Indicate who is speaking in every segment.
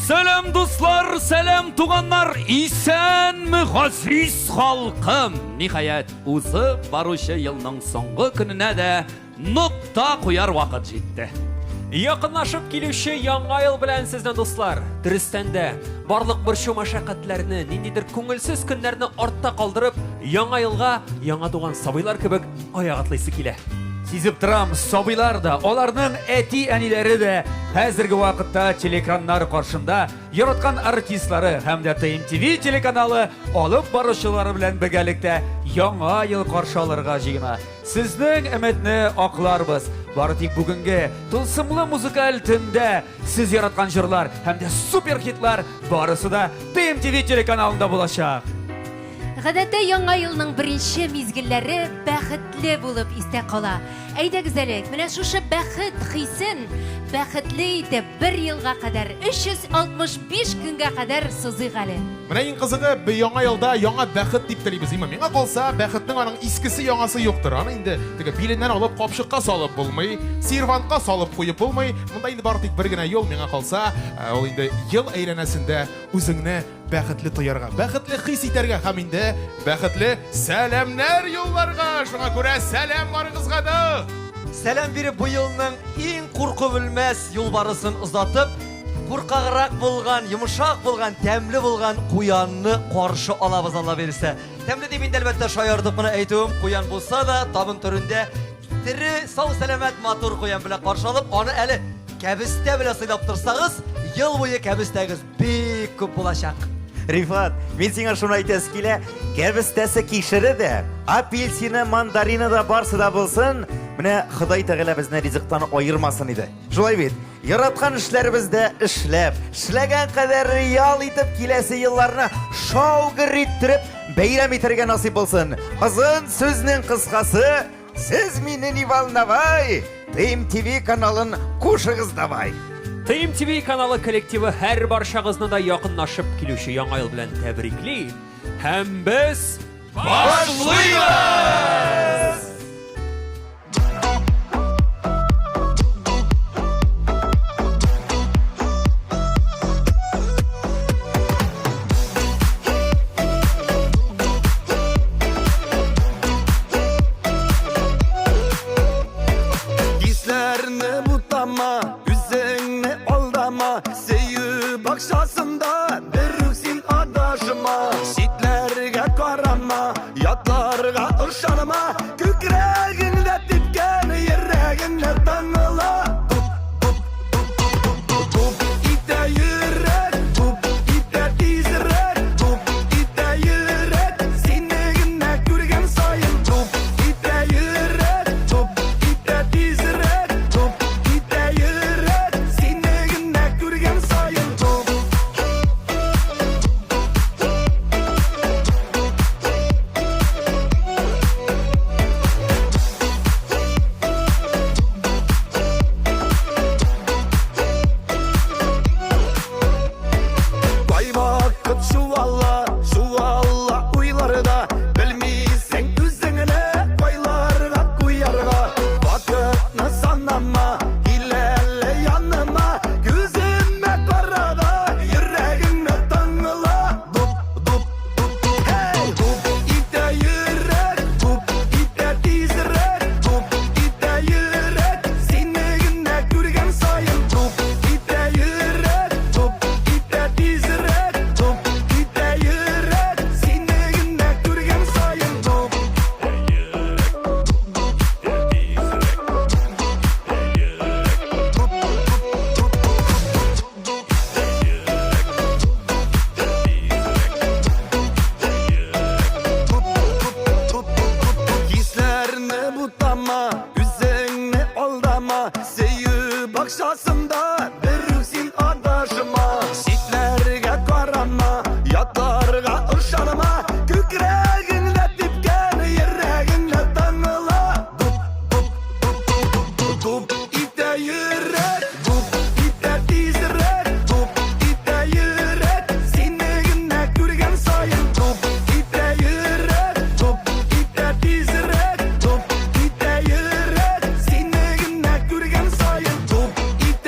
Speaker 1: Selam dostlar, selam tuğanlar, isen mi gaziz halkım? Nihayet uzı barışı yılının songu gününe de nokta koyar vakit жетті.
Speaker 2: Якынлашып килүче яңа ел белән сезне дуслар. Дөрестән дә барлык борчу мәшәкатьләрне, ниндидер күңелсез көннәрне артта калдырып, яңа елга яңа туган сабыйлар кебек аяк атлыйсы килә.
Speaker 1: Сизеп торам, сабыйлар да, аларның әти-әниләре дә хәзерге вакытта телекраннар каршында яраткан артистлары һәм дә ТМТV телеканалы алып баручылары белән бергәлектә яңа ел каршы алырга җыена. Сезнең өметне акларбыз. Бары тик бүгенге тылсымлы музыкаль төндә сез яраткан җырлар һәм дә супер хитлар барысы да ТМТV телеканалында булачак.
Speaker 3: Гадәттә яңа елның беренче мизгелләре бәхетле булып истә кала. Әйдәгез әле, менә шушы бәхет хисен бәхетле итеп 1 елга кадәр 365 көнгә кадәр сузыйк әле.
Speaker 4: Менә иң кызыгы, бу яңа елда яңа бәхет дип телибез. Миңа калса, бәхетнең аның искесе яңасы юктыр. Аны инде теге биленнән алып капчыкка салып булмый, сервантка салып куеп булмый. Монда инде бары тик бер генә юл миңа калса, ул инде ел әйләнәсендә үзеңне бәхетле тоярга, бәхетле хис итәргә һәм инде бәхетле сәламнар юлларга. Шуңа күрә сәлам барыгызга да.
Speaker 5: Сәлам биреп бу елның иң курку белмәс юлбарысын узатып, куркагырак булган, йомшак булган, тәмле булган куянны каршы алабыз Алла бирсә. Тәмле дип инде әлбәттә шаярдык моны әйтүем, куян булса да табын төрендә тере, сау сәламәт матур куян белән каршы алып, аны әле кәбестә белән сыйлап торсагыз, ел буе кәбестәгез бик күп булачак.
Speaker 6: Рифат, мен сиңа шуны әйтәсе килә, кәбестәсе кишере дә, апельсины, мандарины да барсы да булсын, менә Ходай Тәгалә безне ризыктан айырмасын иде. Шулай бит, яраткан эшләребездә эшләп, эшләгән кадәр ял итеп киләсе елларны шаугыр иттереп бәйрәм итәргә насыйп булсын. Озын сүзнең кыскасы, сез мине не волновай, ТМТV каналын кушыгыз давай.
Speaker 2: ТМТV каналы коллективы һәр барчагызны да якынлашып килүче яңа ел белән тәбрикли. Һәм без
Speaker 1: Башлыйбыз!
Speaker 7: Gizlerini butama, üzerine aldama, Seyü bakşasında berüksin adaşıma. Şitlerge karama, yatlarga ışanma, Kükreğinle dipken yüreğinle tanıla. Tup ite yürek, tup ite tizrek, tup ite yürek, Sinegine kürgen sayın, tup ite yürek, tup ite tizrek, tup ite yürek, Sinegine kürgen sayın, tup. Vay vakit şu alla uylarda, Bilmiysen üzerine koylarga kuyarga. Vakitni sanama, hilele yanıma, Gözüme karada, yüreğime tanıla. Dup dup dup dup, hey! Dup ite yürek, dup ite tizrek, dup ite yürek, Sinegine kürgen sayın, dup ite yürek, dup ite tizrek, dup ite yürek, Sinegine kürgen sayın, dup. Gizlerini butama, üzerine aldama, Seyü bakşasında berüksin adaşıma. Şitlerge karama, yatlarga ışanma, Kükreğinle dipken yüreğinle tanıla. Dup ite yürek, dup ite tizrek, dup ite yürek, Sinegine kürgen sayın, dup ite yürek, dup ite tizrek, dup ite yürek, Sinegine kürgen sayın, dup ite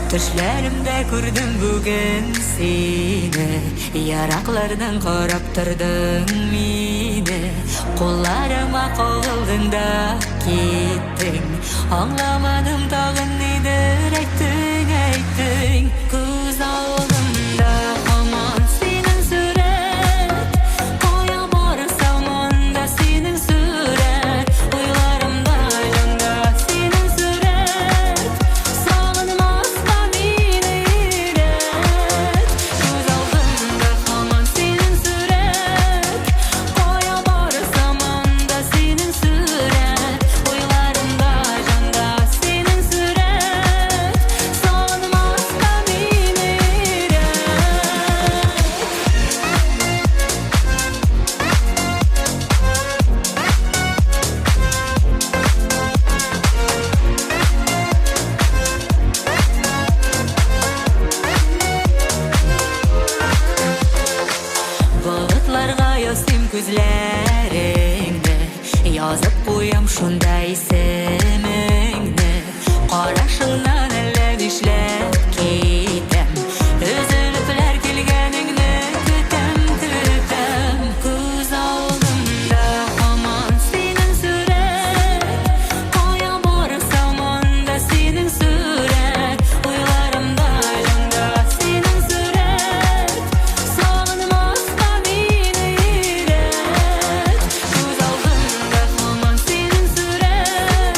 Speaker 8: Төшләремдә күрдем бүген сине, яраклардан карап тордың мине, кулларыма кагылдың да киттең, аңламадым тагын нидер әйттең, күз алдымда һаман синең сурәт, кая барсам анда синең сурәт, уйларымда җанда синең сурәт, сагынмаска мине йөрәк, күз алдымда һаман синең сурәт, кая барсам анда синең сурәт, уйларымда җанда синең сурәт, сагынмаска мине йөрәк. Болытларга ясыйм күзләреңне, язып куям шунда исемеңне, карашыңнан әллә нишләп китәм, өзелепләр килгәнеңне көтәм, күз алдымда һаман синең сурәт, кая барсам анда синең сурәт, уйларымда җанда синең сурәт, сагынмаска мине йөрәк, күз алдымда һаман синең сурәт,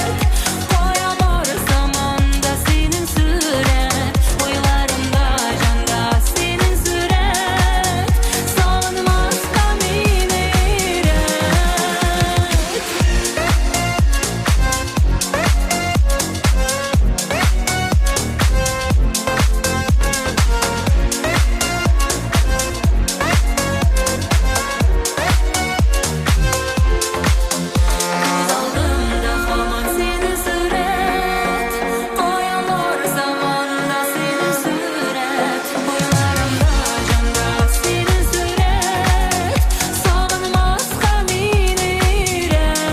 Speaker 8: кая барсам анда синең сурәт, уйларымда җанда синең сурәт, сагынмаска мине йөрәк. Күз алдымда һаман синең сурәт, кая барсам анда синең сурәт, уйларымда җанда синең сурәт, сагынмаска мине йөрәк,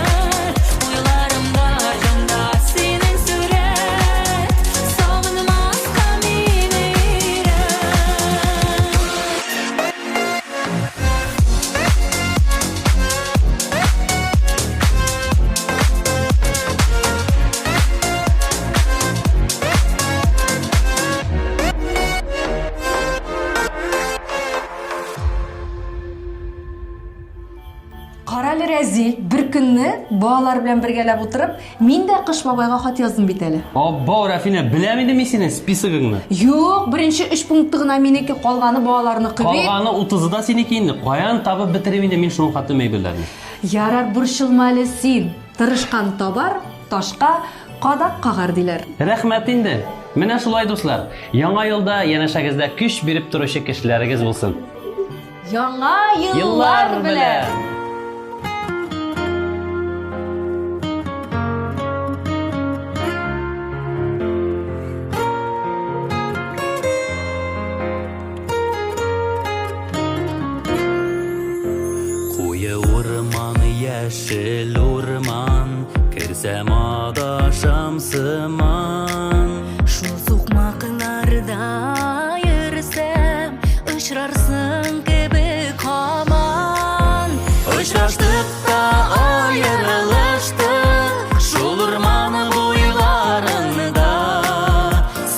Speaker 8: уйларымда җанда синең сурәт, сагынмаска мине йөрәк.
Speaker 9: Каралы Рәзи, бер көнне балалар белән бергәләп утырып, мин дә Кыш бабайга хат яздым бит әле.
Speaker 10: Абба, Рафина, беләм инде мин синең списогыңны.
Speaker 9: Юк, беренче 3 пункты гына минеке, калганы балаларныкы бит.
Speaker 10: Калганы 30-ы да синеке инде. Каян табып бетерим инде мин шуның хаты мәйбелләрне.
Speaker 9: Ярар, борчылма әле син. Тырышкан табар, ташка кадак кагар диләр.
Speaker 10: Рәхмәт инде. Менә шулай дуслар. Яңа елда янәшәгездә көч биреп торучы кешеләрегез булсын.
Speaker 9: Яңа еллар белән.
Speaker 11: Куе урман, яшел урман, кирсәм адашам сыман.
Speaker 8: Шул сукмакларда йөрсәм, очрарсың кебек һаман.
Speaker 11: Очраштык та аерылыштык, шул урман буйларында.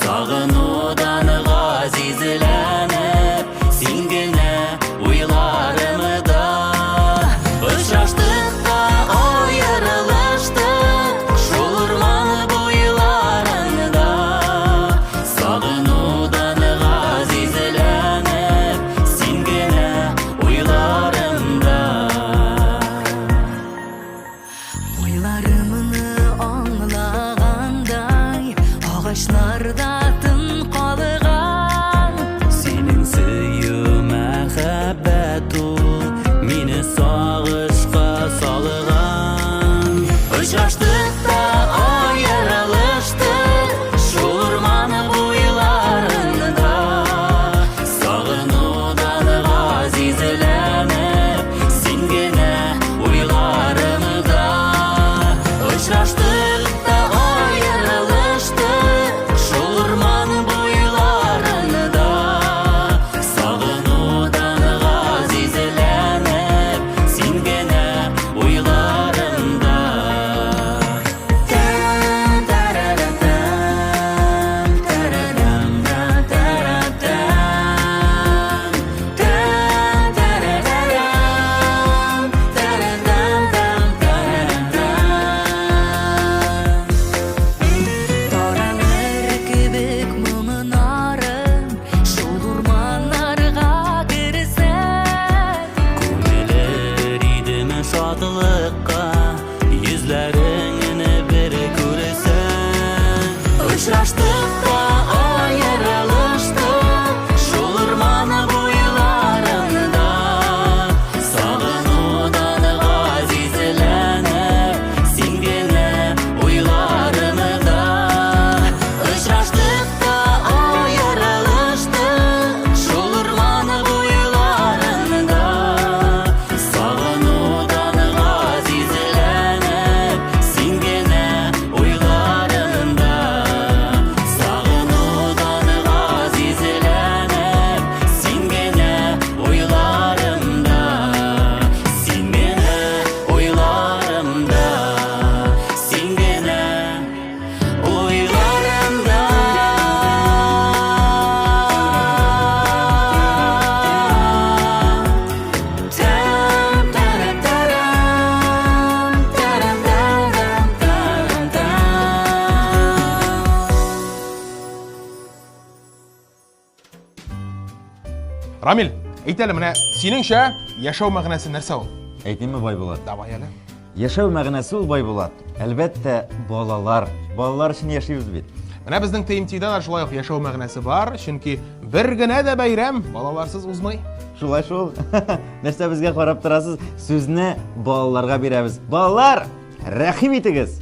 Speaker 11: Сагынудан газизләнеп, син генә уйларымда. Очраштык та аерылыштык, шул урман буйларында. Сагынудан
Speaker 4: Рамил, әйт әле менә синеңчә яшәү мәгънәсе нәрсә ул?
Speaker 6: Әйтимме Байбулат?
Speaker 4: Давай әле.
Speaker 6: Яшәү мәгънәсе ул Байбулат. Әлбәттә, балалар. Балалар өчен яшибез бит.
Speaker 4: Менә безнең TMT-дә дә шулай ук яшәү мәгънәсе бар, чөнки бер генә дә бәйрәм балаларсыз узмый.
Speaker 6: Шулай шул. Нәрсә безгә карап торасыз? Сүзне балаларга бирәбез. Балалар, рәхим итегез.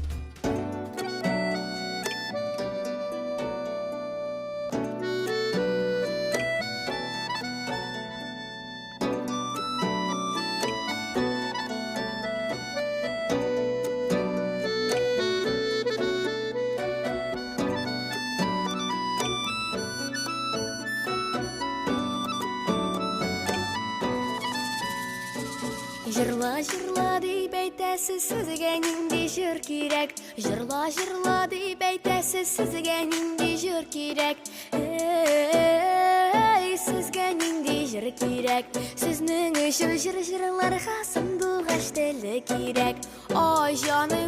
Speaker 8: Жырла, жырла дип әйтәсез, сезгә нинди җыр кирәк? Жырла, жырла дип әйтәсез, сезгә нинди җыр кирәк? Эй, сезгә нинди җыр кирәк? Сезнең өчен җырларга сандугач теле кирәк. Ай җаны,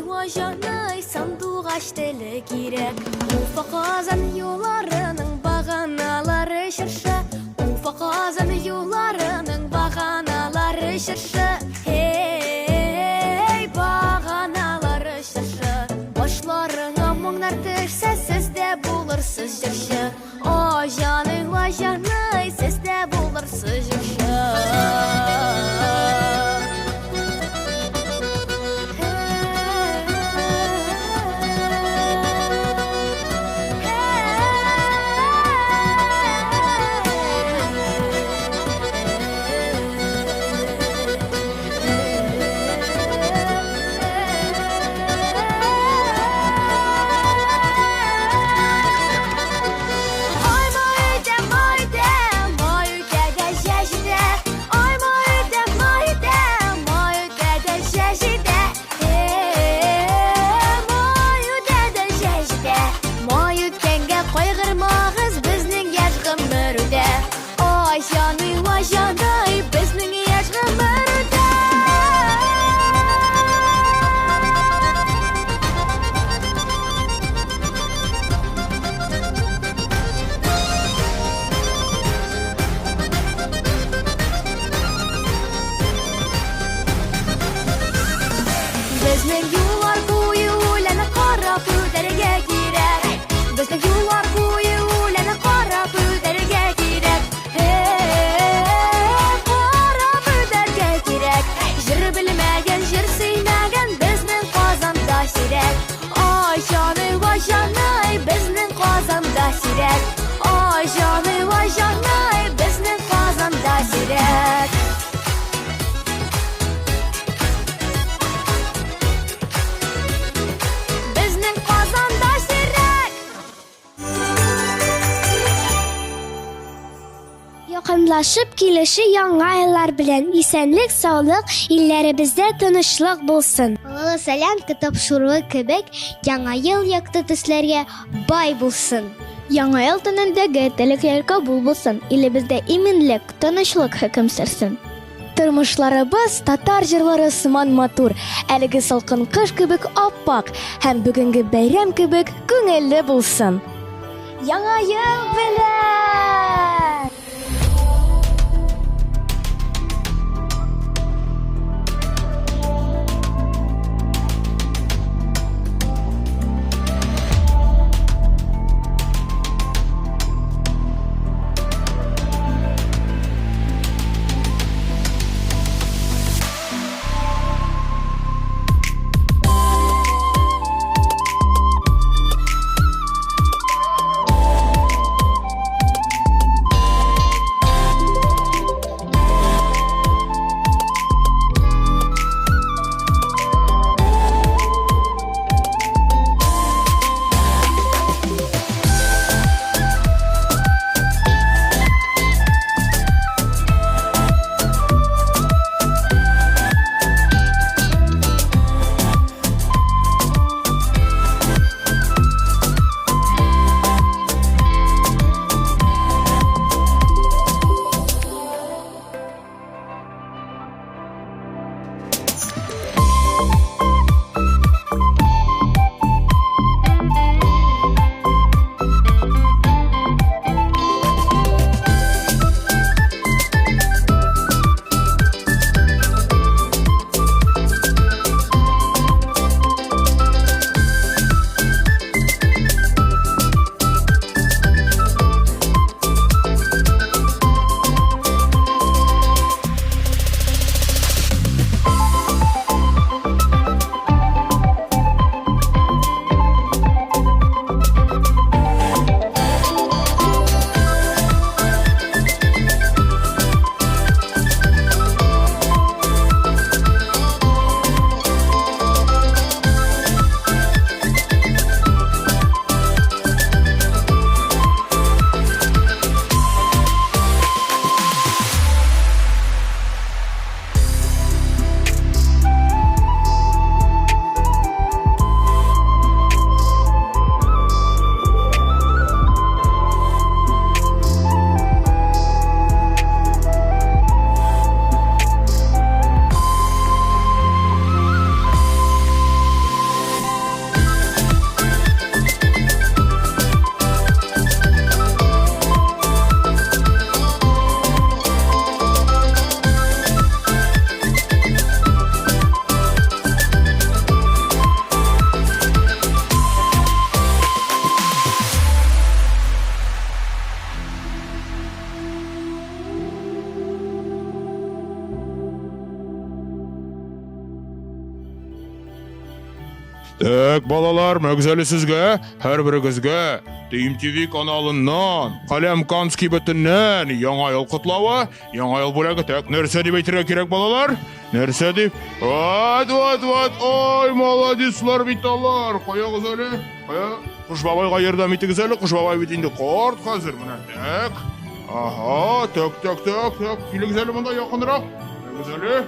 Speaker 8: сандугач теле кирәк. Уфа Казан юлларының баганалары шыршы. Уфа Казан юлларының баганалары шыршы. Hey, баганалары шыршы. Башларыңа моңнар төшсә, сездә булырсыз җырчы. О җаны, сездә булырсыз җырчы. Безнең юллар буе үләне карап үтәргә кирәк. Безнең юллар буе үләне карап үтәргә кирәк. Карап үтәргә кирәк. Җыр белмәгән, җыр сөймәгән безнең Казанда сирәк. Ай җаны, безнең Казанда сирәк. Ай җаны, безнең Казанда сирәк.
Speaker 12: Якынлашып килеше яңа еллар белән исәнлек, саулык, илләребездә тынычлык булсын. Олы сәлам тапшыруы кебек, яңа ел якты төсләргә бай булсын. Яңа ел төнендәге теләкләр кабул булсын, илебездә иминлек, тынычлык хөкем сөрсен. Тормышларыбыз татар җырлары сыман матур, әлеге салкын кыш кебек аппак һәм бүгенге бәйрәм кебек күңелле булсын. Яңа ел белән!
Speaker 4: Так, балалар, мәгзәлі сізге, әр бірігізге, TMTV каналынан, Қалам Канский бітіннен, яңа ел құтлауы, яңа ел бүләгі тәк нәрсе деп әйтірге керек, балалар? Нәрсе деп? Ват, ой, молодецлар биталар, қояғыз әлі, қоя, Құшбабайға ердам етігіз әлі, Құшбабай бит енді қорт қазір, мұна, так. Аха, так, келіңіз әлі мұнда яқынырақ, мәгіз әлі.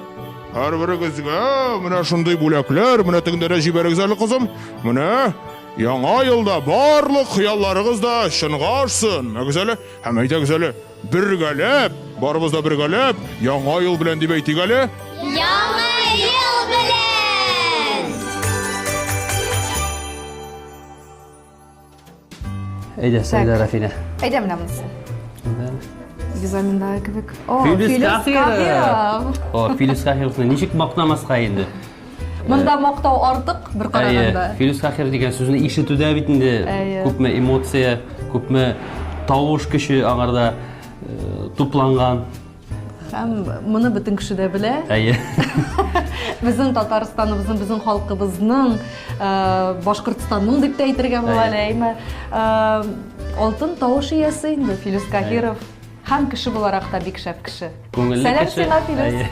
Speaker 4: Әр бірігізге, мұна шындай бүләклер, мұна тігіндері жіберіңіз әлі қызым, мұна яңа елда барлық қиялларыңызда шынға ашсын, мәгіз әлі, әм айтағыз әлі, біргәлеп, барымызда біргәлеп, яңа ел білән деп әйтік әлі.
Speaker 12: Яңа ел белән!
Speaker 10: Әйдә, Сәйдә Рафина.
Speaker 9: Әйдә менә монысы. Экзамендагы кебек.
Speaker 10: Филис Кахиров. Филис Кахировны ничек мақтамасқа енді?
Speaker 9: Мында мақтау артық бір қарағанда.
Speaker 10: Филис Кахиров деген сөзіне ишетуде бит инде күпме эмоция, күпме тавыш кеше аңарда тупланган.
Speaker 9: Һәм моны бөтен кеше дә белә. Безнең Татарстаныбызның, безнең халкыбызның, Башкортстанның дип тә әйтергә була әле. Алтын тавыш иясе инде Филис Кахиров. Һәм кеше буларак та бик шәп кеше. Сәлам сиңа, Филис.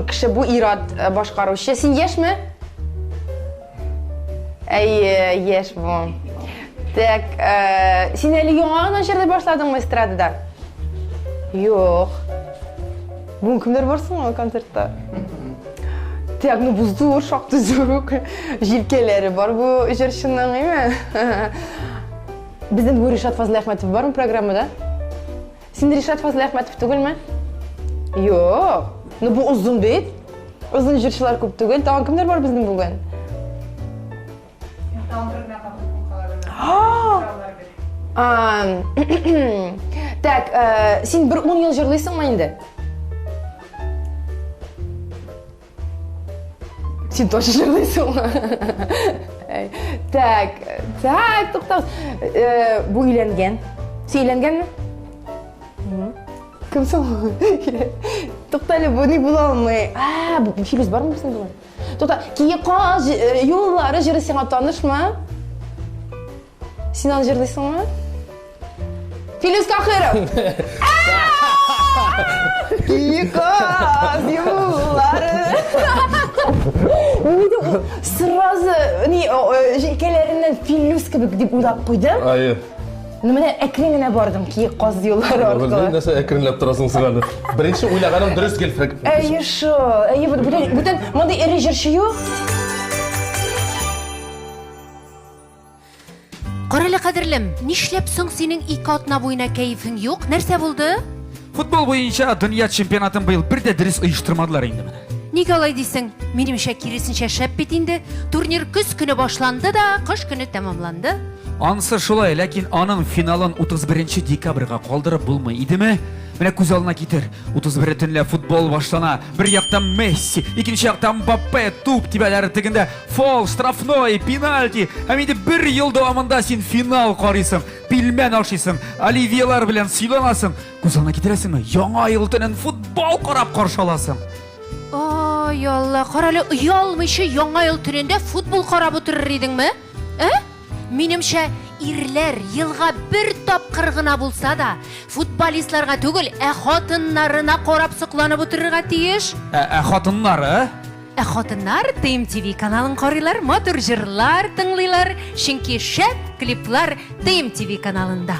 Speaker 9: кеше бу ирад башкаручы. Син яшьме? Яшь бу. Так, син әле яңа гына җырлый башладыңмы эстрадада? Юк. Бүген кемнәр барсың ул концертта? Так, ну бу зур, шактый зур җилкәләре бар бу җырчының, әйме? Безнең бу Ришат Фазыл Әхмәтов бармы программада? Син Ришат Фазыл Әхмәтов түгелме? Юк. Ну бу узун бит. Узун җырчылар күп түгел. Тагын кемнәр бар безнең бүген? Так, син бер 10 ел җырлыйсыңмы инде? Син точно җырлыйсыңмы? Так, туктагыз. Бу өйләнгән. Син өйләнгәнме? Кем соң? Туктале, бу ни була алмый. Бу Филүс бармы безнең бүген? Тукта, кие каз юллары җыры сиңа танышмы? Син аны җырлыйсыңмы? Филүс Кахиров. Кие каз юллары. Сразу җилкәләреннән Филүс кебек дип уйлап куйдым. Ну менә әкрен генә бардым ки каз юллары аркылы.
Speaker 13: Нәрсә әкренләп торасың син аны? Беренче уйлаганым дөрес гел фрак.
Speaker 9: Шо, бүтән мондай эре җырчы юк.
Speaker 3: Карале кадерлем, нишләп соң синең ике атна буена кәефең юк? Нәрсә булды?
Speaker 1: Футбол буенча дөнья чемпионатын быел бер дә дөрес оештырмадылар инде менә.
Speaker 3: Нигә алай дисең? Минемчә киресенчә шәп бит инде. Турнир көз көне башланды да, кыш көне тәмамланды.
Speaker 1: Ансы шулай, ләкин аның финалын 31 декабрьгә калдырып булмый идеме? Менә күз алдына китер. 31 төнлә футбол башлана. Бер яктан Месси, икенче яктан Мбаппе, туп тибәләре тегендә фол, штрафной, пенальти. Һәм инде бер ел дәвамында син финал карыйсың, пилмән ашыйсың, оливьелар белән сыйланасың. Күз алдына китерәсеңме? Яңа ел төнен футбол карап каршы аласың.
Speaker 3: Ой, Алла, карале уялмыйча яңа ел төнендә футбол карап утырыр идеңме? Минемчә, ирләр елга бер тапкыр гына булса да, футболистларга түгел, хатыннарына карап сокланып утырырга тиеш.
Speaker 1: Хатыннары?
Speaker 3: Хатыннар TMTV каналын карыйлар, матур җырлар тыңлыйлар, чөнки шәп клиплар TMTV каналында.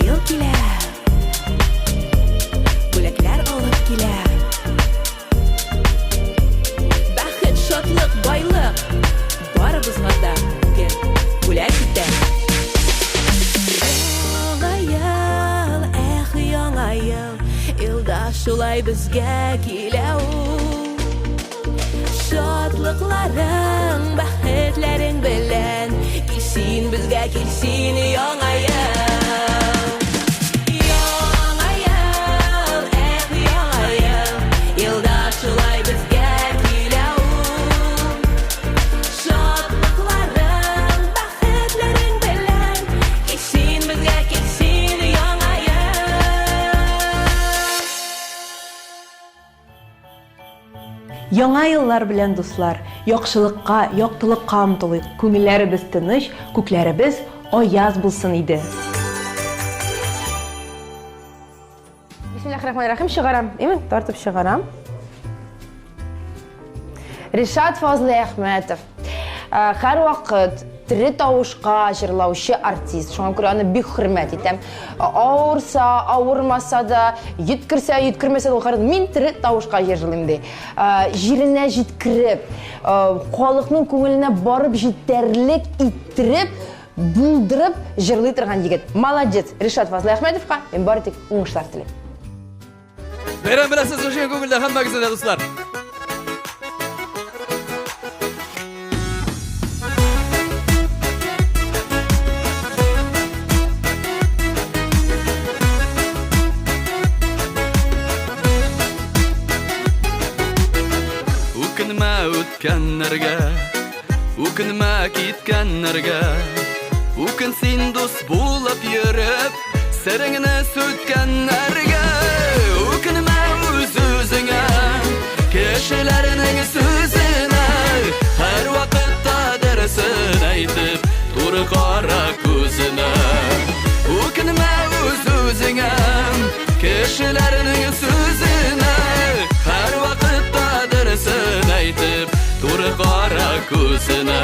Speaker 14: Young
Speaker 8: шулай безгә килә ул. Шатлыкларың, бәхетләрең белән килсин безгә килсин яңа ел. Яңа ел, яңа ел, елда шулай безгә килә ул. Шатлыкларың, бәхетләрең белән килсин безгә килсин яңа ел.
Speaker 9: Яңа еллар белән дуслар, яхшылыкка, яктылыкка омтылыйк. Күңелләребез тыныч, күкләребез аяз булсын иде. Бисмиллахир-рахманир-рахим. Чыгарам, эме? Тартып чыгарам. Ришат Фазлы Әхмәтов. Һәр вакыт тире тавышка җырлаучы артист. Шуңа күрә аны бик хөрмәт итәм. Авырса, авырмаса да, йиткерсә, йиткермәсә дә ул мин тире тавышка җырлыйм ди. Җиренә җиткереп, халыкның күңеленә барып җитәрлек иттереп, булдырып җырлый торган егет. Молодец. Ришат Фазлы Әхмәтовка мен бары тик уңышлар телим.
Speaker 2: Бәйрәм белән сез өчен күңелдә һәммәгезгә дә дуслар.
Speaker 11: Үкенмә үткәннәргә, үкенмә киткәннәргә, үкен син дус булып йөреп, сереңне сүткәннәргә. Үкенмә үз-үзеңә, кешеләрнең сүзенә, һәр вакытта дөресен әйтеп, туры кара күзенә. Үкенмә үз-үзеңә, кешеләрнең сүзенә, һәр вакытта дөресен әйтеп, туры кара күзенә.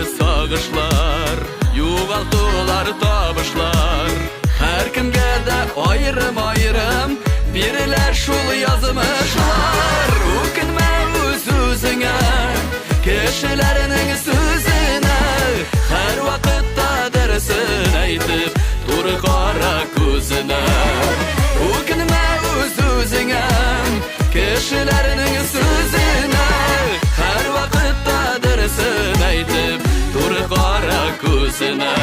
Speaker 11: Сагышлар, югалтулар, табышлар, һәр кемгә дә аерым-аерым биреләр шул язмышлар. Үкенмә үз-үзеңә, кешеләрнең сүзенә, һәр вакытта дөресен әйтеп, туры кара күзенә. Үкенмә үз-үзеңә, кешеләрнең сүзенә, һәр вакытта дөресен әйтеп, туры кара күзенә.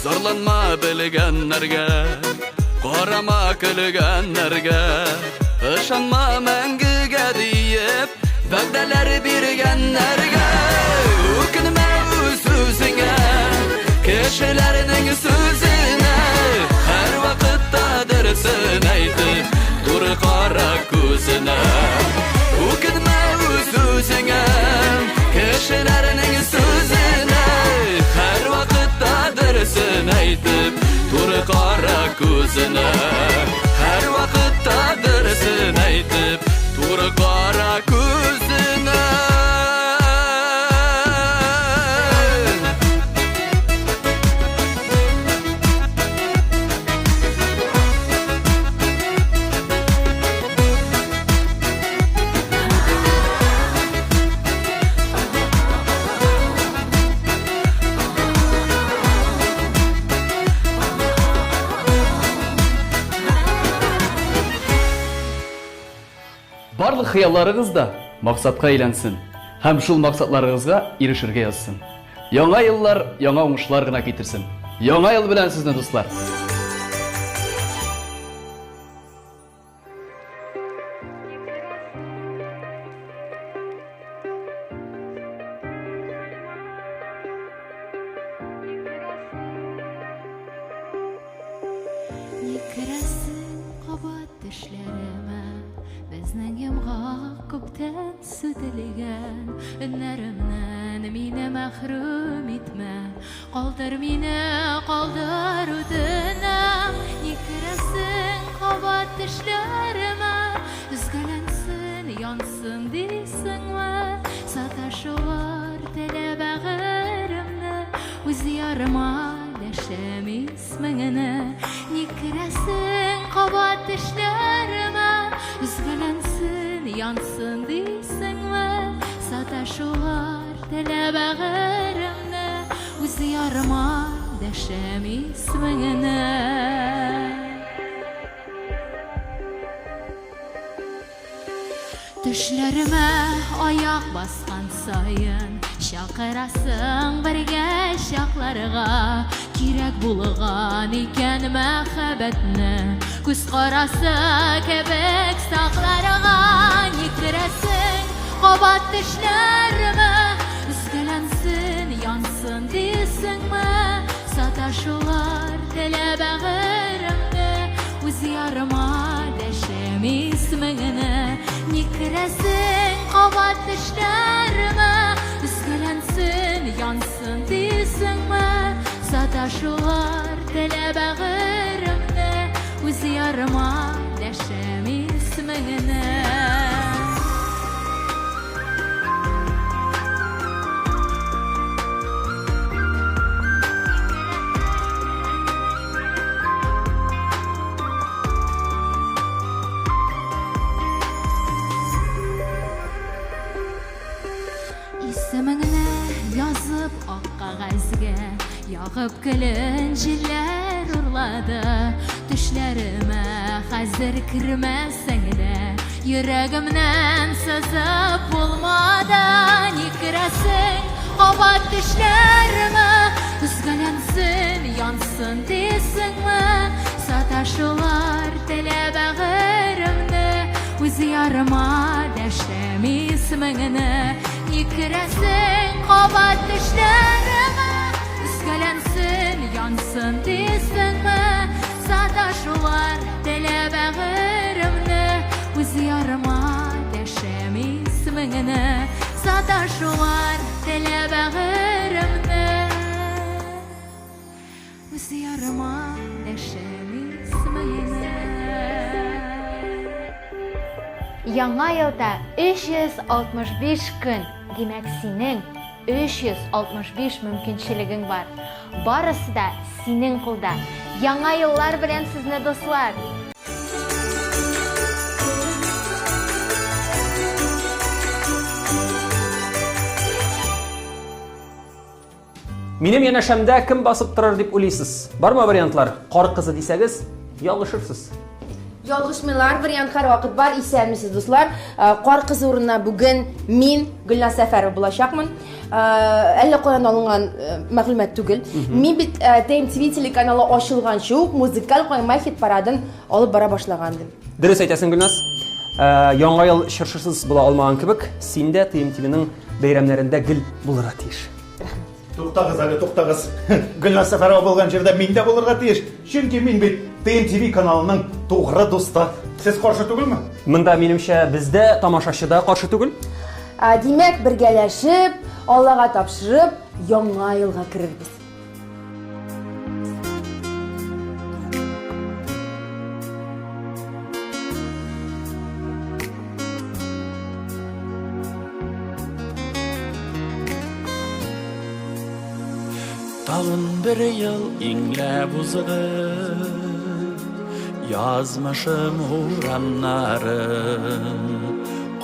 Speaker 11: Зарланма белгәннәргә, карама көлгәннәргә, ышанма мәңгегә диеп, вәгъдәләр биргәннәргә. Үкенмә үз-үзеңә, кешеләрнең сүзенә, һәр вакытта дөресен әйтеп, туры кара күзенә. Үкенмә үз-үзеңә, кешеләрнең сүзенә, һәр вакытта дөресен әйтеп, туры кара күзенә. Һәр вакытта дөресен әйтеп, туры кара күзенә.
Speaker 14: Барлык хыялларыгыз да максатка әйләнсен һәм шул максатларыгызга ирешергә язсын. Яңа еллар яңа уңышлар гына китерсен. Яңа ел белән сезне дуслар.
Speaker 8: Керәсен кабат тешләремә, безнең йомгак күптән сүтелгән. Өннәремнән мине мәхрүм итмә, калдыр мине, калдыр үтенәм. Ни керәсен кабат тешләремә, yansın дейсіңме саташулар тілі бәғірімні өз ярыма дәшем исміңіні не кірәсің қабат ішлеріме үзгәләнсін янсын дейсіңме саташулар тілі бәғірімні өз ярыма дәшем исміңіні Төшләрімә аяқ басқан сайын Шақырасың бірге шақларға Керек болған екен мәхәббәтні Күз қарасы кебек сақларға Не кірәсің қабат төшләрімә Үзгәләнсін янсын дейсіңме Саташулар тілі бәғірімді Өз ярыма дәшем исміңіні Не кірәсің қабат төшләріме Үзгәләнсін янсын дейсіңме Саташулар тілі бәғірімді Өз ярыма дәшем исміңіні Исеміңне язып ақ қағазға Яғып кілін жилер ұрлады Түшлеріме қазір кірмәсің де Йөрәгімнен сызып болмады Не кірәсің қабат түшлеріме Үзгәләнсін янсын дейсіңме Саташулар тілі бәғірімді Өз ярыма дәшем исміңіні Не кірәсің қабат төшләріме Үзгәләнсін янсын дейсіңме Саташулар тілі бәғірімді Өз ярыма дәшем исміңіні Саташулар тілі бәғірімді Өз ярыма дәшем исміңіні
Speaker 3: Яңа елда 365 көн, демәк синең 365 мөмкинчелегең бар. Барысы да синең кулда. Яңа еллар белән сезне дуслар.
Speaker 2: Минем янәшәмдә кем басып торыр дип уйлыйсыз? Бармы вариантлар? Кар кызы дисәгез, ялгышырсыз.
Speaker 15: Ялгышмыйлар вариант һәрвакыт бар. Исәнмесез дуслар. Кар кызы урынына бүген мин Гөлназ Сәфәров булачакмын. Әллә каян алынган мәгълүмат түгел. Мин бит TMTV телеканалы ачылганчы ук музыкаль кайма хит парадын алып бара башлагандым.
Speaker 2: Дөрес әйтәсең, Гөлназ. Яңа ел чыршысыз була алмаган кебек, син дә TMTV-ның бәйрәмнәрендә гел булырга тиеш.
Speaker 6: Туктагыз әле, туктагыз. Гөлназ Сәфәрова булган җирдә мин дә булырга тиеш. Чөнки мин бит TMTV каналының тугры дусты. Сез каршы түгелме?
Speaker 2: Монда минемчә бездә тамашачы да каршы түгел.
Speaker 15: Димәк, бергәләшеп, Аллага тапшырып, яңа елга керербез.
Speaker 11: Tağın bir yıl ingleb uzıdı Yazmışım huranlarım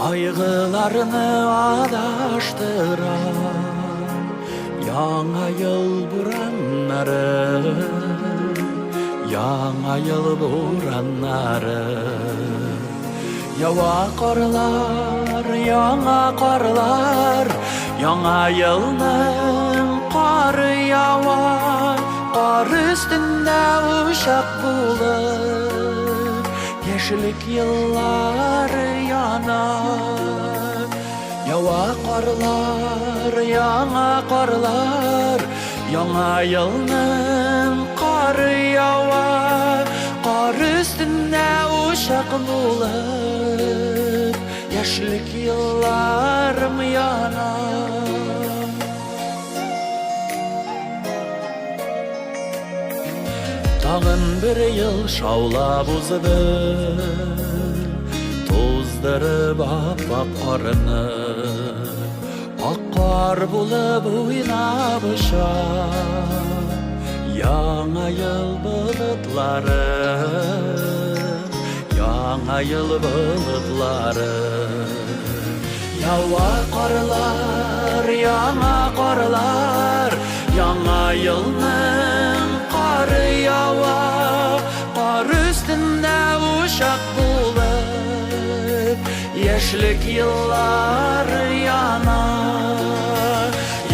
Speaker 11: Aygılarını adaştıra Яңа yıl buranları Яңа yıl buranları Ява karlar, яңа karlar Яңа yılның Qarı yavar, qar üstünde uşak bulur Yeşillik yılları yanar Yava qarlar, yağa qarlar Yağa yılının qarı yavar Qar üstünde uşak bulur Yeşillik yıllarım yanar Tağın bir yıl şavlab uzadı Aldırıp appak qarını Akkar bulup oynap uçar Yana yıl bulutları Yana yıl bulutları Yava qarlar, yana qarlar Yana yılның qarı yava Qar üstünde uşak bulup Yeşlik yıllar yana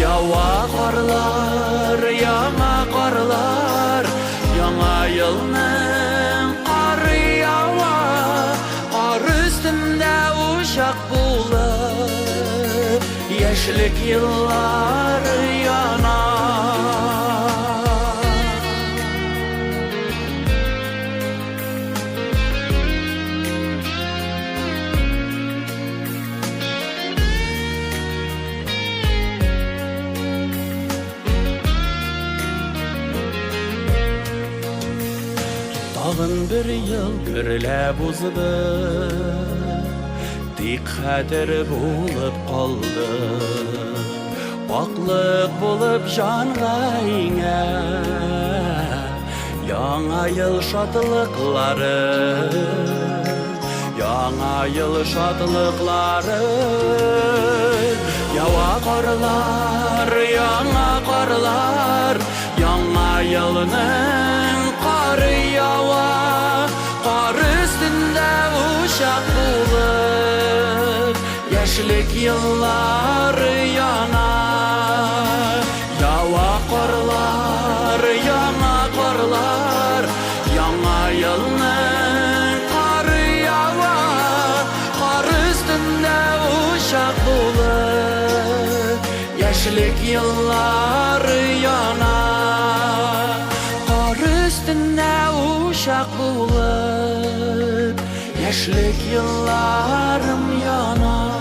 Speaker 11: Yava qarlar, yana qarlar Yana yılның qarı yava Qar üstünde uşak bulup Yeşlik yıllar yana Tağın bir yıl görüle buzdı Dik xatir bulup qaldı Baklık bulup canğa ine Yana yıl şadlıkları Yana yıl şadlıkları Yava qarlar, yana qarlar Yana yılının qarı yava Qar üstünde uşak bulup Yeşlik yıllar yana Yava qarlar, yana qarlar Yana yılının qarı yava Qar üstünde uşak bulup Yeşlik yıllar yana Qar üstünde uşak bulup Yeşlik yıllarım yana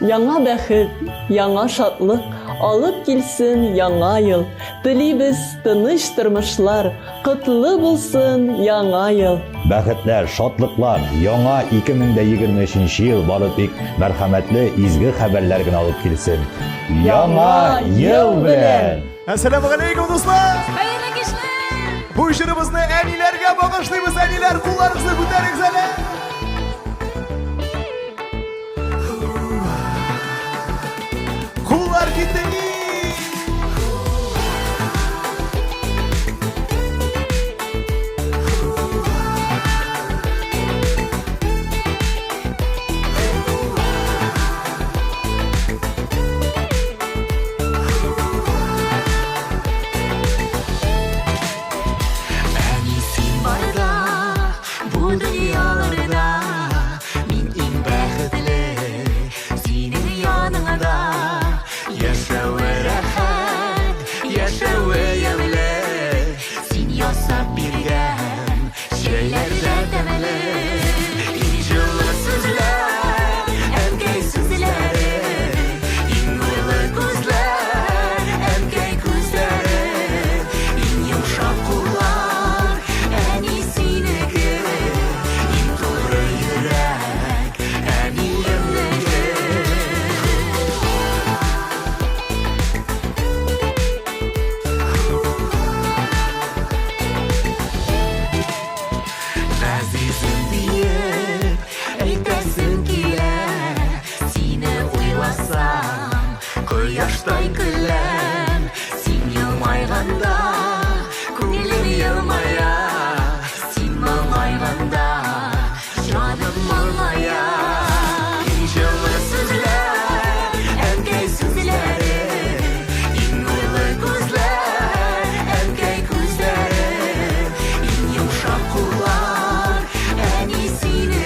Speaker 16: яңа бәхет, яңа шатлык алып килсен яңа ел. Телибез тыныч тормышлар, котлы булсын яңа ел.
Speaker 17: Бәхетләр, шатлыклар, яңа 2023 ел бары тик мәрхәмәтле изге хәбәрләр генә алып килсен. Яңа ел белән!
Speaker 4: Ассаламу алейкум, дуслар!
Speaker 3: Хәерле кичләр!
Speaker 4: Бу җырыбызны әниләргә багышлыйбыз, әниләр, кулларыгызны күтәрегез әле! Куллар китеги!
Speaker 11: Bu dünyalarda min en bäxetli senin yanında yaşawa rahat yaşawa yavle sen yasab birgem şeylerde demeli inşallah sözler erkek sözleri in nurlu gözler erkek gözleri in yumuşak kullar en iyisini Azizim diyip eytesin kiler Seni uylasam Koyaştay gülem Sen yılmayganda Ko'nglim yılmaya Sen mılmayganda Canım mılmaya İnşallah sözler Erkek sözleri En nurlu gözler Erkek gözleri En yumuşak kullar En iyisini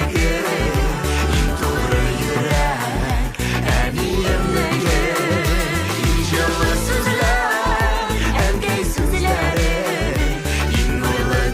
Speaker 11: En doğru yürek En iyimligi İnşallah sözler Erkek sözleri En nurlu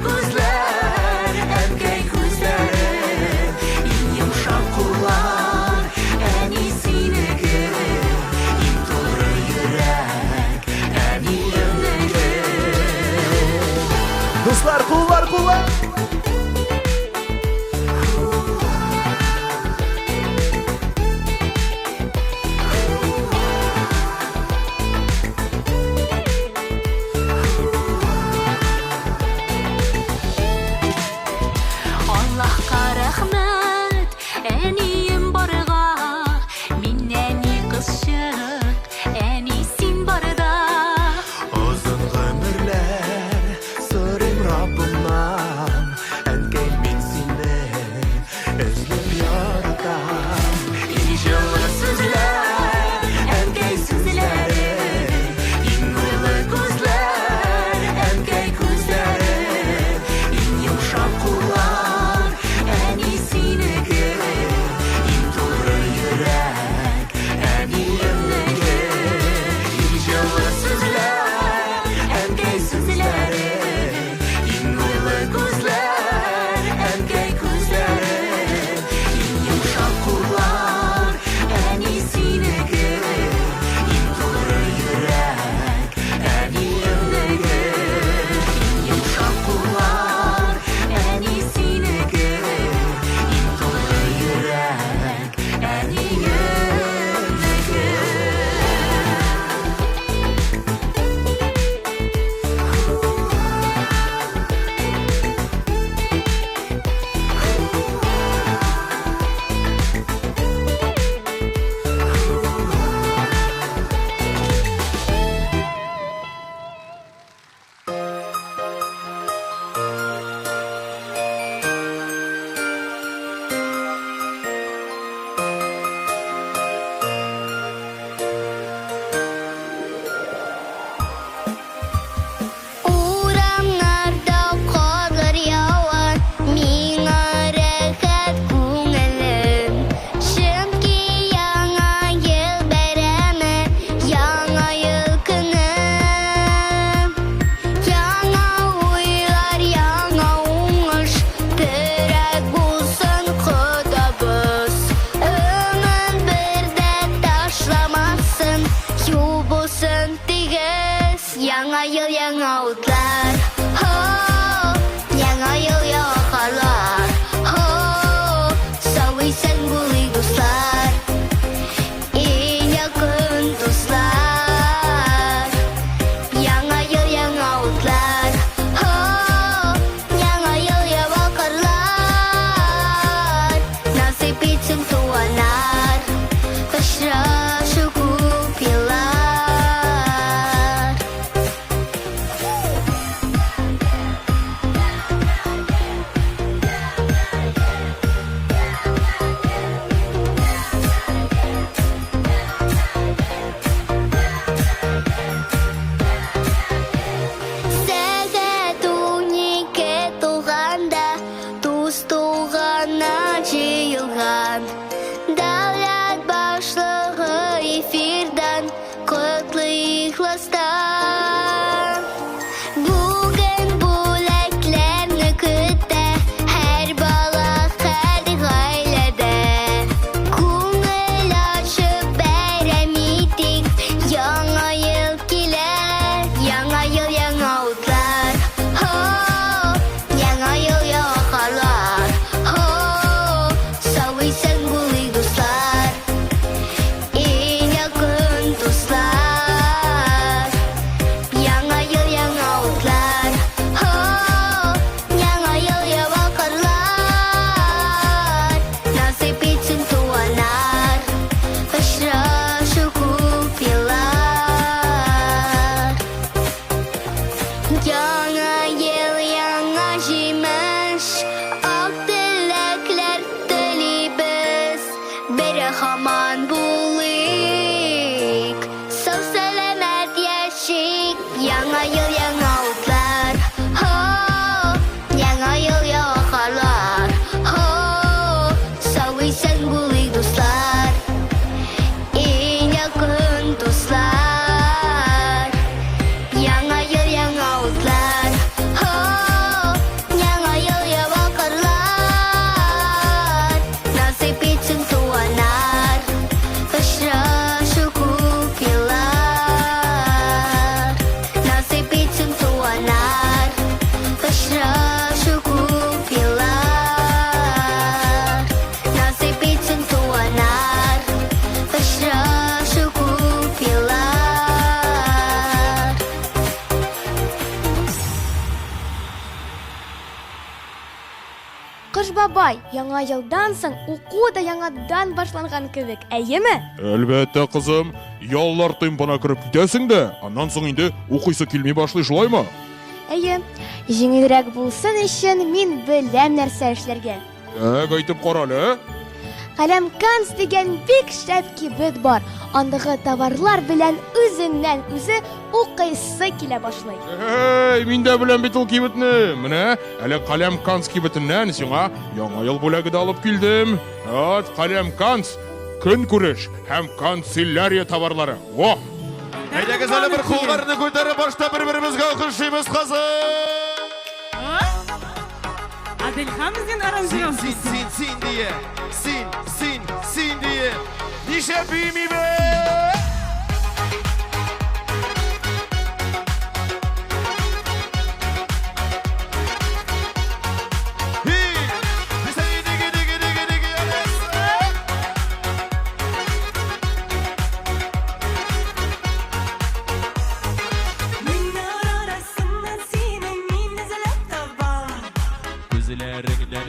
Speaker 12: olsun tez. Яңа ел, яңа утлар. Ho, яңа ел, яңа карлар. Ho, сау исән булыйк дуслар. Иң якын дуслар. Яңа ел, яңа утлар. Ho, яңа ел, яңа карлар. Насыйп итсен туганнар. Очрашу күп еллар. Сәгать 12 тулганда дус туганна җыелган. Дәүләт башлыгы эфирдан котлы ихластан. Бүген бүләкләрне көтә һәр бала, һәр гаиләдә. Күңел ачып бәйрәм итик, яңа ел килә. Яңа ел, яңа утлар. Ho, яңа ел, яңа карлар. Ho, сау исән булыйк дуслар. Иң якын дуслар. Яңа ел, яңа утлар. Ho, яңа ел, яңа карлар. Насыйп итсен туганнар. Очрашу күп еллар. Яңа ел, яңа җимеш, ак теләкләр телибез. Бәре һаман булыйк, сау сәламәт яшик. Яңа ел, яңа утлар. Ho, яңа ел, яңа карлар. Ho, сау исән булыйк дуслар. Иң якын дуслар. Яңа ел, яңа утлар. Ho, яңа ел, яңа карлар. Насыйп итсен туганнар. Очрашу күп еллар. Насыйп итсен туганнар. Очрашу күп еллар. Насыйп итсен туганнар. Очрашу күп еллар.
Speaker 8: Кыш бабай, яңа елдан соң уку да яңадан башланган кебек, әйеме?
Speaker 4: Әлбәттә, кызым. Яллар темпына кіріп китәсең дә, аннан соң инде укыйсы килми башлый, шулаймы?
Speaker 8: Әйе, җиңелрәк булсын өчен мин беләм нәрсә эшләргә.
Speaker 4: Әйтеп карале.
Speaker 8: Каләмканс дигән бик шәп кибет бар. Андагы товарлар белән үзеннән үзе укыйсы килә башлый.
Speaker 4: Мин дә беләм бит ул кибетне. Менә, әле Каләмканс кибетеннән сиңа яңа ел бүләге дә алып килдем. От, Каләмканс, көнкүреш һәм канцелярия товарлары. О! Әйдәгез әле бер кулларны күтәреп башта бер-беребезгә алкышлыйбыз, кызым.
Speaker 18: Адельхан bizden aranjировщик.
Speaker 4: Син diye. Син diye. Нише бими be.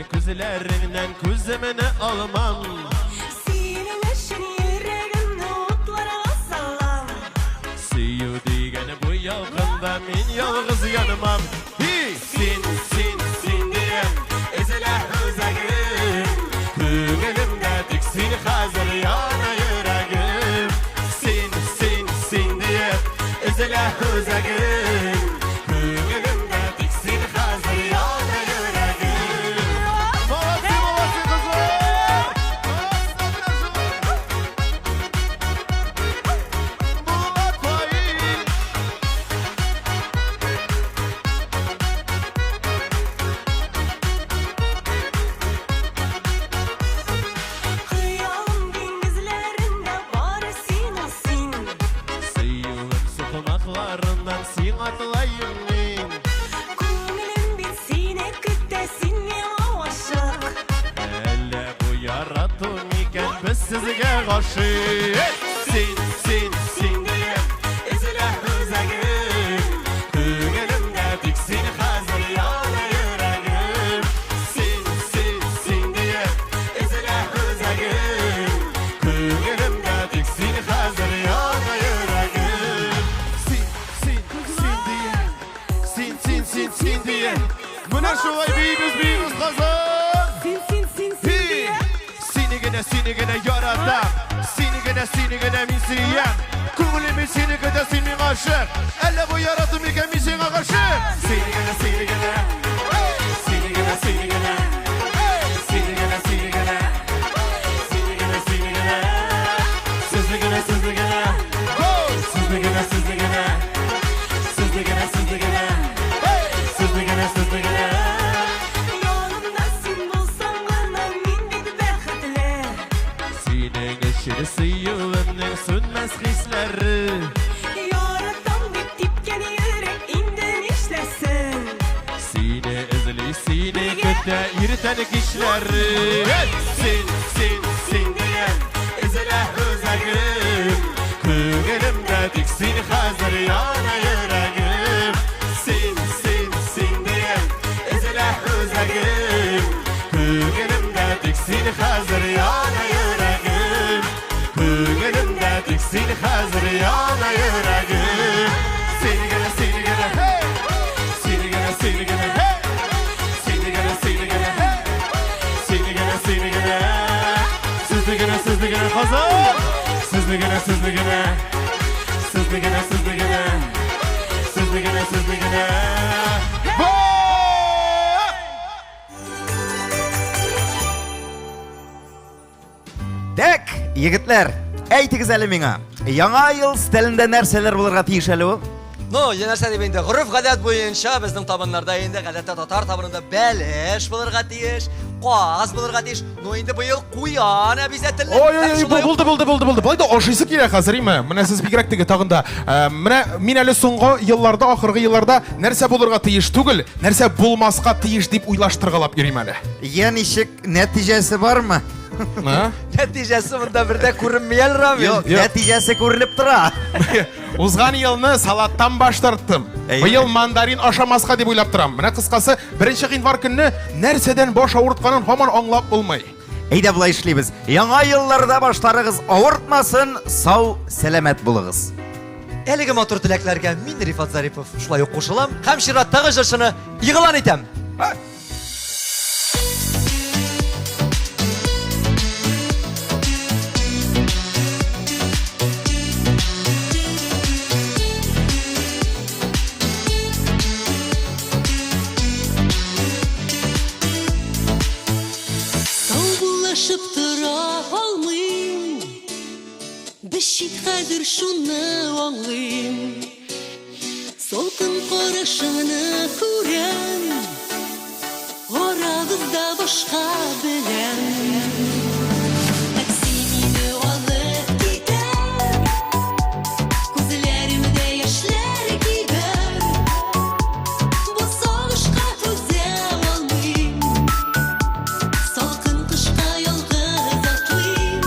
Speaker 4: Күзләреңнән күземне алмам.
Speaker 11: Синең өчен йөрәгемне утларга салам.
Speaker 4: Сөю дигән бу ялгында мин ялгыз янмам. Син дием, эзелә үзәгем. Күңелемдә тик син хәзер яна йөрәгем. Син дием, эзелә үзәгем. Күңелемдә тик син хәзер яна йөрәгем.
Speaker 11: Хыялым диңгезләрендә бары син.
Speaker 4: Sevgiye karşı Sin diye Ezilen özegim Kıgınımda diksin hazır yana yüreğim Sin diye Ezilen özegim Kıgınımda diksin hazır yana yüreğim Sin diye Mına şolay beyimiz kazan Seni gene yaradan Seni gene misiyem Kuvulimi seni gene seni aşık Elle bu yaratım ike misine karşı Seni gene Seni gene Seni gene Seni gene Seni gene Seni gene Sizli gene Sizli gene Sizli gene Sizli gene Sizli gene Sizli gene Sizli gene Sizli gene Sıyığının sönmez hisleri
Speaker 11: Yaradan bir dipken yürek inden işlesin
Speaker 4: Sine ezeli sine götte irtenik işleri Sin diye ezele özegim Kıgınımda diksin hazır yana yüreğim Sin diye ezele özegim Kıgınımda diksin hazır yana yüreğim Kıgınımda diksin hazır yana yüreğim Seni gene hey Seni gene hey Seni gene hey Seni gene Sizli gene hazır Sizli gene Sizli gene
Speaker 6: Tek, yigitler, aytыңыз әле миңа. Яңа ел стилендә нәрсәләр булырга тиеш әле ул?
Speaker 5: Ну, нәрсә дип инде, гореф гадәт буенча безнең табыннарда инде гадәттә татар табынында бәлеш булырга тиеш, каз булырга тиеш. Ну инде быел куян әбизәтеле.
Speaker 4: Ой, булды. Былай да ашыйсы кирәк хәзер име? Менә сез бигрәк теге тагында. Менә мин әле соңгы елларда, ахыргы елларда нәрсә булырга тиеш түгел, нәрсә булмаска тиеш дип уйлаштыргалап йөрим әле.
Speaker 6: Я ничек, нәтиҗәсе бармы?
Speaker 5: Нәтиҗәсе монда бердә күренмәял Рамил.
Speaker 6: Юк, нәтиҗәсе күренеп тора.
Speaker 4: Узган елны салаттан баш тарттым. Быел мандарин ашамаска дип уйлап торам. Менә кыскасы, 1 гыйнвар көнне нәрсәдән баш авыртканын һаман аңлап булмый.
Speaker 6: Әйдә булай эшлибез. Яңа елларда башларыгыз авыртмасын, сау, сәламәт булыгыз.
Speaker 5: Әлеге матур теләкләргә мин Рифат Зарипов шулай ук кушылам һәм чираттагы җырчыны игълан итәм.
Speaker 11: Бешит хәзер шуны аңлыйм Солкын карашыңны күрәм Арабызда башка беләм Такси мине алып китәр Күзләремдә яшьләр кибәр Бу сагышка түзә алмыйм Салкын кышка ялгыз атлыйм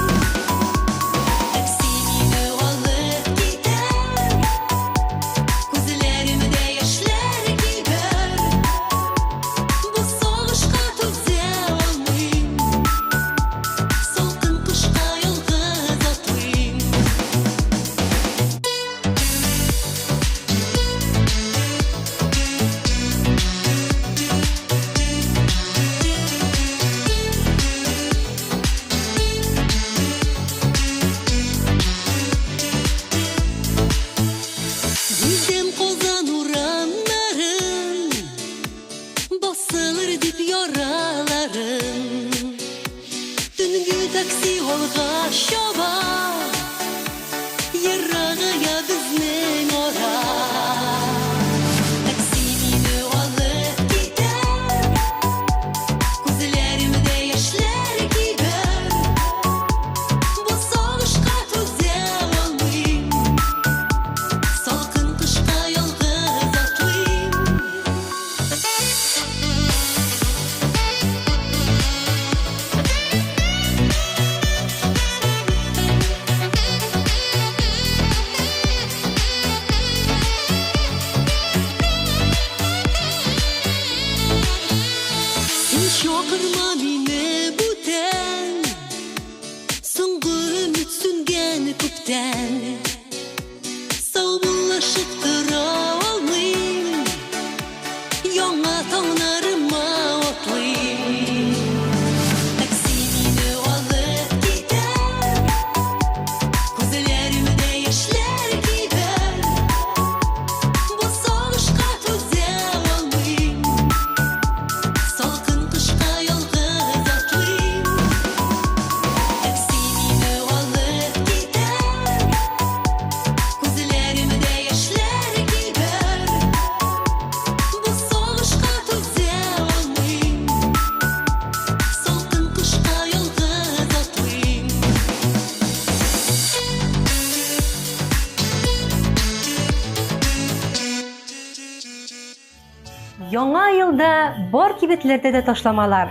Speaker 9: Яңа елда бар кибетләрдә дә ташламалар.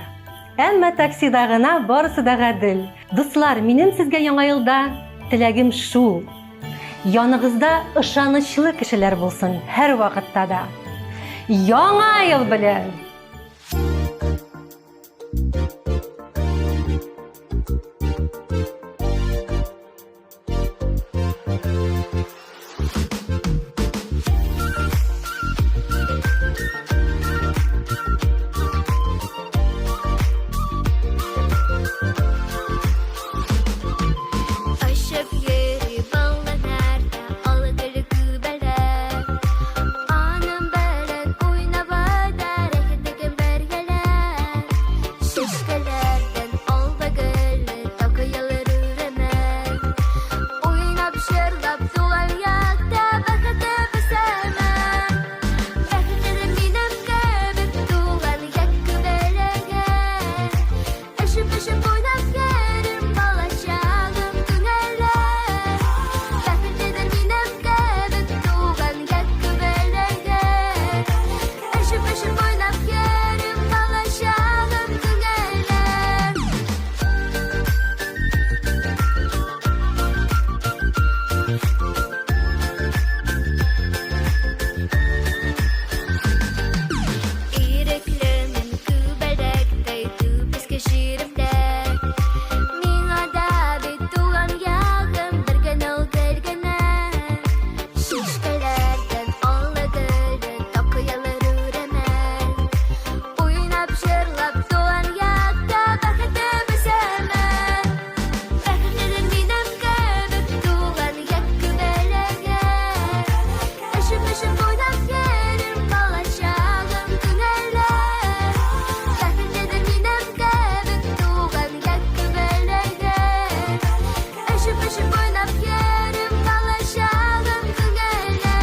Speaker 9: Әмма таксида гына барысы да гадел. Дуслар, минем сезгә яңа елда теләгем шул. Яныгызда ышанычлы кешеләр булсын һәр вакытта да. Яңа ел белән!
Speaker 8: Aşıp yeri bağlanarda algılı kübeler Anım belen oynabada rehdeki bergeler Şişkelerden alda gölü takıyalar üremen Oynap şırlap dual yakta bakıtı bisemen Beklerim benim kebip dual yakı belegen Eşip eşip oynap yerim balaşağım tüneler Beklerim benim kebip dual yakı belegen Eşip eşip oynap yerim balaşağım tüneler İreklemin kübelekte tüpes keşirimde Mina da bir tuğan yağım dergen ol dergene Şişkelerden ağladılı takıyalar üremen Oynap şırlap doğan yakta bakıtı bisemen Beklerim benim kebip tuğan yakı belegen Eşip eşip oynap yerim balaşağım tüneler Beklerim benim kebip tuğan yakı belegen Eşip eşip oynap yerim balaşağım tüneler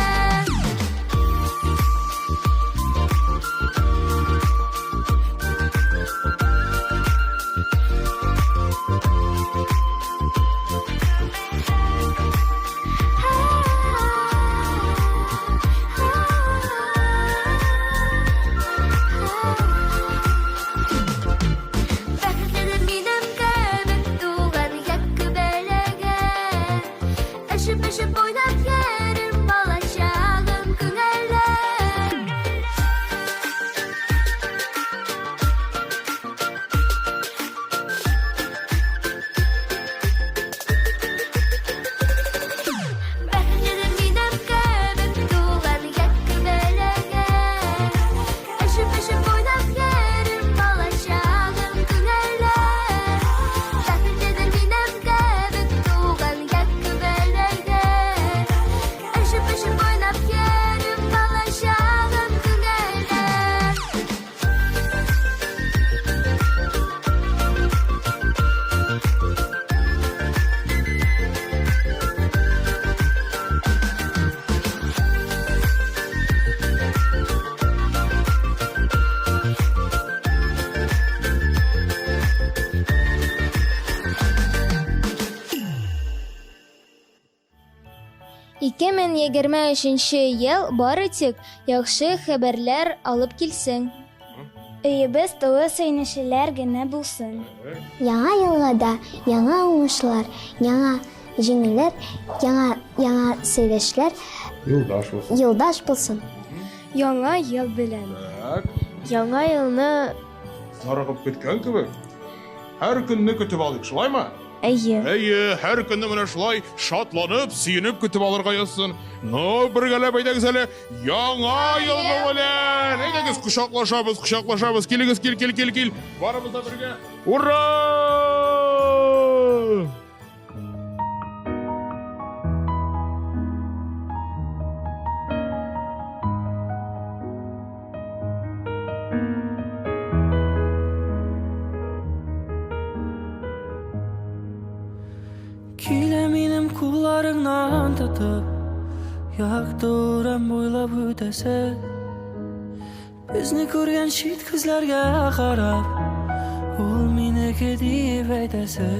Speaker 8: Beklerim benim kebip tuğan yakı belegen Eşip eşip oynap yerim balaşağım küneler Beklerim benim kebip tuğan yakı belegen Eşip eşip oynap yerim balaşağım küneler Beklerim benim kebip tuğan yakı belegen Eşip eşip oynap yerim balaşağım küneler Ике мен 23-нче ел бары тик яхшы хәбәрләр алып килсен. Өебез тулы сөйнешләр генә булсын.
Speaker 12: Яңа елга да яңа уңышлар, яңа җиңүләр, яңа сөйләшләр юлдаш булсын. Яңа ел белән. Яңа елны
Speaker 4: Зарыгып көткән кебек. Һәр көнне көтеп алыйк, шулаймы?
Speaker 12: әйе.
Speaker 4: Һәр көнне менә шулай шатланып, сөенеп көтеп алырга язсын. Ну, бергәләп әйдәгез әле. Яңа ел белән. Әйдәгез, кучаклашабыз. Килегез, кил. Барыбыз да бергә. Ура!
Speaker 19: Килә минем кулларыңнан тотып, яктырам буйлап үтәсе. Безне күргән чит күзләргә карап, ул минеке дип әйтәсе.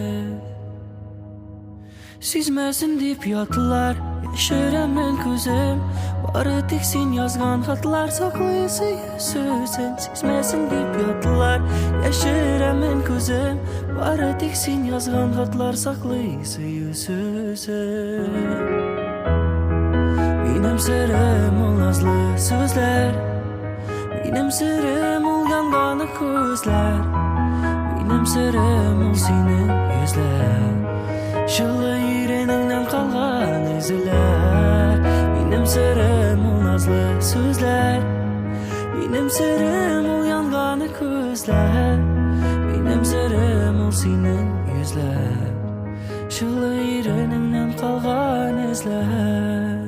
Speaker 19: Сизмәсен дип ятылар, Яшырамын көзім бары тек сен yazgan хаттар саклайсы сөзін сезмесін деп ятылар Яшырамын көзім бары тек сен yazgan хаттар саклайсы сөзін Минем сырым ол назлы сөзлер Минем сырым ол янганы көзлер Минем сырым ол сенің yüzлер Жылы иреніңнен қалған ізілер Минем сырым ол назлы сөзлер Минем сырым ол янганы көзлер Минем сырым ол сенің yüzлер Жылы иреніңнен қалған ізлер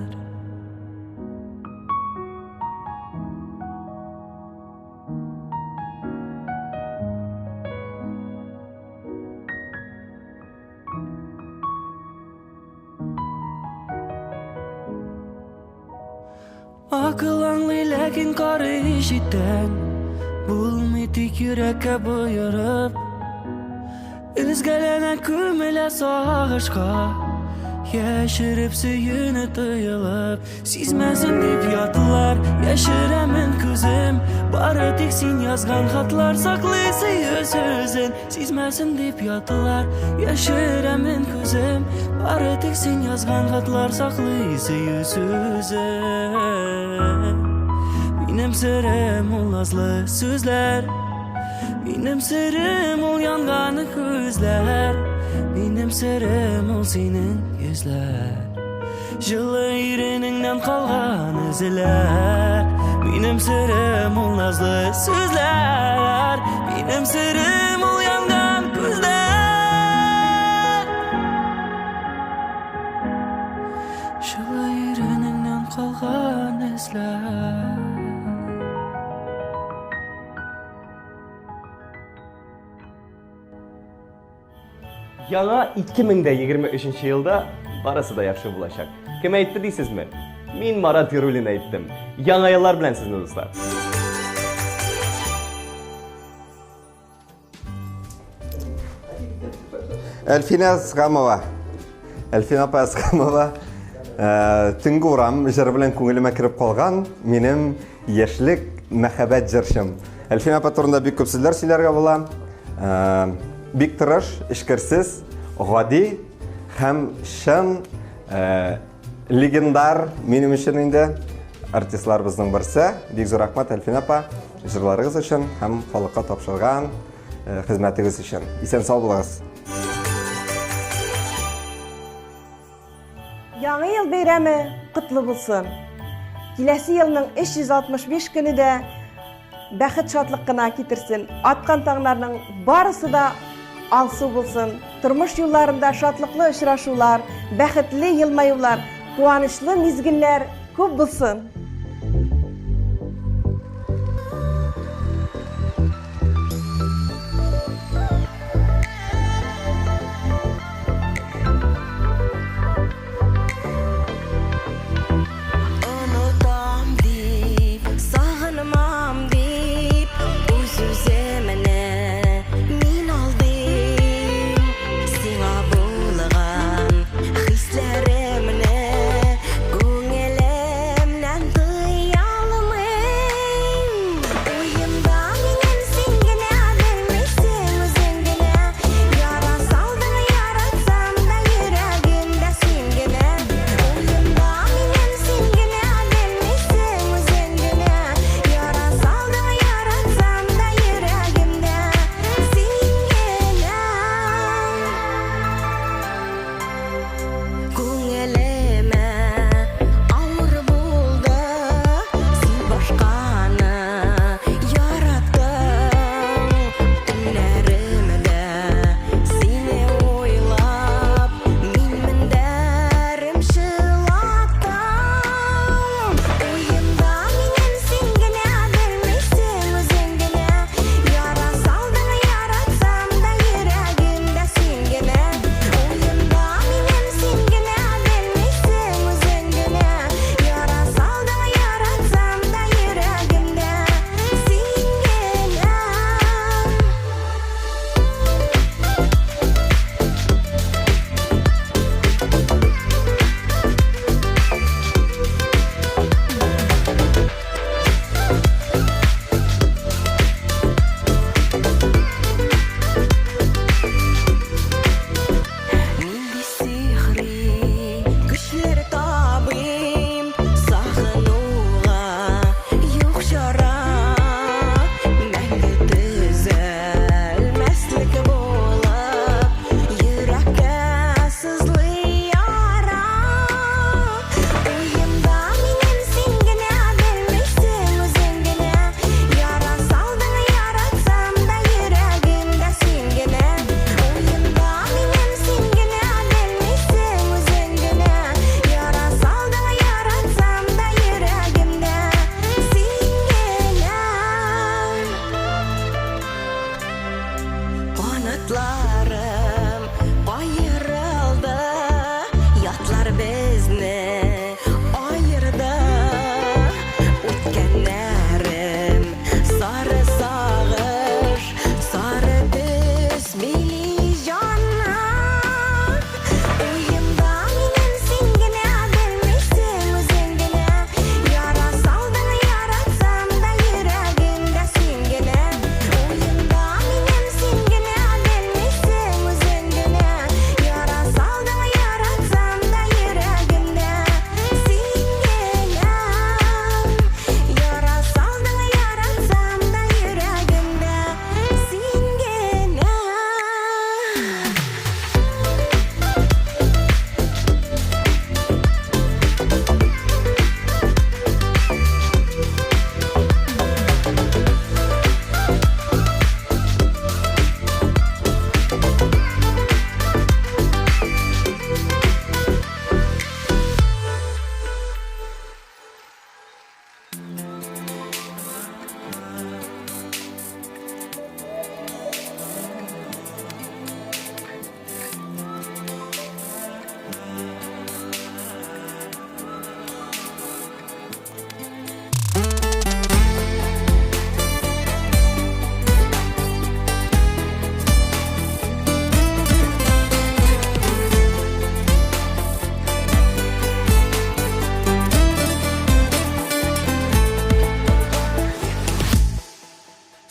Speaker 19: Akıl anlay lakin karı işitten Bulmay tek yürekке buyurup Üzgelene kömele sağışka Yaşırıp suyunu tıyılıp Sizmesin deyip yatılar Yaşıramın kızım Bari tek sen yazgan hatlar Saklıysa yüzsüzün Sizmesin deyip yatılar Yaşıramın kızım Bari tek sen yazgan hatlar Saklıysa yüzsüzün Benim sırrım ol nazlı sözler Benim sırrım ol yanganı gözler Benim sırrım ol senin yüzler Жылы иреніңнен қалған ізілер Benim sırrım ol nazlı sözler Benim sırrım ol yangan gözler Жылы иреніңнен қалған ізілер
Speaker 20: Яңа 2023 елда барысы да яхшы булачак. Кем әйтте дисезме? Мин Марат Яруллин әйттем. Яңа еллар белән сезне дуслар.
Speaker 21: Әлфина Сқамова. Әлфина апа Сқамова. Түнгі урам жыр белән күңелемә кирип калган минем яшьлек мәхәббәт җыршым. Әлфина апа турында бик күп сүзләр сөйләргә була. Бик тырыш, эшкерсез, гади һәм шын легендар минем өчен инде артистларыбызның берсе. Бик зур рәхмәт Әлфина апа җырларыгыз өчен һәм халыкка тапшырган хезмәтегез өчен. Исән сау булыгыз.
Speaker 22: Яңа ел бәйрәме котлы булсын. Киләсе елның 365 көне дә бәхет шатлык кына китерсен. Аткан таңнарның барысы да алсу булсын. Тормыш юлларында шатлыклы очрашулар, бәхетле елмаюлар, куанычлы мизгелләр күп булсын.
Speaker 11: Hislerimle, gönlümden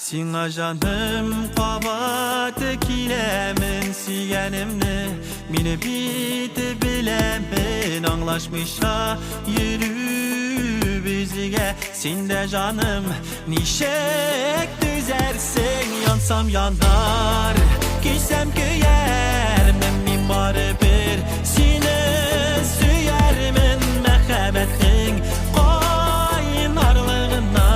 Speaker 19: Сиңа жаным кабаты киләмен сөйгәнемне Мине бит беләмен аңлашмыйша йөрү бизгә Синдә жаным ничек түзәрсең янсам янар Кисәм көярмен мин барыбер Сине сөярмен мәхәббәтең кайнарлыгына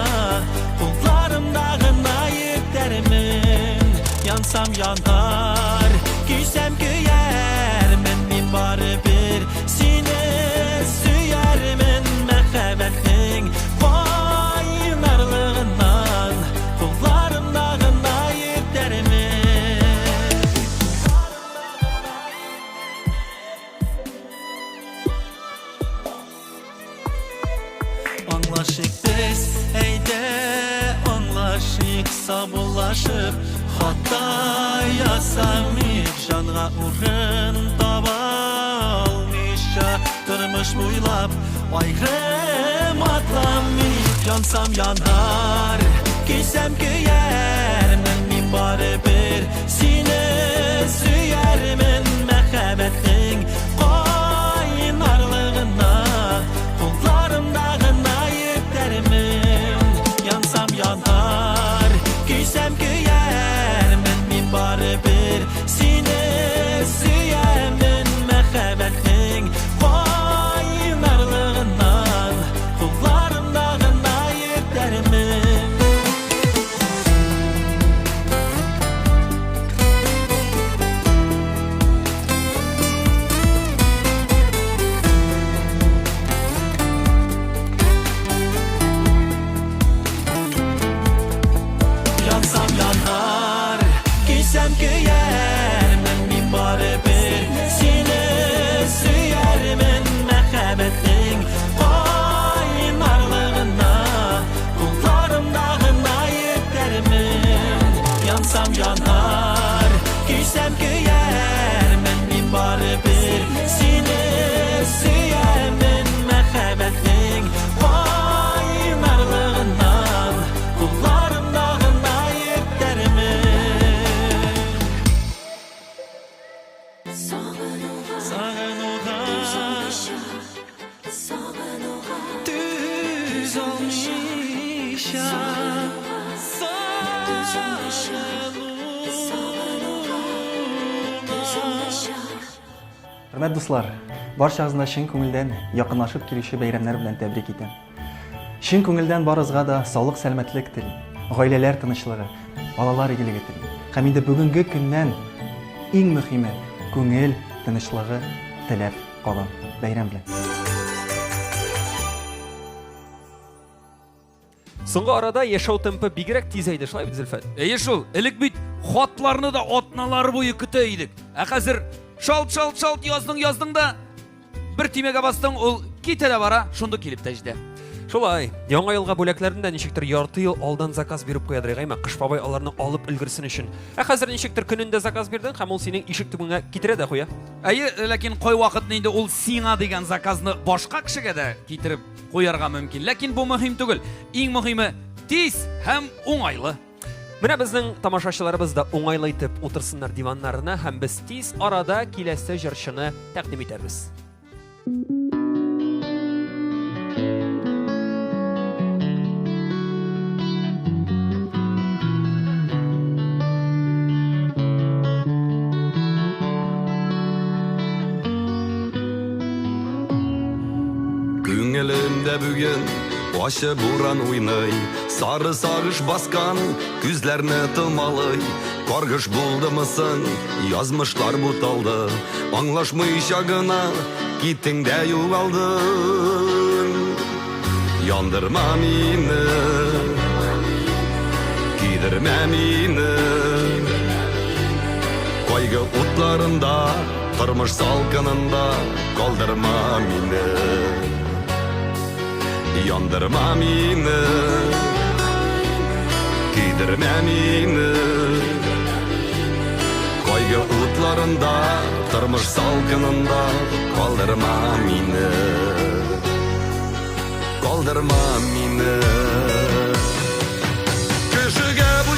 Speaker 19: Кулларымдагына йөктәрмен Янсам янар Кисәм көярмен мин барыбер Сине сөярмен мәхәббәтең кайнарлыгыннан Кулларымдагына йөктәрмен Аңлашык без, әйдә, аңлашык сабыллашып Хата ясамыйк, жанга урын таба алмыйча Тормыш буйлап, айрым атламыйк Янсам янар, кисәм көярмен мин барыбер Сине сөярмен мәхәббәтең кайнарлыгына Кулларымдагына йөктәрмен Янсам янар, кисәм көярмен мин барыбер Сине сөярмен мәхәббәтең кайнарлыгыннан Кулларымдагына йөктәрмен Янсам янар, кисәм көярмен мин барыбер Сине сөярмен мәхәббәтең кайнарлыгына Кулларымдагына йөктәрмен Янсам янар, кисәм көярмен мин барыбер Сине сөярмен мәхәббәтең кайнарлыгыннан Кулларымдагына йөктәрмен Сагынуга Түз алмыйча
Speaker 7: Hörmət dostlar, barchangызны шын көңілден якынлашып килүче бәйрәмнәр белән тәбрик итәм. Шын күңелдән барыгызга да саулык, сәламәтлек телим, гаиләләр тынычлыгы, балалар игелеге телим. Һәм инде бүгенге көннән иң мөһиме күңел тынычлыгы теләп калам. Бәйрәм белән.
Speaker 2: Соңгы арада яшәү темпы бигрәк тизәйде, шулай бит Зөлфәт?
Speaker 1: Әйе шул, элек бит хатларны да атналар буе көтә идек. Ә хәзер шалт яздың да бер тимәгә бастың, ул китә дә бара, шунда килеп тәҗдә.
Speaker 2: Шулай, яңа елга бүләкләрендә ничектер ярты ел алдан заказ биреп куядыр, әйме Кыш бабай аларны алып өлгерсен өчен. Ә хәзер ничектер көнендә заказ бирдең һәм ул синең ишек төбеңә китерә дә куя.
Speaker 1: Әйе, ләкин кай вакытны инде ул сиңа дигән заказны башка кешегә дә китереп куярга мөмкин. Ләкин бу мөһим түгел. Иң мөһиме тиз һәм уңайлы.
Speaker 2: Менә безнең тамашачыларыбыз да уңайлы итеп утырсыннар диваннарына һәм без тиз арада киләсе җырчыны тәкъдим итәрбез.
Speaker 10: Күңелемдә бүген ачы буран уйный, сары сагыш баскан күзләрне тылмалый. Каргыш булдымысың, язмышлар буталды, аңлашмыйча гына киттең дә югалдың. Яндырма мине, кидермә мине, кайгы утларында, тормыш салкынында калдырма мине. Яндырма мине, кидермә мине, кайгы утларында, тормыш салкынында калдырма мине. Калдырма мине. Кешегә бу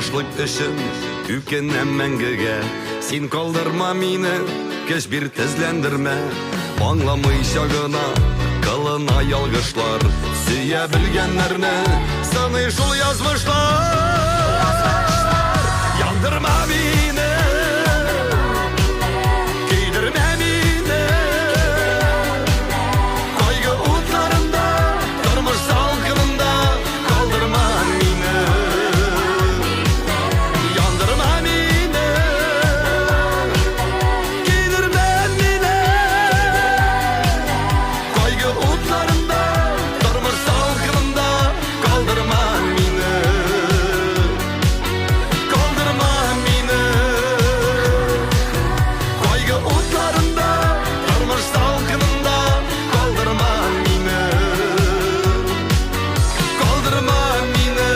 Speaker 10: тынычлык өчен үкенәм мәңгегә. Син калдырма мине, кеш бир тезләндермә. Аңламыйча гына кылына ялгышлар, сөя белгәннәрне саный шул язмышлар. Яндырма мине, көйдермә мине, кайгы утларында, тормыш салкынында калдырма мине. Яндырма мине, көйдермә мине, кайгы утларында, тормыш салкынында калдырма мине. Калдырма мине, кайгы утларында, тормыш салкынында калдырма мине. Калдырма мине.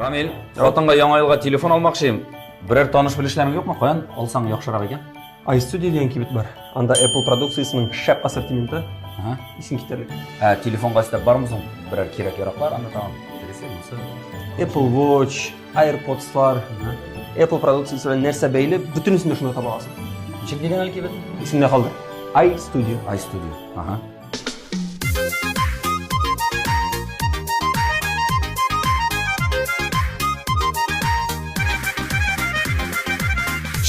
Speaker 13: Рамил, ротаңга яңа елга телефон алмакчы. Берәр таныш белешләрең юкмы? Каян алсаң яхшырак икән?
Speaker 20: iStudio дигән кибет бар. Анда Apple продукциясының шәп ассортименты. Исең китәрлек.
Speaker 13: Телефонга өстәп бармы соң? Берәр кирәк яраклар, анда тагын.
Speaker 20: Apple Watch, AirPods-лар, Apple продукциясы белән нәрсә бәйле, бөтенесен шунда таба аласың.
Speaker 13: Ничек дигән әле кибет?
Speaker 20: Исемдә калды. iStudio.
Speaker 13: iStudio. Ага.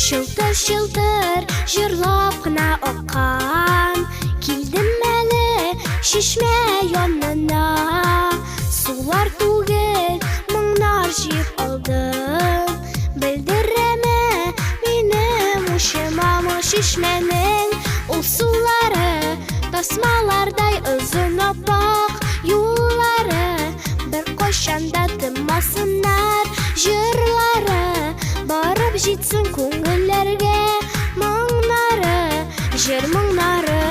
Speaker 12: Шылтыр-шылтыр жырлап кына аккан, килдем әле шишмә янына. Сулар түгел, моңнар җыеп алдым. Белдерәмә минем ушыма шишмәнең ул сулары, тасмалардай озын аппак юллары. Бер кайчан да тынмасыннар җырлары, барып җитсен күңелләргә моңнары, җыр моңнары.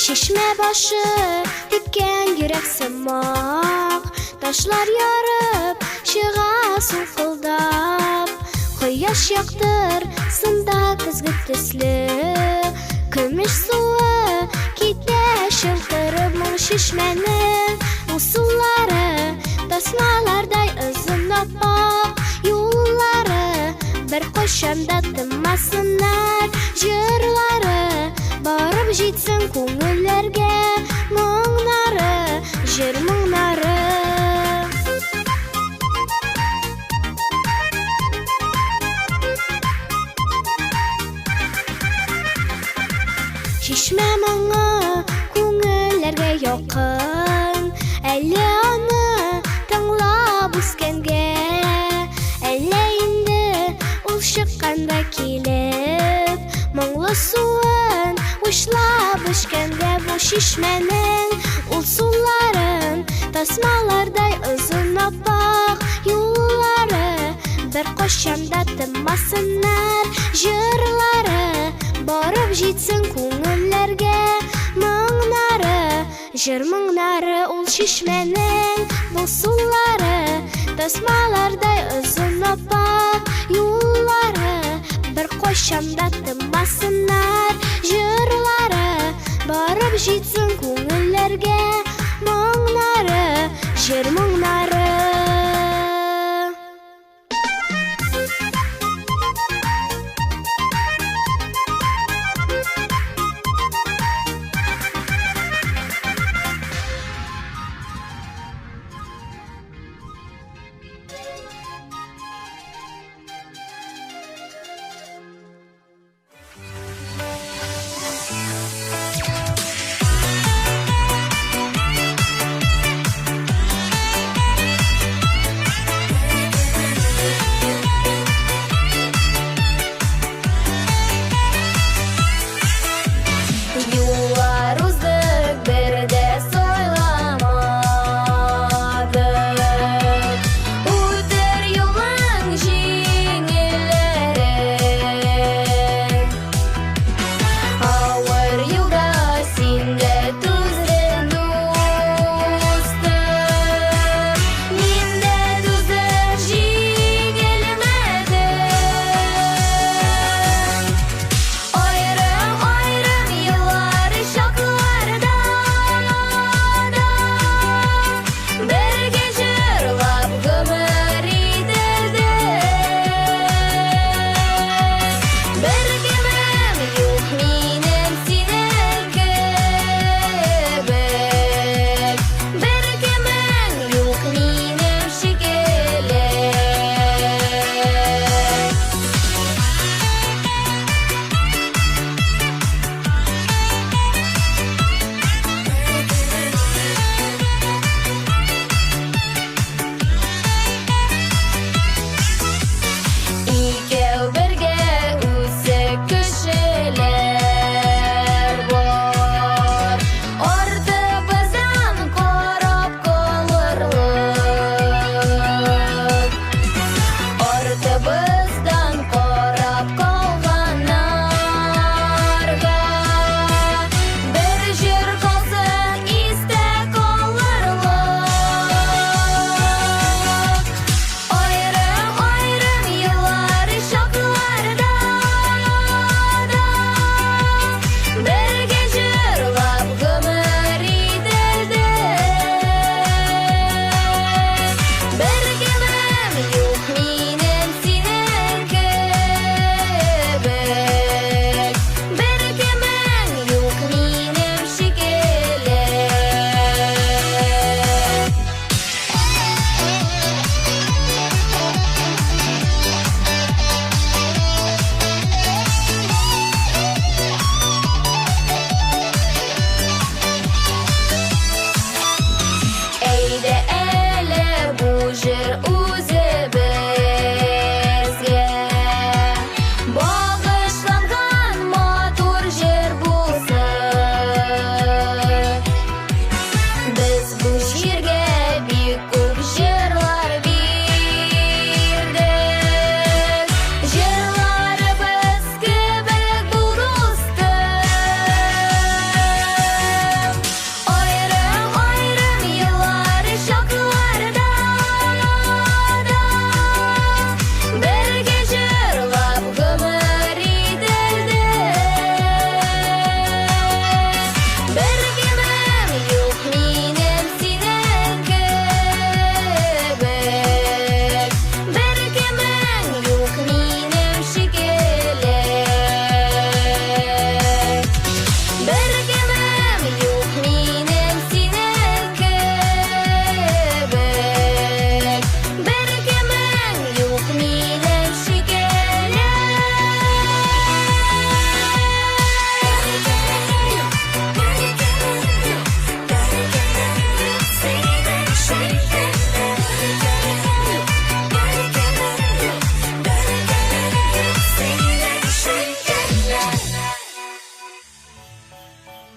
Speaker 12: Шишмә башы тиккән йөрәк сымак, ташлар ярып чыга сулкылдап. Кояш яктыр сында көзге төсле, көмеш суы китә шылтырып моң шишмәнең ул сулары, тасмалардай озын аппак юллары. Бер кайчан да тынмасыннар җырлары, барып җитсен күңелләргә моңнары, җыр моңнары. Шишмә моңы күңелләргә якын, әле аны тыңлап үскәнгә, әллә инде ул чыкканда килеп, моңлы суын учлап эчкәнгә бу шишмәнең ул суларын, тасмалардай озын аппак юллары. Бер кайчан да тынмасыннар җырлары, барып җитсен күңелләргә моңнары, җыр моңнары. Ул шишмәнең бу сулары, тасмалардай озын аппак юллары. Бер кайчан да тынмасыннар җырлары, барып җитсен күңелләргә моңнары, җыр моңнары.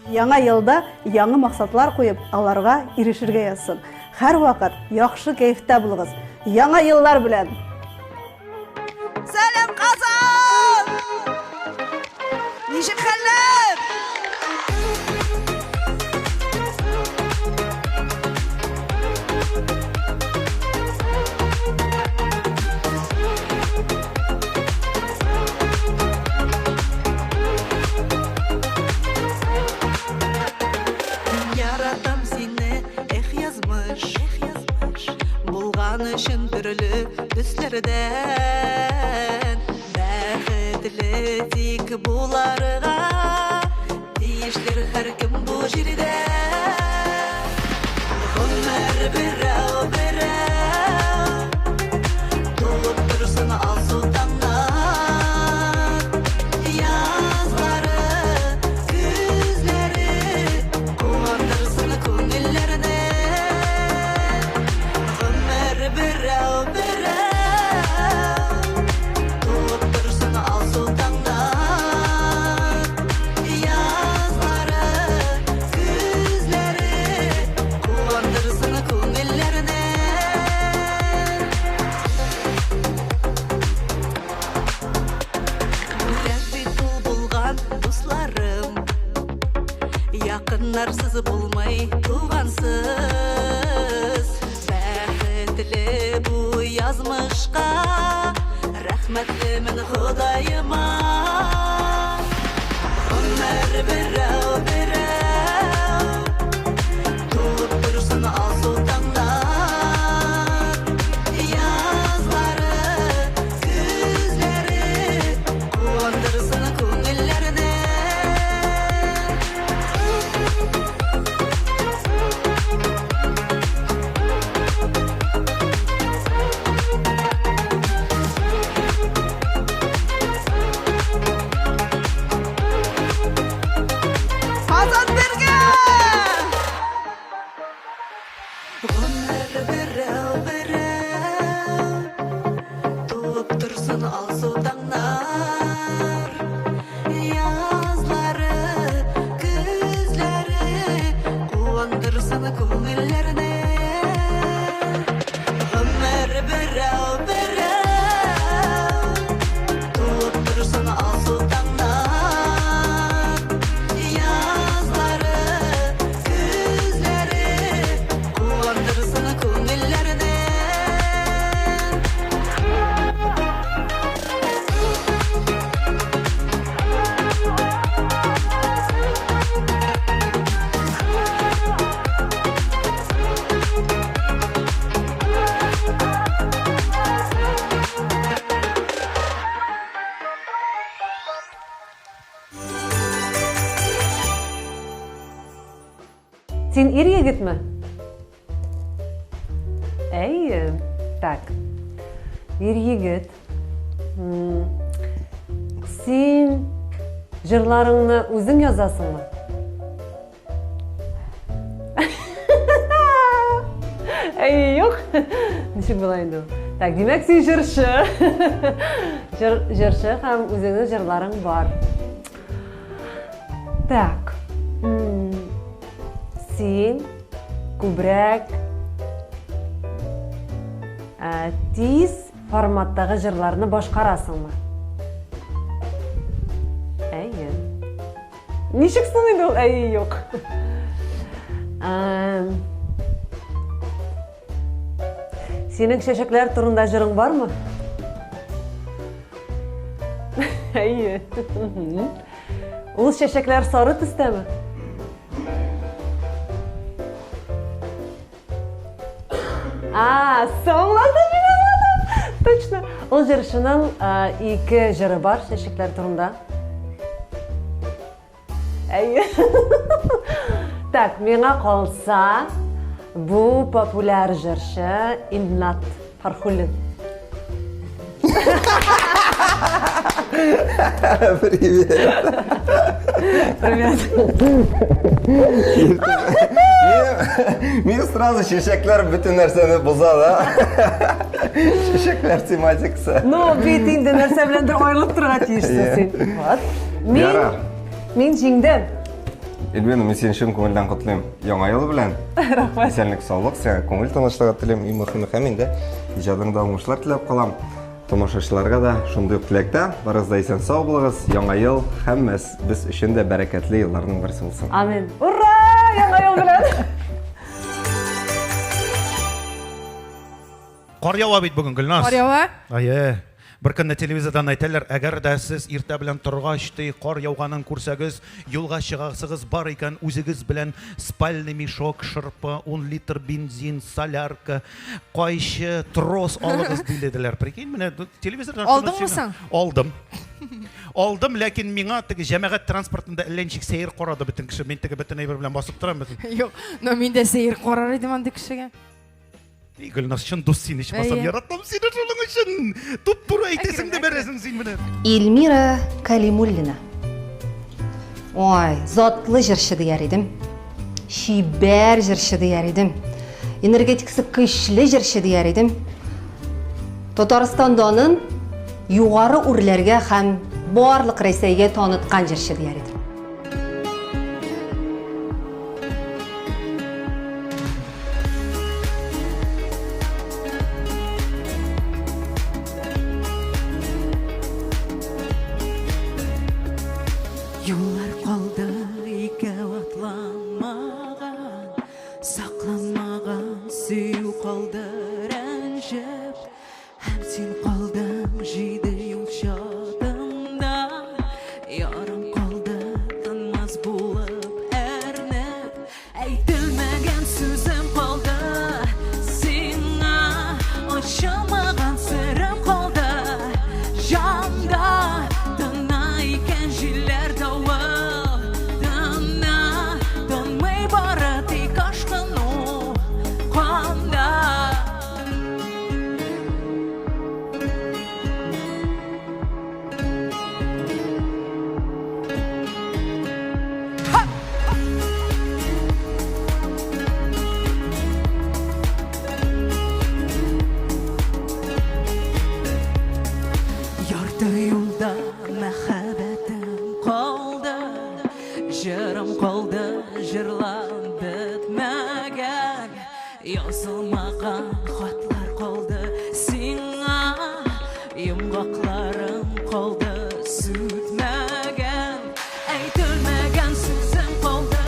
Speaker 9: Яңа елда яңа максатлар куеп, аларга ирешергә язсын. Һәр вакыт яхшы кайфта булыгыз. Яңа еллар белән.
Speaker 14: Сәлам Казан! Ничек хәлләр?
Speaker 19: Яратам сине, эх язмыш, булган өчен төрле төсләрдән. Бәхетле тик буларга, тиешлер һәркем бу җирдә. Гомер берәү, тулып торсын алсу таңнар. Язлары, күзләре, куандырсын күңелләрне. Гомер берәү, тулып торсын алсу таңнар. Язлары, күзләре, куандырсын күңелләрне. Үлән бит ул булган дусларым, якыннарсыз булмай тугансыз. Бәхетле бу язмышка, рәхмәтлемен Ходаема. Гомер берәү, тулып торсын алсу таңнар. Язлары, күзләре, куандырсын күңелләрне.
Speaker 14: Казан бергә!
Speaker 19: Гомер берәү, тулып торсын алсу таңнар. Язлары, күзләре, куандырсын күңелләрне. Гомер берәү, тулып торсын алсу таңнар. Язлары, күзләре, куандырсын күңелләрне.
Speaker 9: Син ир егетме? Әйе. Так. Ир егет. Син җырларыңны үзең язасыңмы? Әйе, юк. Ничек була инде ул? Так, димәк син җырчы. Җырчы һәм үзеңнең җырларың бар. Так. Син күбрәк тиз форматтагы җырларны башкарасыңмы? Әйе. Ничек соң инде ул? Әйе, юк. Синең чәчәкләр турында җырың бармы? Әйе. Ул чәчәкләр сары төстәме? Соңлады мин. Точно. Ул җырчының ике җыры бар чәчәкләр турында. Әйе. Так, миңа калса, бу популяр җырчы Илнат Фархуллин.
Speaker 21: Привет.
Speaker 9: Привет.
Speaker 21: Мен сразу чәчәкләр бөтен нәрсәне боза да. Чәчәкләр тематикасы.
Speaker 9: Ну, бит инде нәрсә беләндер аерылып торырга тиешсең син. Вот. Мин җиңдем.
Speaker 21: Эльвина, мен сені шын көңілден құттылайым. Яңа ел белән.
Speaker 9: Рахмет.
Speaker 21: Исәнлек, саулык, сиңа көңіл тынычлыгы теләйм. Иң мөһиме һәм инде иҗатыңда уңышлар теләп калам. Тамашачыларга да шундый ук теләктә. Барыгыз да исән сау булыгыз. Яңа ел һәммәс без өчен дә бәрәкәтле елларның берсе булсын.
Speaker 9: Амин. Ура! Яңа ел белән.
Speaker 4: Кар ява бит бүген, Гөлназ.
Speaker 9: Кар ява?
Speaker 4: Ае. Бер көнне телевизордан әйтәләр, әгәр дә сез иртә белән торгач кар яуганын күрсәгез, юлга чыгасыгыз бар икән, үзегез белән спальный мешок, шырпы, 10 литр бензин, солярка, кайчы, трос алыгыз диләр. Прикинь, менә телевизордан
Speaker 9: Алдыңмы соң?
Speaker 4: Алдым. Алдым, ләкин миңа теге җәмәгать транспортында әлләнчик сәер карады бөтен кеше. Мин теге бөтен әйбер белән басып торам бит.
Speaker 9: Юк, но мин дә сәер карар идем андый кешегә.
Speaker 4: Гөлназ, чын дус син ич басам, яратам сине шуның өчен. Туп-туры әйтәсең дә бәрәсең син менә.
Speaker 15: Эльмира Калимуллина. Ой, затлы җырчы дияр идем. Шибәр җырчы дияр идем. Энергетикасы көчле җырчы дияр идем. Татарстанданың югары үрләргә һәм барлык Рәсәйгә таныткан җырчы дияр идем.
Speaker 11: Yollar kaldı ike atlanmagan, saklanmagan süyü kaldı rənjib. Hem sen kaldın jide yumşadığında, yarım kaldı tanmaz bulup ernip. Eytilmegen sözüm kaldı, sana açılmagan sırrım kaldı. Janda dınayken jiller davul, dına dönmey barı tek aşkın o kanda. Yardı yolda mehabetim kaldı, jırım kaldı, jırlan bitmegen, yazılmagan hatlar kaldı sana, yumgaklarım kaldı sütmegen, eytilmegen sözüm kaldı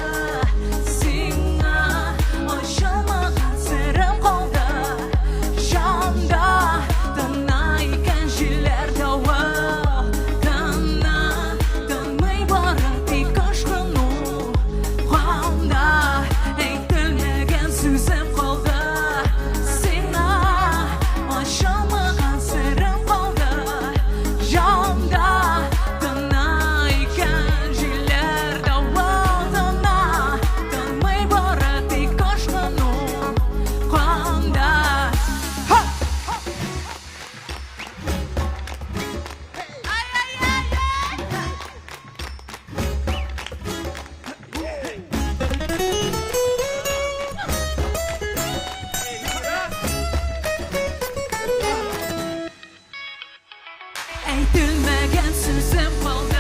Speaker 11: sana, aşılmagan sırrım kaldı. Janda dınayken jiller davul, dına dönmey barı tek aşkın o kanda. Eytilmegen sözüm kaldı sana, aşılmagan sırrım kaldı. Janda dınayken jiller davul, dına dönmey barı tek aşkın o kanda. Eytilmegen sözüm kaldı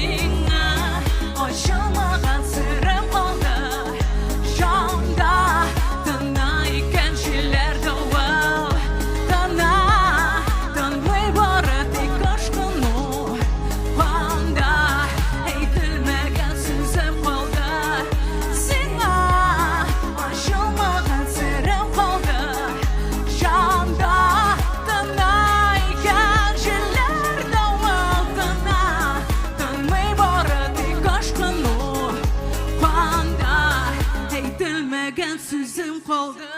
Speaker 11: sana, aşılmagan sırrım kaldı. Janda dınayken jiller davul, dına dönmey barı tek aşkın o kanda. Eytilmegen sözüm kaldı sana, aşılmagan sırrım kaldı. Janda dınayken jiller davul, dına dönmey barı tek aşkın o kanda. Eytilmegen sözüm kaldı.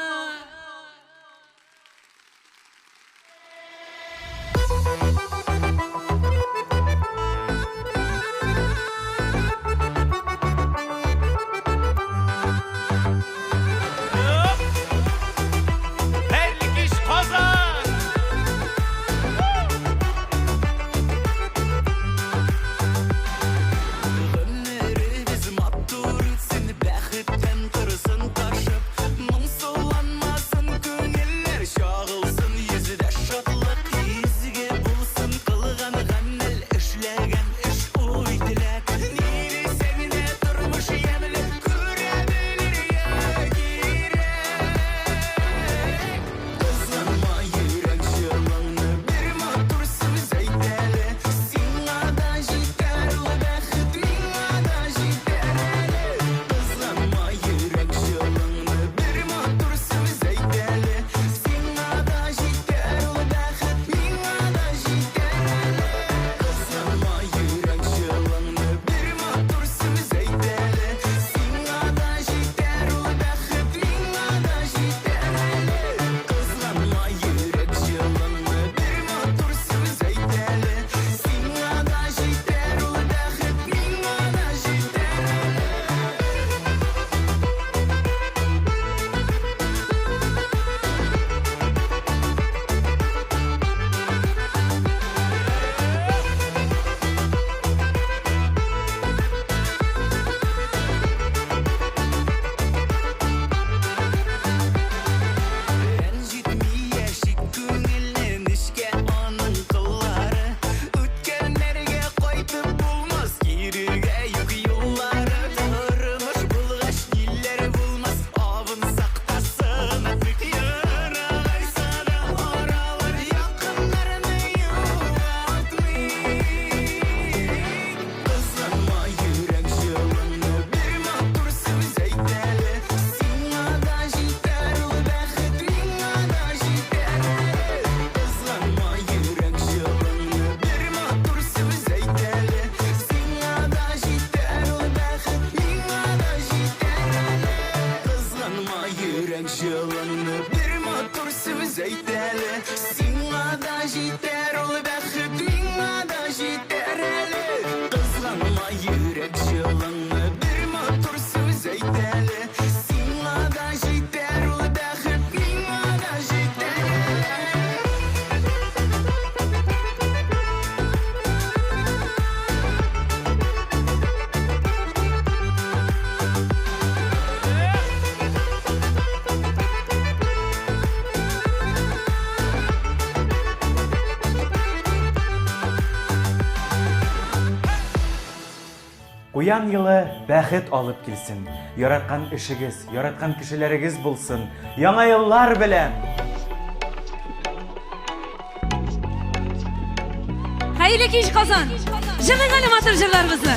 Speaker 4: Herlik iş kazan.
Speaker 10: Günlerimiz mattur, seni bәхеттен kırısın taşıp, мұң соланмасын көңіллер, шағылсын yüzüde şadlık, izге bulsun kılgan ғамел, işlеген іш ой тілек. Ниле сәніне жылыңны bir матур сөз әйтәле. Сиңа да җитәр ул бәхет, миңа да җитәр әле. Кызганма йөрәк жылыңны bir матур сөз әйтәле. Сиңа да җитәр ул бәхет, миңа да җитәр әле.
Speaker 16: Куян йылы бәхет алып килсен. Яраткан эшегез, яраткан кешеләрегез булсын. Яңа еллар белән.
Speaker 11: Хәерле кич Казан. Җырлыйк әле матур җырларыбызны.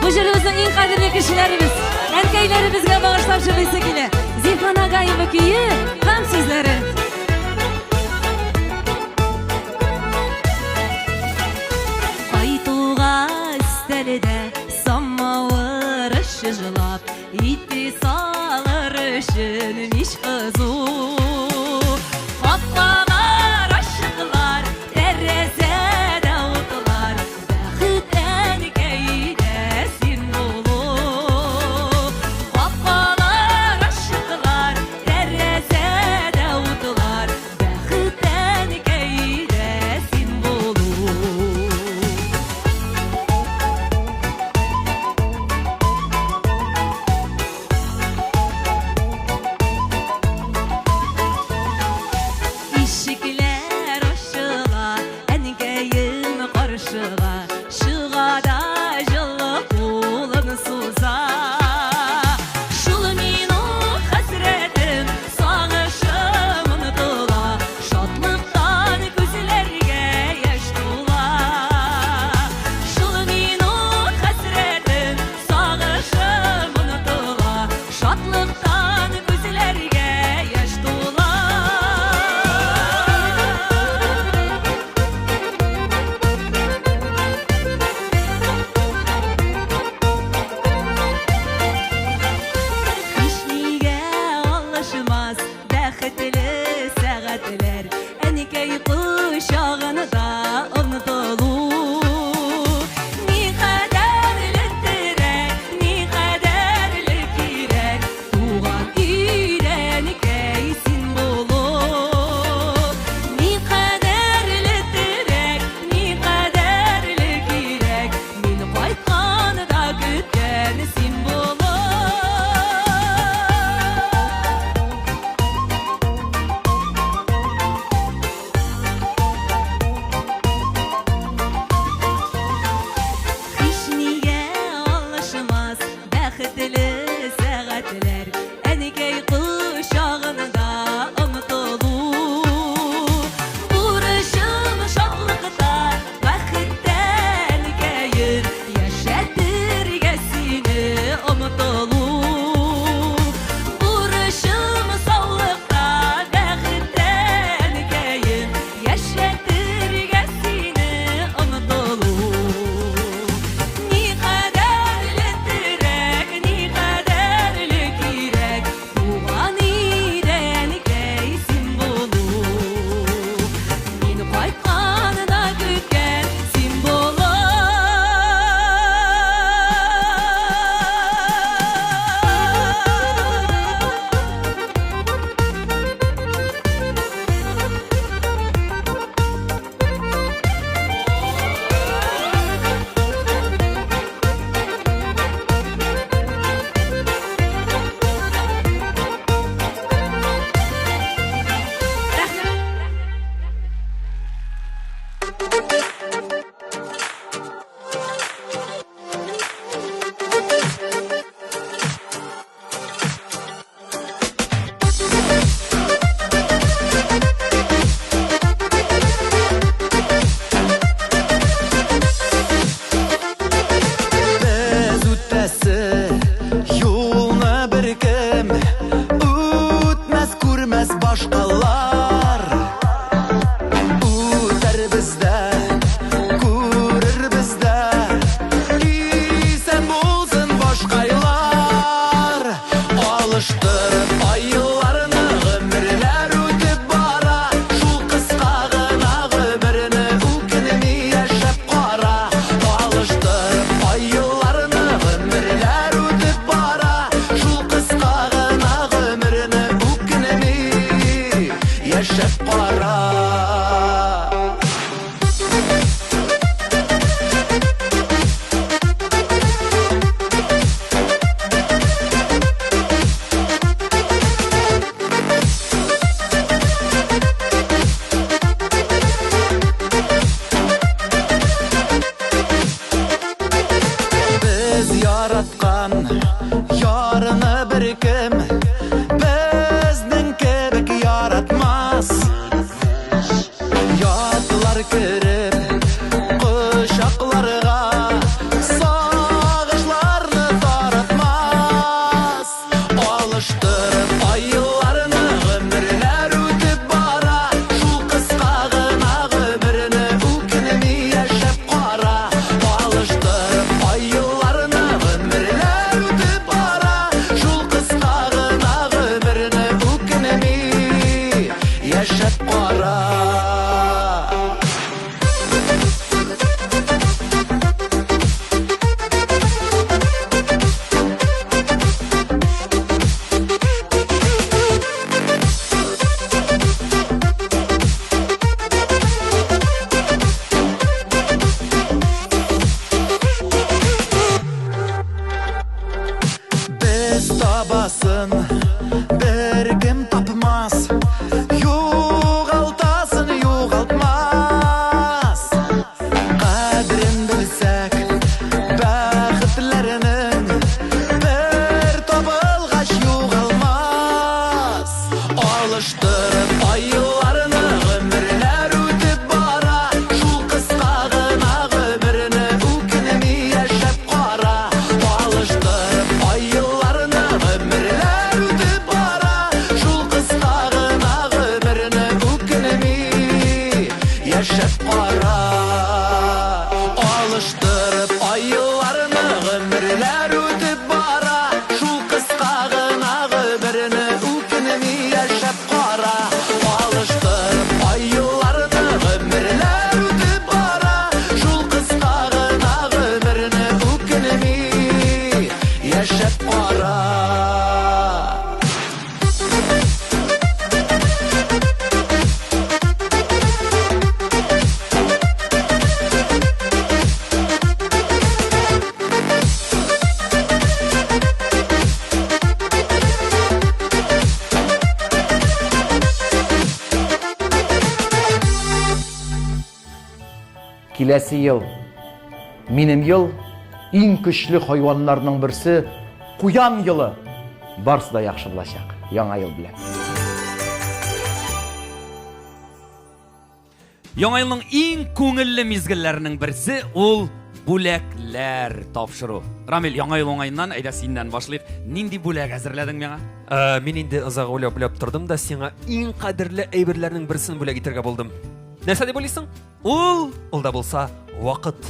Speaker 11: Бу җырыбызның иң кадерле кешеләребез, әнкәйләребезгә багышлап җырлыйсы килә. Зифан Агаева көе һәм сүзләре. Самавыр жылап, итти салыр үшін миш қызу. Қапқалар, ашықлар, тәрәзәдә утылар, бәхеттән кәйдә син болу. Қапқалар, ашықлар, тәрәзәдә утылар, бәхеттән кәйдә син болу. Ишекләр ачыла, әнкәем каршыга, чыга да җылы кулын суза. Шул минут хәсрәтем, сагышым онытыла, шатлыктан күзләргә яшь тула. Шул минут хәсрәтем, сагышым онытыла, шатлыктан күзләргә яшь тула. Ишнигә алышмас бәхетле сәгатьләр, әнкәй кочагында онытылу. Ни кадәрле терәк, ни кадәрле кирәк, туган өйдә әнкәй син булу. Ни кадәрле терәк, ни кадәрле кирәк, мин кайтканда көткән син булу. Ишнигә алышмас бәхетле сәгатьләр, әнкәй кочагында онытылу. Бурычым шатлыкта, бәхеттә әнкәем, яшәтергә сине онытылу. Бурычым саулыкта, бәхеттә әнкәем, яшәтергә сине онытылу. Ни кадәрле терәк, ни кадәрле кирәк, туган өйдә әнкәй син булу. Мин кайтканда көткән син булу.
Speaker 10: Без үтәсе юлны беркем үтмәс, күрмәс башкалар. Үтәр бездән, күрер бездән. китереп кочакларга сагышларны таратмас алыштырып айларны гомерләр үтеп бара шул кыска гына гомерне үкенми яшәп кара алыштырып айларны гомерләр үтеп бара шул кыска гына гомерне үкенми яшәп кара Без табасын бер кем тапмас югалтасын югалтмас кадерен белсәк бәхетләренең бер табылгач югалмас алыштырып айларны гомерләр үтеп бара шул кыска гына гомерне үкенми яшәп кара алыштырып айларны гомерләр үтеп бара шул кыска гына гомерне үкенми яшәп кара алыштырып айларны гомерләр үтеп бара шул кыска гына гомерне үкенми яшәп кара алыштырып айларны гомерләр үтеп бара шул кыска гына гомерне үкенми яшәп кара
Speaker 3: Киләсе ел, минем ел, иң көчле хайваннарның берсе куян елы. Барсы да яхшы булачак, яңа ел белән.
Speaker 1: Яңа елның иң күңелле мизгелләренең берсе ул бүләкләр тапшыру. Рамил, яңа ел уңайыннан әйдә синнән башлыйк. Нинди бүләк әзерләдең миңа?
Speaker 2: Мин инде озак уйлап тордым да сиңа иң кадерле әйберләрнең берсен бүләк итәргә булдым. Нәрсә дип уйлыйсың? Ул да булса вакыт.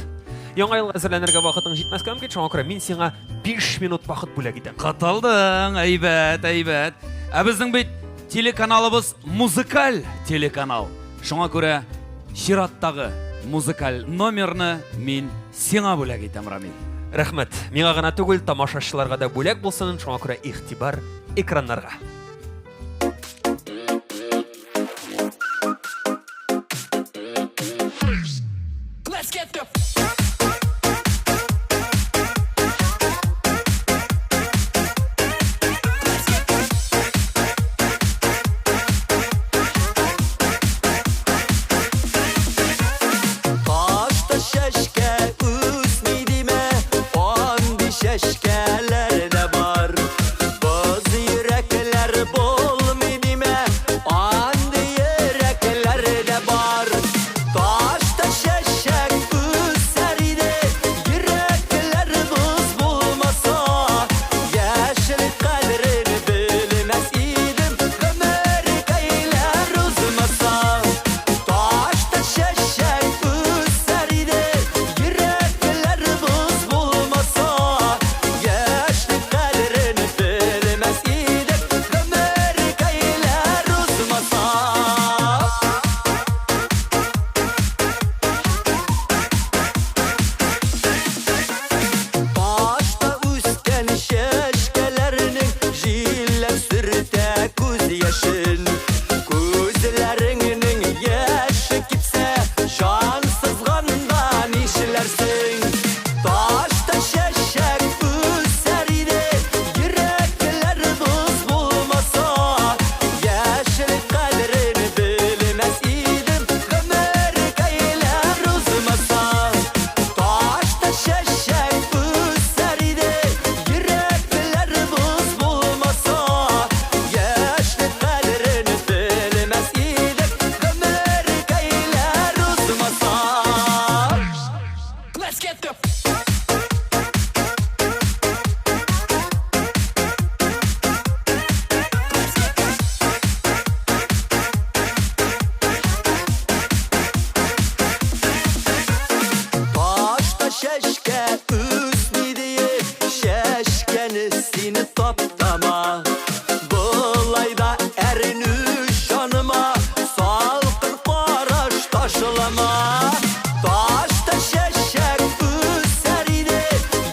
Speaker 2: Яңа елга әзерләнергә вакытың җитмәскә мөмкин, шуңа күрә мин сиңа 5 минут вакыт бүләк итәм.
Speaker 1: Кытылдың, әйбәт, әйбәт. Ә безнең бит телеканалыбыз музыкаль телеканал. Шуңа күрә чираттагы музыкаль номерны мин сиңа бүләк итәм, Рамил.
Speaker 2: Рәхмәт. Миңа гына түгел, тамашачыларга да бүләк булсын, шуңа күрә игътибар экраннарга.
Speaker 10: Let's get the Taşta şeşke üsmidime Andi şeşkeler de var Boz yürekler bol midime Andi yürekler de var Taşta şeşek жылама Ташта шәшәк үсәр иде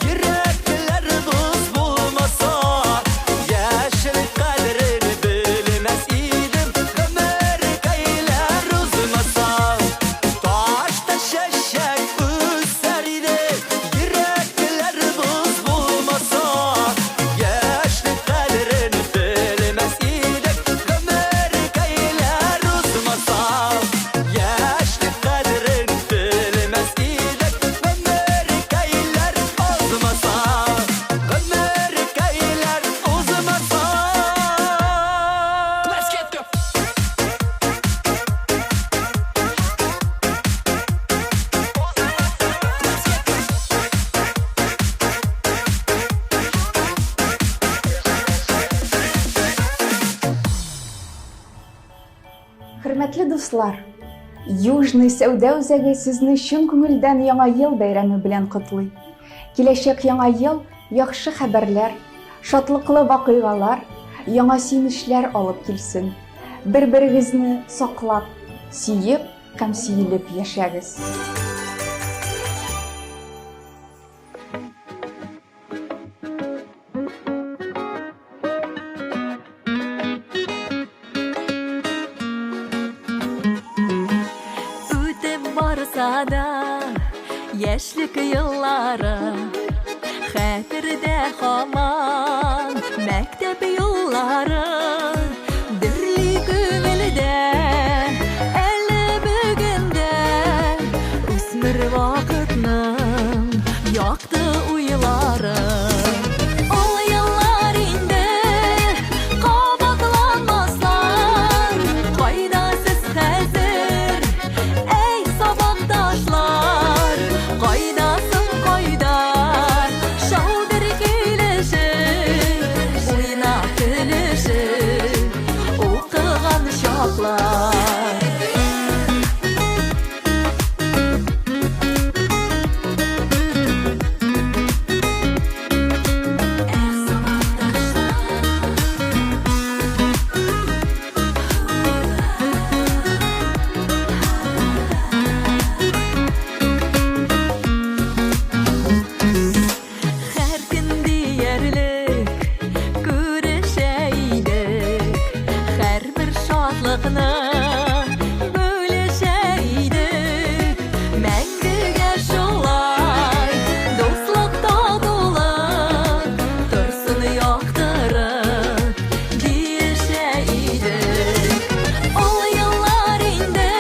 Speaker 10: Йөрәкләр боз булмаса Яшьлек кадерен белмәс идем Гомер-көйләр узмаса Ташта шәшәк үсәр иде Йөрәкләр боз булмаса Яшьлек кадерен белмәс идек Гомер-көйләр узмаса Яшьлек кадерен белмәс идек Гомер-көйләр узмаса Гомер-көйләр узмаса Let's get the
Speaker 17: Хөрмәтле дуслар, Южный сәүдә үзәге сезне чын күңелдән яңа ел бәйрәме белән котлый. Киләчәк яңа ел яхшы хәбәрләр, шатлыклы вакыйгалар, яңа сөенечләр алып килсен. Бер-берегезне саклап, сөеп һәм сөелеп яшәгез.
Speaker 18: Үтеп барса да яшьлек еллары Хәтердә һаман мәктәп юллары Дөрли күңелдә әле бүгендә Үсмер вакытның якты уйлары Ул еллар инде кабатланмаслар Кайда сез хәзер Эй сабакташлар Кайдасың кайда Шаудыр килешеп Уйнап көлешеп Укыган чаклар Һәр көн диярлек күрешә идек Һәрбер шатлыкны бүлешә идек Мәңгегә шулай дуслыкта тулы Торсын яктырып диешә идек Ул еллар инде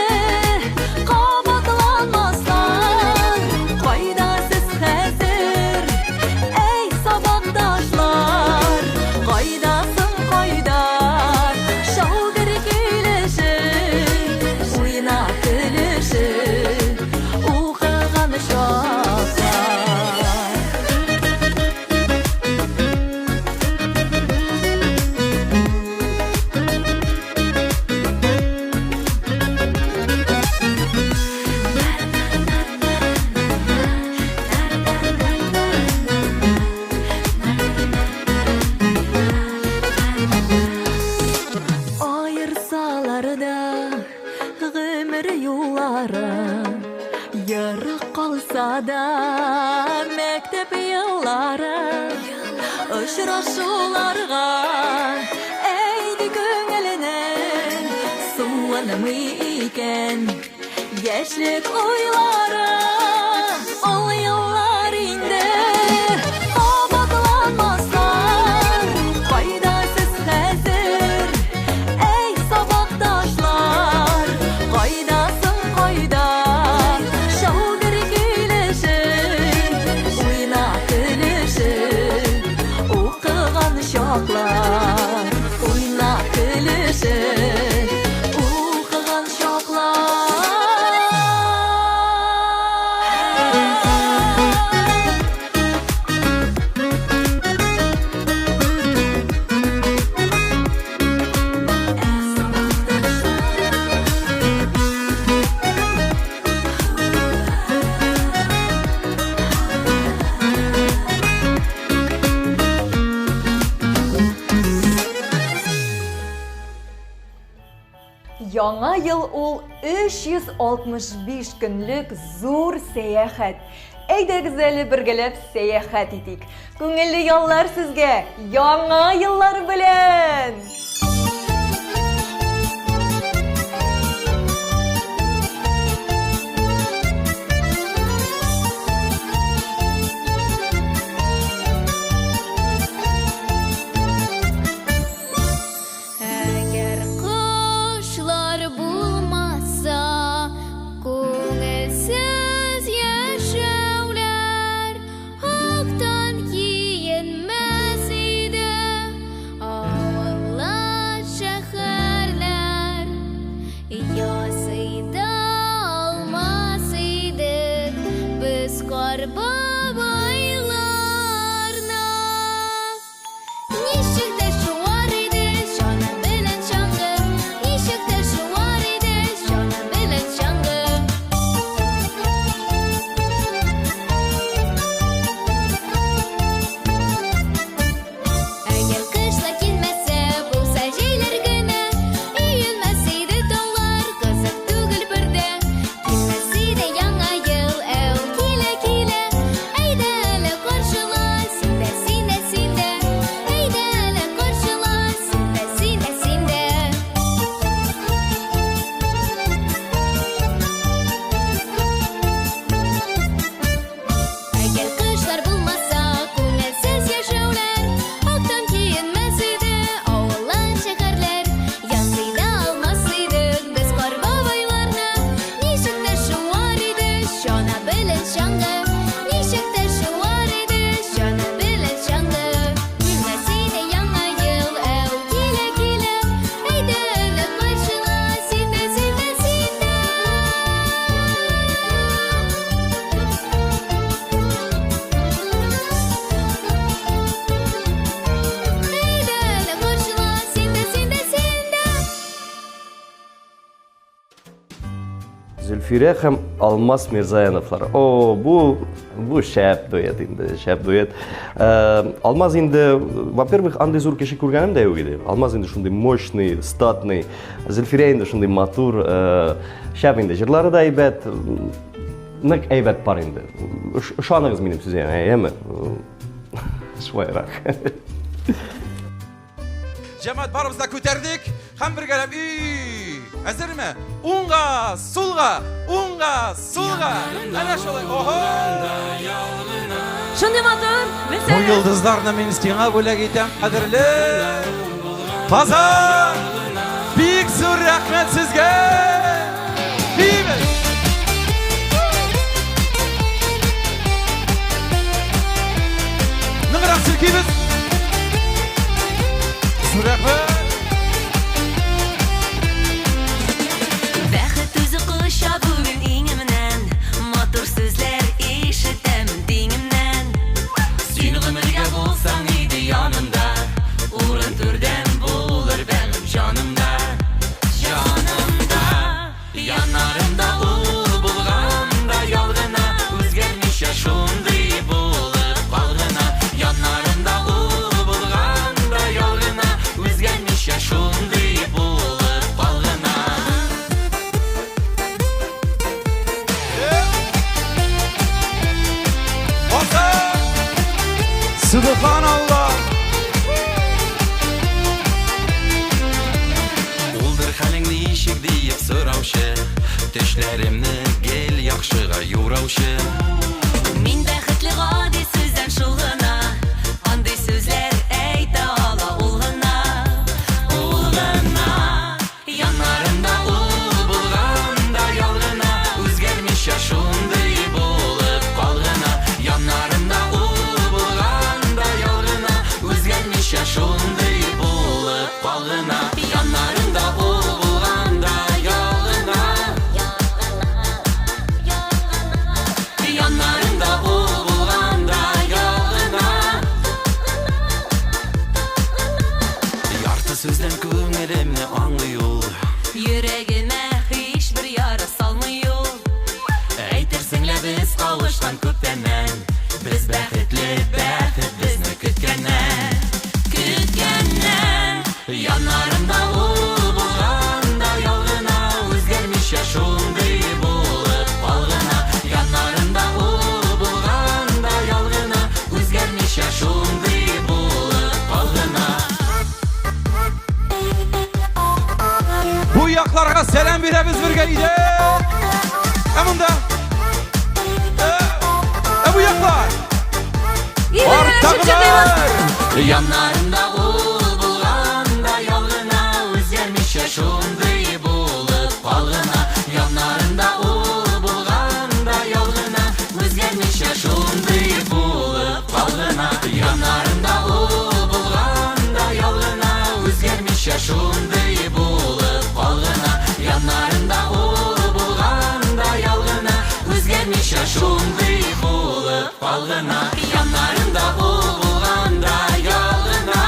Speaker 18: кабатланмаслар Кайда сез хәзер Эй сабакташлар Кайдасың кайда Шаудыр килешеп Уйнап көлешеп Укыган чаклар Айырсалар да гомер юллары Ярык калса да мәктәп еллары Очрашуларга әйди күңеленең Суынмый икән яшьлек уйлары Ул еллар инде кабатланмаслар Кайда сез хәзер Эй сабакташлар Кайдасың кайда Шаудыр килешеп Уйнап көлешеп Укыган чаклар Уйнап көлешеп Укыган чаклар
Speaker 5: Яңа ел ул 365 көнлек зур сәяхәт. Әйдәгез әле бергәләп сәяхәт итик. Күңелле яллар сезгә, яңа еллар белән!
Speaker 8: Әгәр кошлар булмаса, күңелсез яшәүләр, актан киенмәс иде авыллар, шәһәрләр. Ясый да алмас идек без кар бабайларны. Ничек тә шуар иде җаным белән чаңгы, ничек тә шуар иде җаным белән чаңгы. Әгәр кышлар килмәсә, булса җәйләр генә, өелмәс иде таулар, кызык түгел бердә. Килмәс иде яңа ел, әу килә килә, әйдә әле каршыла, синдә, синдә, синдә, әйдә әле каршыла, синдә, синдә, синдә. Әгәр кышлар булмаса, күңелсез яшәүләр, актан киенмәс иде авыллар, шәһәрләр. Ясый да алмас идек без кар бабайларны. Ничек тә шуар иде җана белән чаңгы, ничек тә шуар иде җана белән чаңгы. Килмәс иде яңа ел, әу килә килә, әйдә әле каршыла, синдә, синдә, синдә. Әйдә әле каршыла, синдә, синдә, синдә.
Speaker 20: Зөлфирә һәм Алмаз Мирзаяновлар. Бу шәп дуэт инде, шәп дуэт. Алмаз инде, во-первых, андай зур кеше күргәнем дә юк иде. Алмаз инде шундый мощный, статный. Зөлфирә инде шундый матур, шәп инде. Җырлары да әйбәт, нык әйбәт бар инде. Ышаныгыз минем сүзгә, әйеме? Шулайрак.
Speaker 6: Җәмәгать барыбыз да күтәрдек һәм бергәләп әзерме? Уңга, сулга, әнә шулай.
Speaker 11: Шундый матур,
Speaker 6: Бу йолдызларны мин сиңа бүләк итәм, кадерле Казан! Бик зур рәхмәт сезгә! Бибез! Ныграк селкибез! Зур рәхмәт!
Speaker 18: Бәхет үзе кылыша бүген иңемнән, матур сүзләр ишетәм диңемнән. Син гомергә булсаң иде янымда, урын түрдән булыр бәгым җанымда. Җанымда, янарымда ул булганда ялгына, үзгәрмичә шундый булып калгына. Янарымда ул булганда ялгына, үзгәрмичә шундый булып калгына.
Speaker 6: Subhanallah!
Speaker 10: Улдыр хәлең ничек диеп сораучы, төшләремне гел яхшыга юраучы.
Speaker 18: Мин бәхетле гади сүздән шул гына, андый сүзләр әйтә ала ул гына. Янарымда ул булганда ялгына, үзгәрмичә шундый булып калгына. Янарымда ул булганда ялгына, үзгәрмичә шундый булып калгына. Янарымда ул булганда ялгына. Янарымда ул булганда ялгына.
Speaker 10: Ярты сүздән күңелемне аңлый ул.
Speaker 18: Йөрәгемә һичбер яра салмый ул.
Speaker 10: Әйтерсең лә без кавышкан күптәннән, без бәхетле, бәхет безне көткәннән.
Speaker 18: Көткәннән.
Speaker 10: Янарымда ул булганда ялгына,
Speaker 6: Haydi. Amında. Bu yaklar. Ortaklar.
Speaker 10: Yanlarında ul bulanda yoluna özgermiş yaşunduğu bulup balına. Yanlarında ul bulanda yoluna özgermiş yaşunduğu bulup balına. Yanlarında ul bulanda yoluna özgermiş yaşunduğu bulup balına. Yanlarında ul bulanda yoluna özgermiş yaşunduğu bulup balına. Yanlarında ul bulanda yoluna.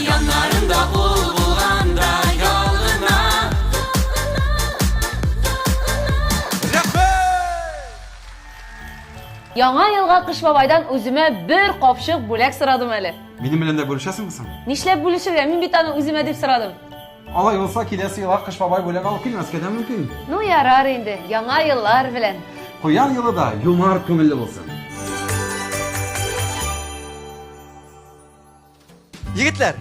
Speaker 10: Yanlarında ul bulanda yoluna.
Speaker 11: Яңа елга Кыш бабайдан үземә бер капчык бүләк сорадым әле.
Speaker 6: Минем белән дә бүлешәсеңме?
Speaker 11: Нишләп бүлешергә? Мин бит аны үземә дип сорадым.
Speaker 6: Алай булса киләсе елга Кыш бабай бүләк алып килмәскә дә мөмкин.
Speaker 11: Ну ярар инде, яңа еллар белән.
Speaker 6: Куян елы да юмар күңелле булсын.
Speaker 7: Егетләр,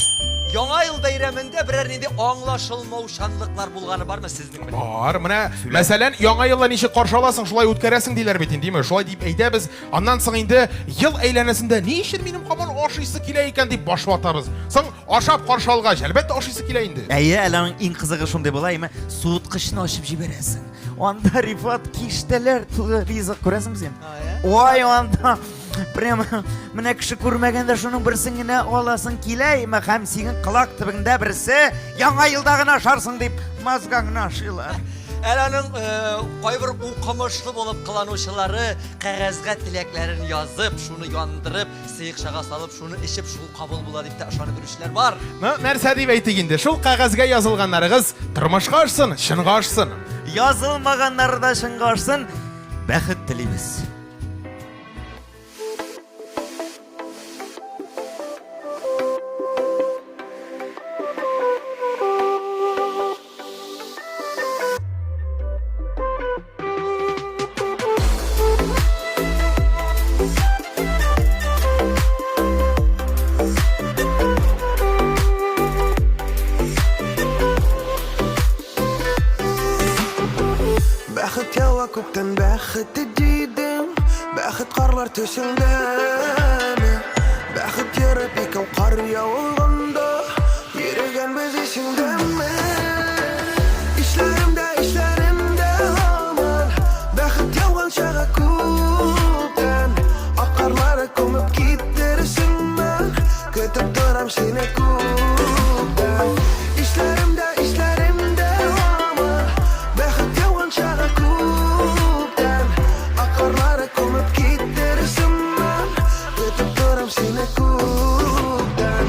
Speaker 7: яңа ел бәйрәмендә берәр нинди аңлашылмаучанлыклар булганы бармы сезнең белән?
Speaker 4: Бар, менә мәсәлән, яңа елны ничек каршы аласың, шулай үткәрәсең диләр бит инде, шулай дип әйтәбез. Аннан соң инде ел әйләнәсендә ни өчен минем һаман ашыйсы килә икән дип баш ватабыз. Соң ашап каршы алгач, әлбәттә ашыйсы килә инде.
Speaker 22: Әйе, әлең иң кызыгы шундый була, име, суыткычны ачып җибәрәсең. Анда Рифат киштәләр тулы ризык күрәсең син. Ой, анда прямо менә кеше күрмәгәндә шуның берсен генә аласың килә, име, һәм синең кылак төбендә берсе яңа елда гына ашарсың дип мазгаңны ашыйлар.
Speaker 7: Әләнең кайбер укымышлы булып кыланучылары кәгазьгә теләкләрен язып, шуны яндырып, сыйыкчага салып, шуны ичеп, шул кабул була дип тә ышанып йөрүчеләр бар.
Speaker 4: Нәрсә дип әйтик инде? Шул кәгазьгә язылганнарыгыз тормышка ашсын, чынга ашсын.
Speaker 22: Язылмаганнары да чынга ашсын. Бәхет телибез.
Speaker 10: Бәхет яуа күктән бәхет дидем, бәхет карлар төшендәме, бәхет йөреп икәү кар яуганда, йөргән без ишеңдәме? Эшләремдә һаман, бәхет яуган чагы күктән, аккарлары күмеп киттерсеннәр, көтеп торам сине күктән. Эшләремдә һаман, бәхет яуган чагы күктән, аккарлары күмеп киттерсеннәр, көтеп торам сине күктән.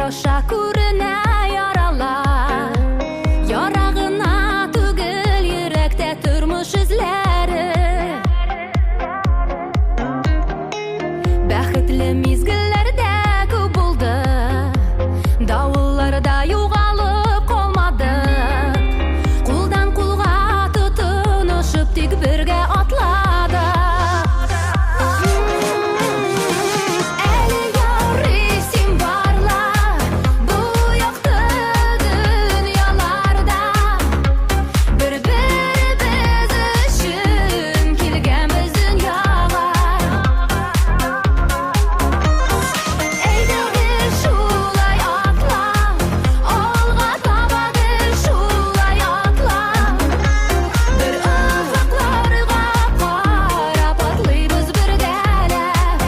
Speaker 8: аша күренә яралар. Ярагына түгел йөрәктә тормыш эзләре. Бәхетле мизгелләрдә күп булды. Давылларда югалып калмадык. Кулдан кулга тотынышып тик бергә атладык. Әле ярый син барла бу якты дөньяларда. Бер-беребез өчен килгәнбез дөньяга. Әйдәгез шулай атла, алга таба гел шулай атла. Бер озакларга карап атлыйбыз бергәләп.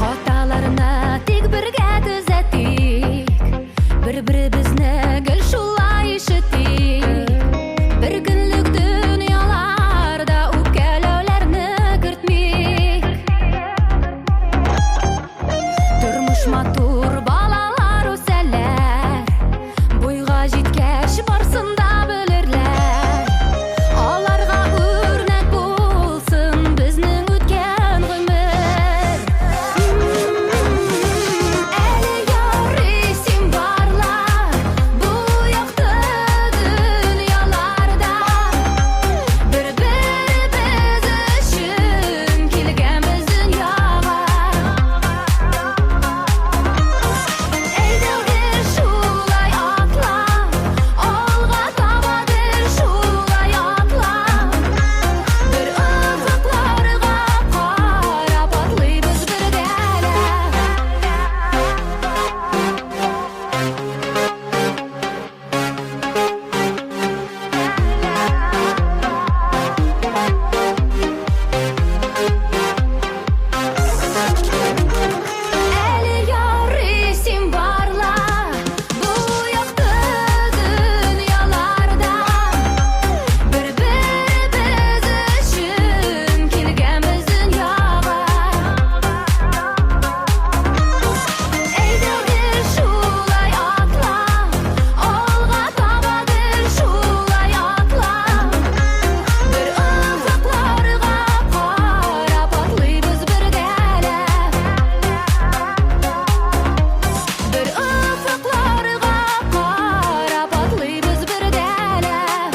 Speaker 8: Хаталарны тик бергә төзәтик. Бер-беребезне гел шулай ишетик. Бер көнлек дөньяларда үпкәләүләрне кертмик. Тормыш матур, балалар үсәләр. Буйга җиткәч барсын да белерләр. Аларга үрнәк булсын безнең үткән гомер. Әле ярый син барла бу якты дөньяларда. Бер-беребез өчен килгәнбез дөньяга. Әйдәгез шулай атла, алга таба гел шулай атла. Бер озакларга карап атлыйбыз бергәләп. Әле ярый син барла бу якты дөньяларда. Бер-беребез өчен килгәнбез дөньяга. Әйдәгез шулай атла, алга таба гел шулай атла. Бер озакларга карап атлыйбыз бергәләп. Бер озакларга карап атлыйбыз бергәләп.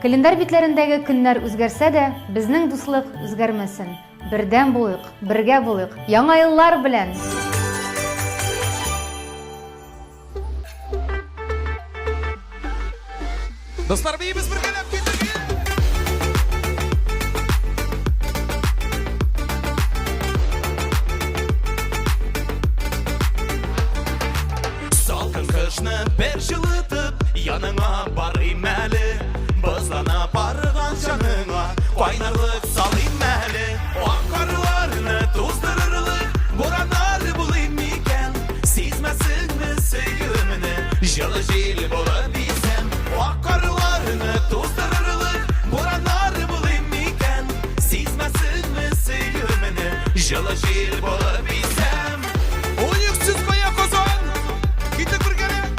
Speaker 15: Календар битләрендәге көннәр үзгәрсә дә, безнең дуслык үзгәрмәсен. Бердән булыйк, бергә булыйк. Яңа еллар белән!
Speaker 4: Достар, бейбіз бергәләп кеттік.
Speaker 10: Салқын қышны бір жылытып, яныңа барайым әлі. Бызлана барған жаныңа, қайнарлық салайым әлі. Ақ қарларыны тоздырырлық, боранар болайым екен. Сезмәсіңмі сөйіміні, жылы жел болып бейсем. Ақ қарларыны тоздырырлық, боранар болайым екен. Сезмәсіңмі сөйіміні, жылы жел болып бейсем.
Speaker 4: Ойықсыз қоя қозан, кеттік біргәләп.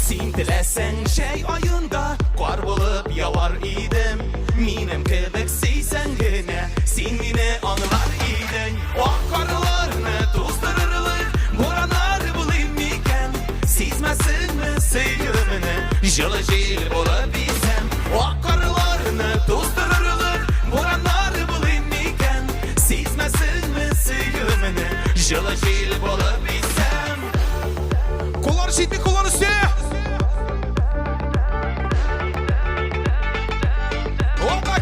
Speaker 10: Син теләсәң шәй айында қар болып явар идем. Минем кебек сөйсәң генә, син мине аңлар идең. Ак карларны туздырырлык, буранар булыйм микән. Сизмәсеңме сөйгемене, жылы жел булып бисәм. Ак карларны туздырырлык, буранар булыйм микән. Сизмәсеңме сөйгемене, жылы жел булып бисәм.
Speaker 4: Қолар жетпей, қолар үсте. Оқа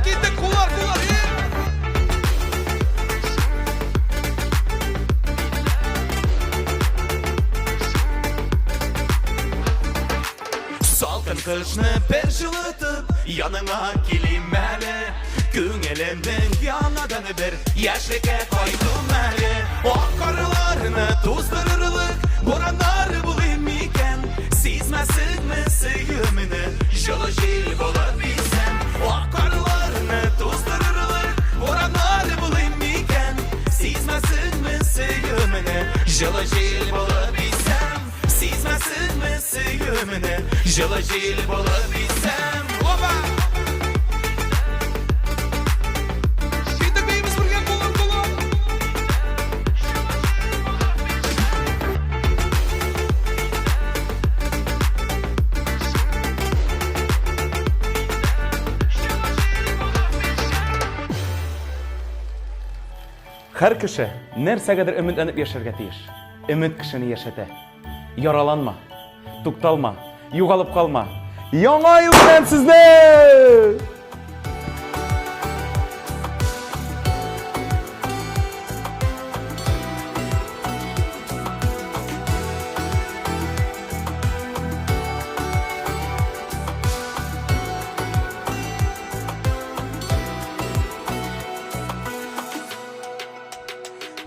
Speaker 10: кышны бер жылытып, яныңа килим әле. Күңелемнең янадан бер яшьлеккә кайтым әле. Ак карларны туздырырлык бураннар булыйм микән? Сизмәсеңме сөюемне, җылы җил булып бисәм. Ак карларны туздырырлык бураннар булыйм микән? Сизмәсеңме сөюемне, җылы җил булып бисәм. Сизмәсеңме сөюемне, җылы җил булып бисәм. Опа!
Speaker 16: Һәр кеше нәрсәгәдер өметләнеп яшәргә тиеш. Өмет кешене яшәтә. Яраланма, тукталма, югалып калма. Яңа ел белән сезне!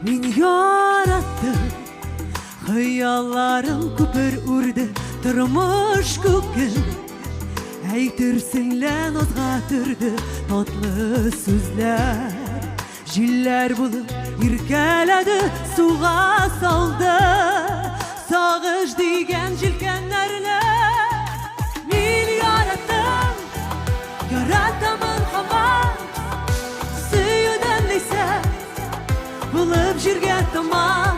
Speaker 12: Мин яраттым, хыялларым күпер үрді, тормыш күккен. Әйтерсеңлән озга түрді, татлы сүзләр. Җилләр булып иркәләде, суга салды. Сагыш дигән җилкәннәрне мин яраттым, яратамын һаман. Сөюдән дисә булып җиргә таман.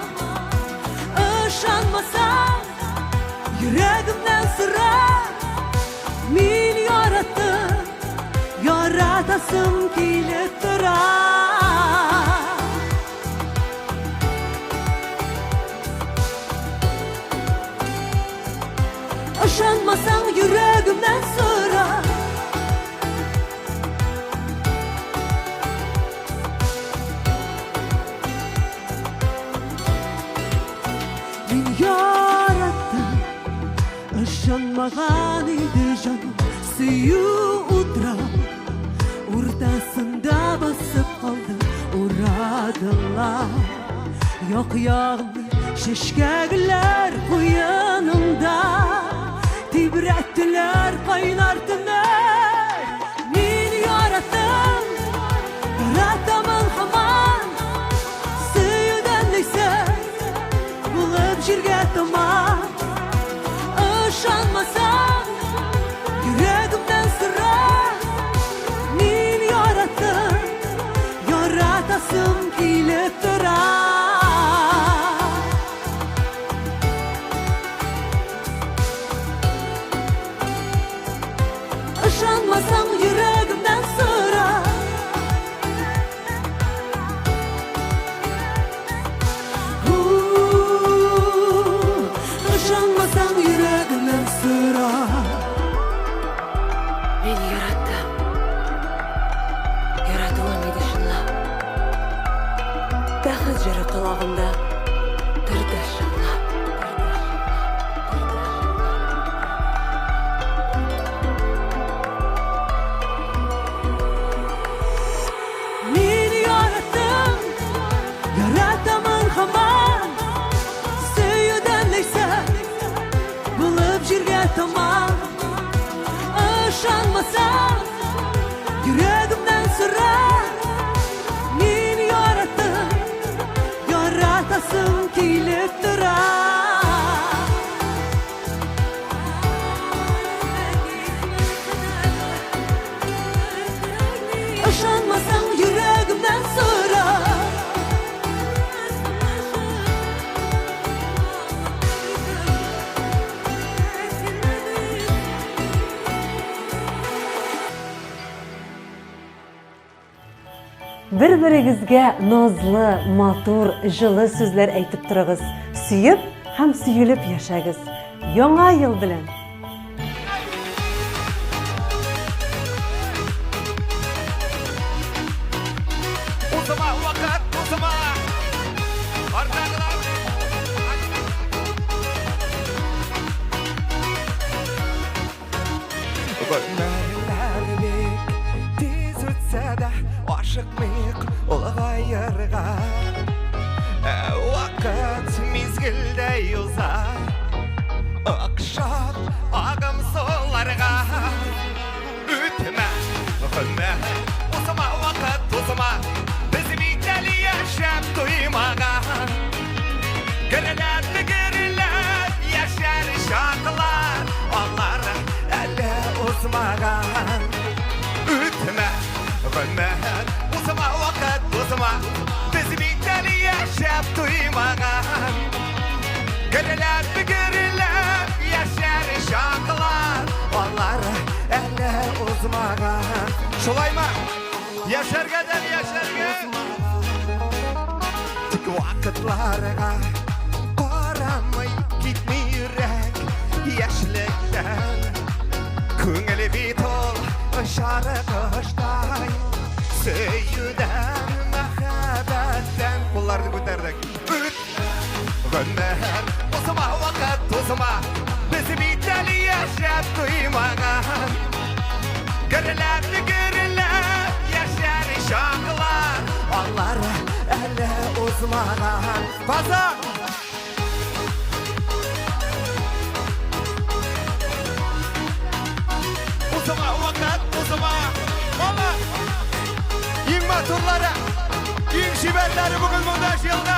Speaker 12: Ышанмасаң, йөрәгемнән сыра. Мин яраттым, яратасым килеп тора. Ышанмасаң, йөрәгемнән сыра. Яраттым, ышанмаган иде җаным, сөю утрап, уртасында басып калдым, урадылар. Як-ягымны шешкәгеләр куенында, тибрәттеләр кайнар төннәр. Мин яраттым, яратамын һаман. Сөюдән дисә булып җиргә таман. Ышанмасаң, йөрәгемнән сыра. Мин яраттым, яратасым килеп тора. Ышанмасаң, йөрәгемнән сыра. Ышанмасаң, йөрәгемнән сыра.
Speaker 11: Мин яраттым. Яратуым иде шунлап. Бәхет җыры колагымда торды шыңлап.
Speaker 12: Мин яраттым, яратамын һаман. Сөюдән дисә булып җиргә таман. Ышанмасаң, йөрәгемнән сыра. Мин яраттым, яратасым килеп тора. Ышанмасаң, йөрәгемнән сыра.
Speaker 11: Бер-берегезгә назлы, матур, җылы сүзләр әйтеп торыгыз. Сөеп һәм сөелеп яшәгез. Яңа ел белән!
Speaker 10: Узыма вакыт, узыма. Артагына. ашықмайық ұлғайырға уақыт мезгілдей ұзақ ықшап ағым соларға өтіме ғұме осыма уақыт осыма біз бейтәлі яшап тұймаған гіріләп яшар шақылар олар әлі ұзмаған өтіме ғұме осыма уақыт осыма біз бейтәлі яшап тұймаған гіріләп яшар шақылар олар әлі ұзмаған шолай ма яшаргадан яшарга тік уақытларға қарамай кетмей үрек яшіліктен көңілі бетол шарықыштай сөйюден махаббаттен қоларды көтердік ғұмір осыма уақыт осыма біз бейтәлі яшап тұймаған гіріләп яшар шақылар олар әлі ұзмаған база ұзыма уақыт ұзыма ола ең матурлары ең шеберлері бүгін мұнда жиылды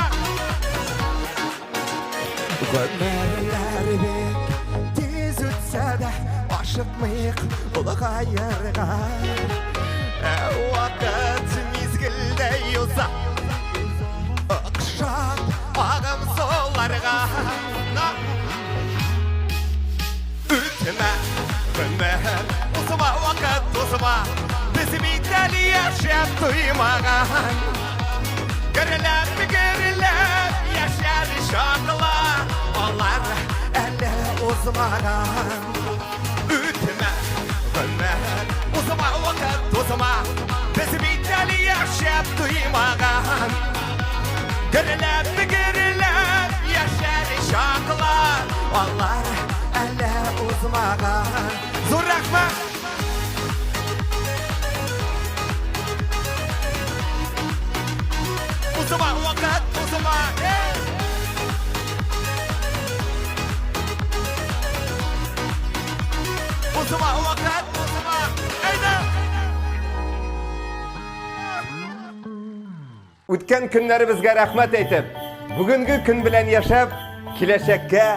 Speaker 10: ғұмірлер бек тез өтсе де ашықмайық ұлғайырға уақыт мезгілдей ұзақ ықшап ағым соларға өтіме ғұмір осыма уақыт осыма біз бейтәлі яшап тұймаған гіріләп яшар шақылар олар әлі ұзмаған өтіме ғұмір осыма уақыт осыма біз бейтәлі яшап тұймаған гіріләп яшар шақылар олар әлі ұзмаған зор рахмет ұзыма уақыт ұзыма ұзыма уақыт ұзыма
Speaker 21: Үткен күннәре безгә рәхмәт әйтеп, бүгенге көн белән яшәп, киләчәккә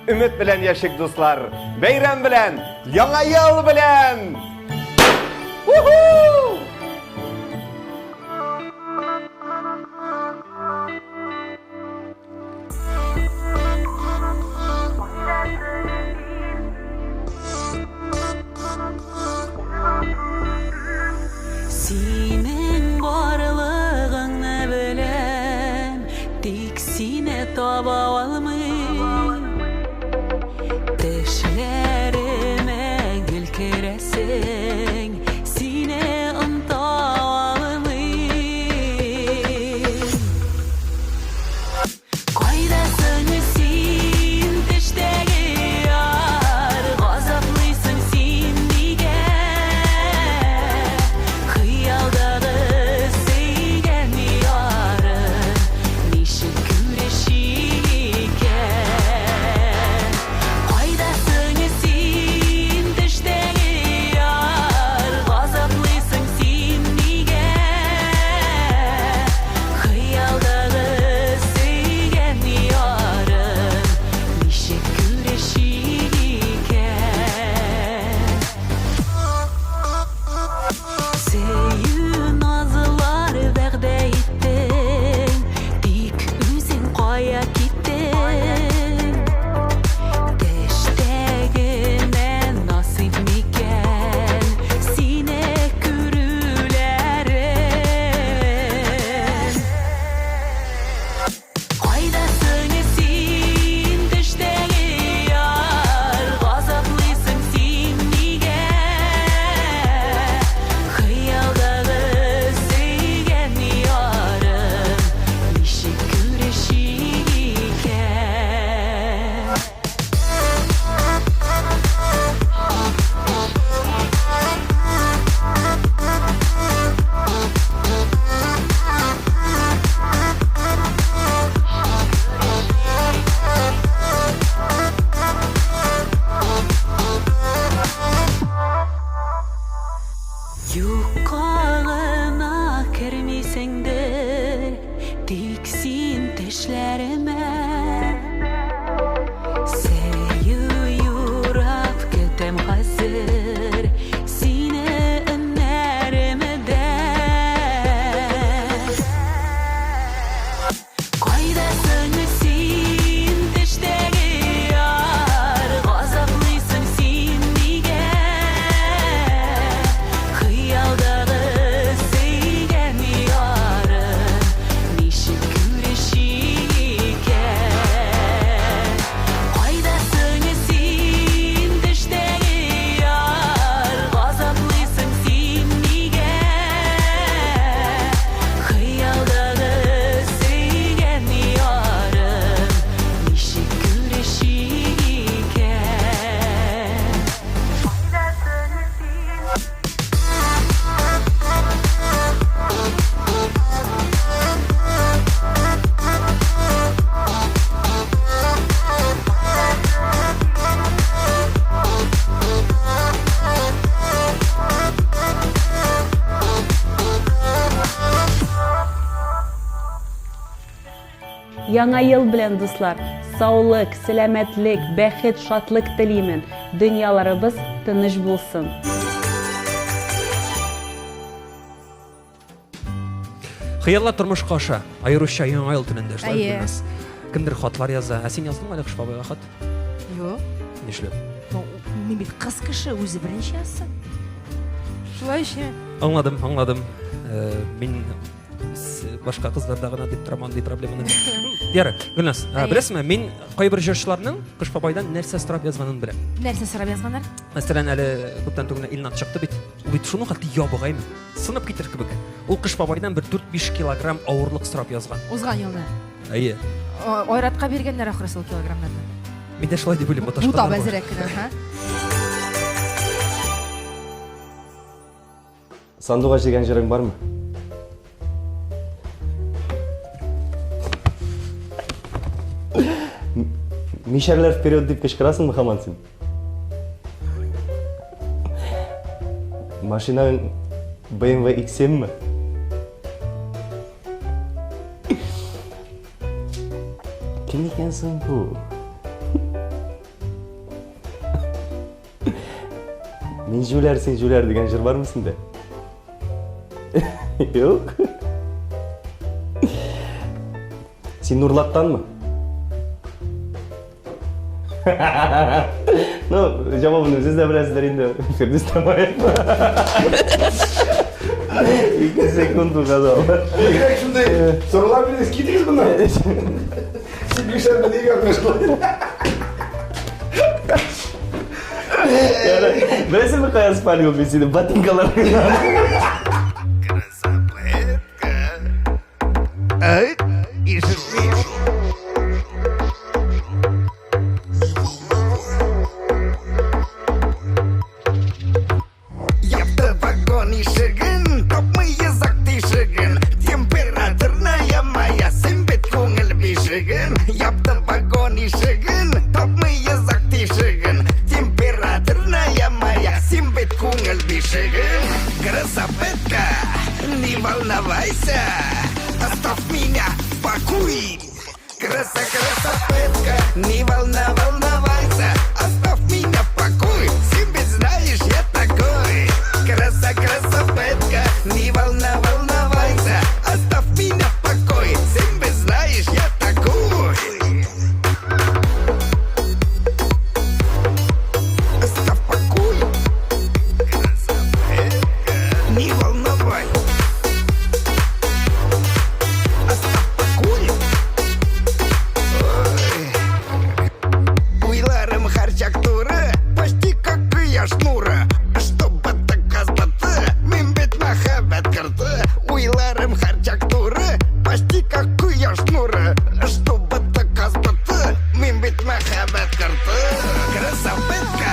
Speaker 21: өмет белән яшик дуслар. Бәйрәм белән, яңа ел белән!
Speaker 18: Синең барлыгыңны беләм, тик сине таба алмыйм. Тешләремә гел керәсең, сине оныта алмыйм. Кайдасың син тештәге яр, газаплыйсың син нигә? Хыялдагы сөйгән ярым, ничек күрешик икән? Кайдасың син тештәге яр, газаплыйсың
Speaker 11: Яңа ел белән, дуслар. Саулык, сәламәтлек, бәхет, шатлык телимен. Дөньяларыбыз тыныч булсын.
Speaker 2: Хыялла тормышка аша, аеруча яңа ел төнендә эшләр
Speaker 13: Әйе.
Speaker 2: булмас. Кемдер хатлар яза. Ә син яздыңмы әле Кыш бабайга хат?
Speaker 13: Юк.
Speaker 2: Нишләп?
Speaker 13: Мин бит кыз кеше үзе беренче язсын. Шулайча.
Speaker 2: Аңладым. Мин башка кызларда гына дип торам андый проблеманы. Ярый, Гөлнас, беләсезме, мин кайбер җырчыларның Кыш бабайдан нәрсә сорап язганын беләм.
Speaker 13: Нәрсә сорап язганнар?
Speaker 2: Мәсәлән, әле күптән түгел Илнат чыкты бит. Ул бит шуның хәтта ябыгаймы? Сынып китер кебек. Ул Кыш бабайдан бер 4-5 килограмм авырлык сорап язган.
Speaker 13: Узган елда.
Speaker 2: Әйе.
Speaker 13: Айратка бергәннәр ахрысы ул килограммнарны.
Speaker 2: Мин дә шулай дип уйлыйм,
Speaker 13: Бу
Speaker 2: баташканнар.
Speaker 13: да бәзрәк кенә, ха?
Speaker 20: Сандуға жеген жерің бар ма? Мишерлер вперед деп кешкірасың мы хаман сен? Машинаң BMW X7 ме? Кім екенсің бұл? Мен жүлер, сен жүлер деген жыр бар мысың да? Yok. Sen Nurlat'tan mı? No, cevabını siz de birazlar indi. Firdevs Tamayet. 2 sekund bu kadar.
Speaker 6: Şimdi sorular biraz gidiyoruz bunlar. Siz bir şey mi diye
Speaker 20: Berhasil mi kaya spanyol besini? Batinkalarına.
Speaker 10: Ай, и живешь. Я в вагоне шаган, топмы язык ты шаган. Температурная моя, симбит кунгель бишаган. Я в вагоне шаган, топмы язык ты шаган. Температурная моя, симбит кунгель бишаган. Красаветка, не волновайся. Оставь меня в покое. Красаветка, не волновайся. Оставь меня в покое. Себе знаешь, я такой. Красаветка, не волновайся. Оставь меня в покое. Себе знаешь, я такой. Оставь в покое. Красаветка, не волновайся. Уйларым харчактуры, почти как я шнура. Чтобы доказаться, мен бит махаббат кырды. Уйларым харчактуры, почти как я шнура. Чтобы доказаться, мен бит махаббат кырды. Красаветка,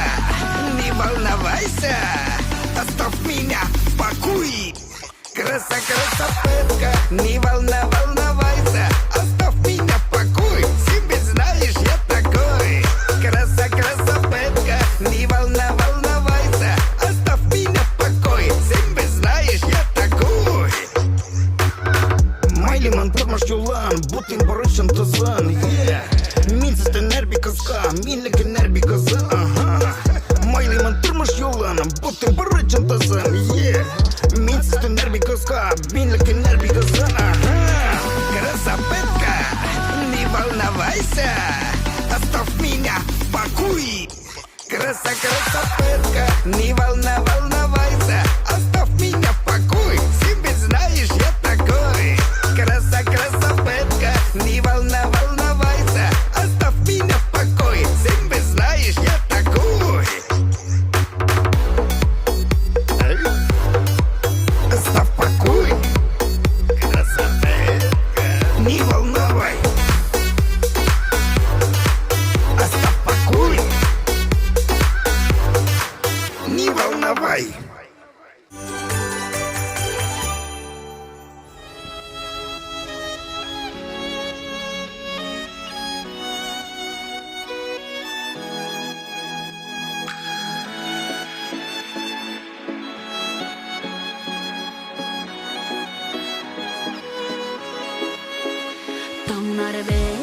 Speaker 10: не волновайся, оставь меня в покое. Красаветка, не волновайся, оставь меня в покое. Себе знаешь, я такой. Красаветка, не волновайся, оставь меня в покое. Себе знаешь, я такой. Майлиман тормош юлан, бутин барышын тызын. Мин сізді нәрби қызға, менлікі нәрби қызы. Майлиман тормош юлан, бутин барышын тызын. Мин сізді нәрби қызға, менлікі нәрби қызы. Красаветка, не волновайся, оставь меня в покое. Красаветка, не волновайся, оставь меня в покое. Себе знаешь, я такой. Красаветка, не волновайся, оставь меня в покое. Себе знаешь, я такой. Оставь в покое. Красаветка, не волновай. Оставь в покое. Не волновай.
Speaker 8: Таңнары бер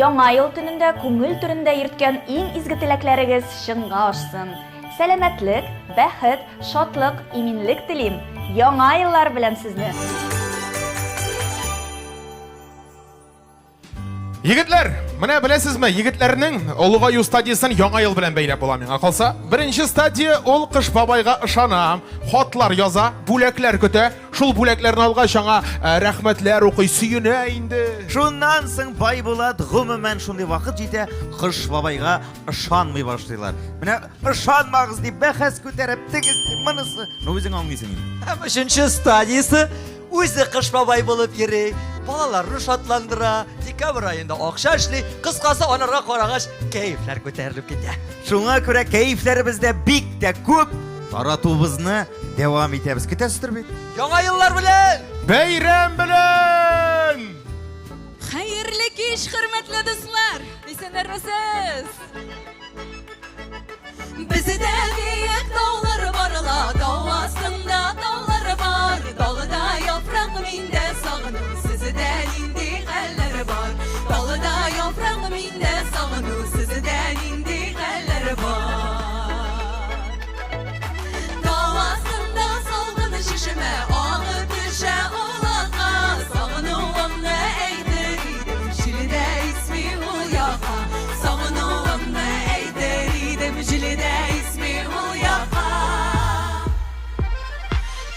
Speaker 5: Яңа ел төнендә күңел түрендә йөрткән иң изге теләкләрегез чынга ашсын. Сәламәтлек, бәхет, шатлык, иминлек телим. Яңа еллар белән сезне.
Speaker 4: Егетләр, менә беләсезме, егетләрнең Олыгаю стадиясын яңа ел белән бәйләп була миңа калса. Беренче стадия ул Кыш бабайга ышана, хатлар яза, бүләкләр көтә. Шул бүләкләрне алгач аңа рәхмәтләр укый, сөенә инде.
Speaker 22: Шуннан соң бай булат, гомумән шундый вакыт җитә, Кыш бабайга ышанмый башлыйлар. Менә ышанмагыз дип бәхәс күтәреп тегез, монысы. Ну үзең аңлыйсың инде.
Speaker 7: Өченче стадиясы үзе Кыш бабай булып йөри. Балаларны шатландыра, декабрь айында акча эшли, кыскасы анарга карагач кәефләр күтәрелеп китә.
Speaker 22: Шуңа күрә кәефләребездә бик тә күп. Таратуыбызны дәвам итәбез. Көтәсездер бит?
Speaker 7: Яңа еллар белән!
Speaker 4: Бәйрәм белән!
Speaker 14: Хәерле кич, хөрмәтле дуслар! Исәннәрмесез? Бездә биек таулар барла, тау астында таулар бар. Талда яфрак миндә сагыну, сездә нинди хәлләр бар. Талда яфрак миндә сагыну, сездә нинди хәлләр бар. Тау астында салгыны шишмә, агы төшә улатка. Сагынуымны әйтер идем, җилдә исми ул яка. Сагынуымны әйтер идем, җилдә исми ул яка.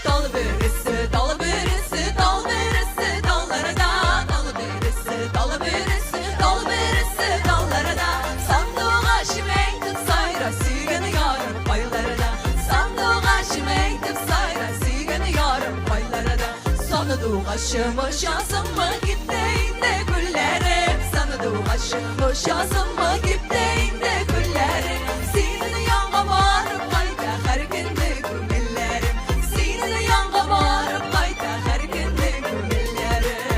Speaker 14: Тал бөресе, тал бөресе, тал бөресе, талларда. Тал бөресе, тал бөресе, тал бөресе, талларда. Сандуга шимәйтеп сайра, сөйгән ярым байларда. Сандуга шимәйтеп сайра, сөйгән ярым байларда. Сандуга шымышасымы китте инде күлләрем. Сандуга шымышасымы китте инде күлләрем. Синең янга барып кайта һәр көндә күңелләрем. Синең янга барып кайта һәр көндә күңелләрем.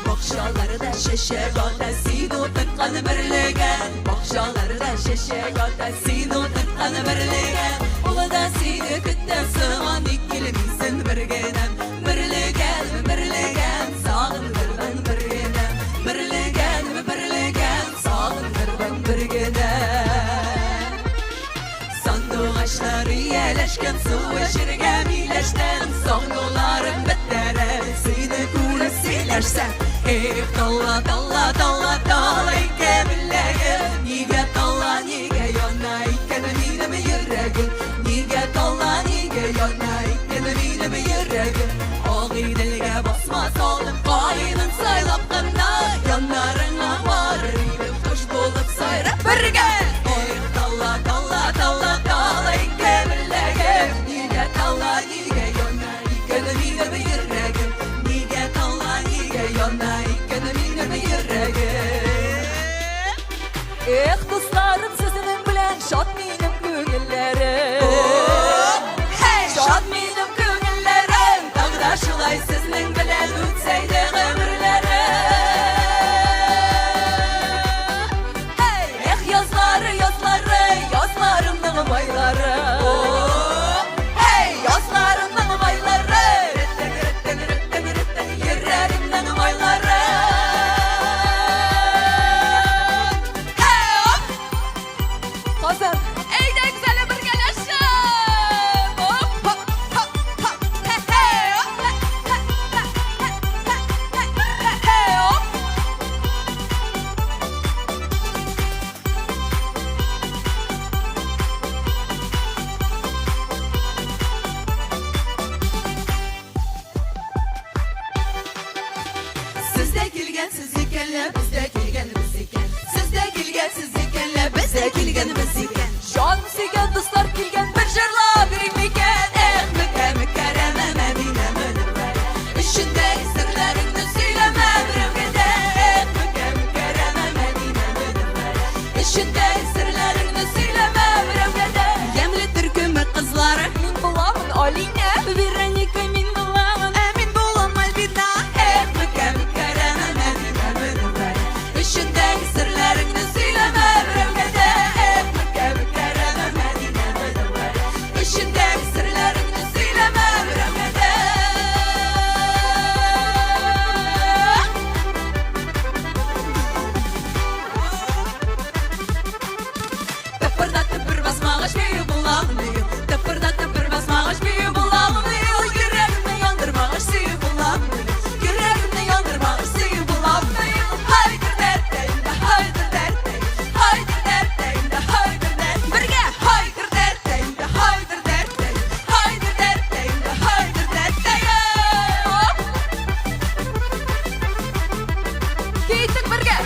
Speaker 14: Бакчаларда чәчәк ата, син утырткан берлегән. Бакчаларда чәчәк ата, син утырткан берлегән. Улда сине көтә сыман икелемисен бергәнәм. Берлегән, берлегән, сагындырган бергәнәм. Берлегән, берлегән, сагындырган бергәнәм. Сандугачлары яләшкән су эчәргә миләштән. Сагынуларым бетәрә, сине күреп сөйләшсәм. Эх, талла, талла, талла, талла икәнләгем. Нигә талла, нигә яна икән минем йөрәгем. Нигә талла, нигә яна икән минем йөрәгем. Агыйделгә басма салып, кайнын сайлап кына. Яннарыңа барыр идем, кош булып сайрап бергә. Эх, талла, талла, талла, талла икәнләгем. Нигә талла, нигә яна икән минем йөрәгем. Нигә талла, нигә яна икән минем йөрәгем. Эх, дусларым, сезнең белән шат минем күңелләрем. Шат минем күңелләрем, тагда шулай сезнең белән үтсәйде гомерләрем. Эх, язлары, язлары, язларымның байлары. Язларымның байлары, реттен, реттен, реттен, йөрәгемнең байлары. Казан, әйдә güzel бергәләшеп. Hopp, hopp, hopp, hopp. Hey, hopp. Hey, hopp. Сездә килгәнсез икәнләр, бездә килгәнбез икән. Сездә килгәнсез икәнләр, бездә килгәнбез икән. Җан сөйгән дуслар килгән, бер җырлап йөрим икән. Эх, мөкәррәмә Мәдинә мөнәввәрә. Эчендәге серләреңне сөйләмә берәүгә дә. Эх, мөкәррәмә Мәдинә мөнәввәрә. Эчендәге серләреңне сөйләмә берәүгә дә. Ямьле төркеме кызлары, мин буламын Алинә, Вероника мин буламын, ә мин булам Альбина. Эх, мөкәррәмә Мәдинә мөнәввәрә. Эчендәге серләреңне сөйләмә берәүгә дә. Эх, мөкәррәмә Мәдинә мөнәввәрә. Кийтік бірге.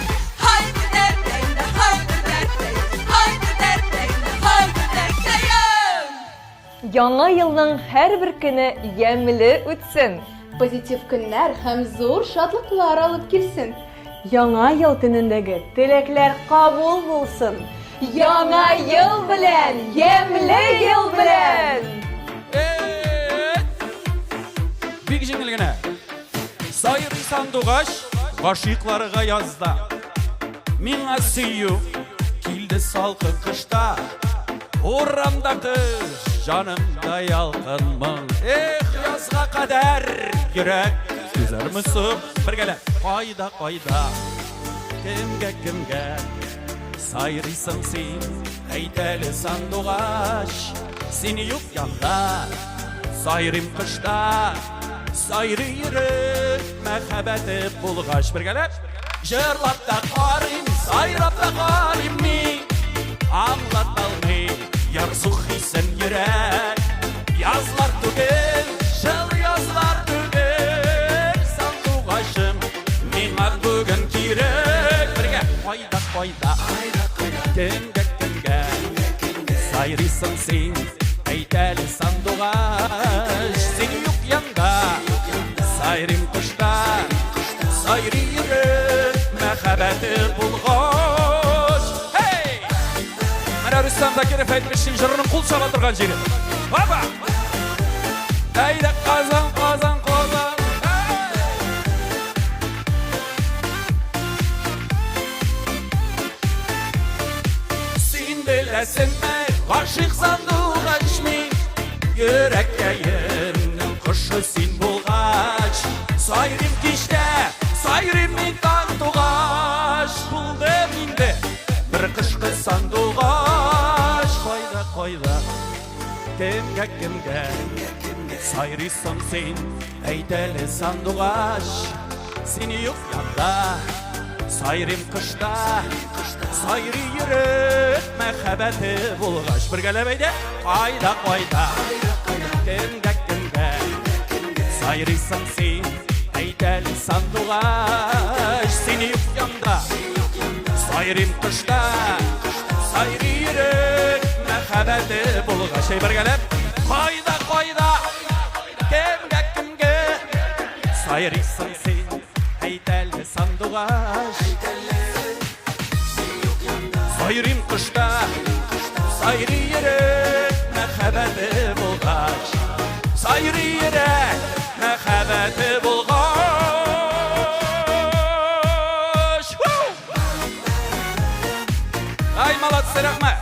Speaker 14: Haydi dertleyin, haydi dertleyin, haydi dertleyin, haydi dertleyin.
Speaker 5: Яңа елның һәр бер көне ямьле үтсен.
Speaker 17: Позитив көннәр һәм зур шатлыклар алып килсен.
Speaker 11: Яңа ел төнендәге теләкләр кабул булсын.
Speaker 5: Яңа ел белән, ямьле ел белән.
Speaker 1: Бик җиңел генә. Сайрый сандугач гашыйкларга язда. Миңа сөю килде салкын кышта. Урамда кыш, жанымда ялкын моң. Эх, язга кадәр йөрәк түзәрме сук. Бергәләп, кайда, кайда, кемгә сайрыйсың син, әйт әле сандугач. Син юк янда, сайрыйм кышта, сайрый йөрәк мәхәббәте булгач. Бергәләп, җырлап та карыйм, сайрап та карыйм мин. Аңлат алмый, ярсу хисен йөрәк. Язлар түгел, жыл язлар түгел. Сандугачым, миңа бүген кирәк. Бергә, кайда, кайда, кемгә, сайрыйсың син, әйт әле сандугач. Син юк янда, сайрыйм кышта, сайрый йөрәк мәхәббәте булгач. Рөстәм Закиров әйтмешин җырының кул чаба торган җире. Баба! Әйдә Казан, Казан, Казан. Син беләсеңме, гашыйк сандугач мин. Йөрәккә йөрнең кошы син булгач. Сайрыйм кичтә, сайрыйм мин таң тугач. Булдым инде бер кышкы сандугач. Кайда, кемгә, сайрыйсың син, әйт әле сандугач. Син юк янда, сайрыйм кышта, сайрый йөрәк мәхәббәте булгач. Бергәләп әйдә, кайда, кемгә, сайрыйсың син, әйт әле сандугач. Син юк янда, сайрыйм кышта, сайрый йөрәк мәхәббәте булгач. Бергәләп, кайда, кемгә, сайрыйсың син, әйт әле сандугач. Сайрыйм кышта, сайрый йөрәк мәхәббәте булгач. Сайрый йөрәк мәхәббәте булгач. Ай, молодцы, рәхмәт.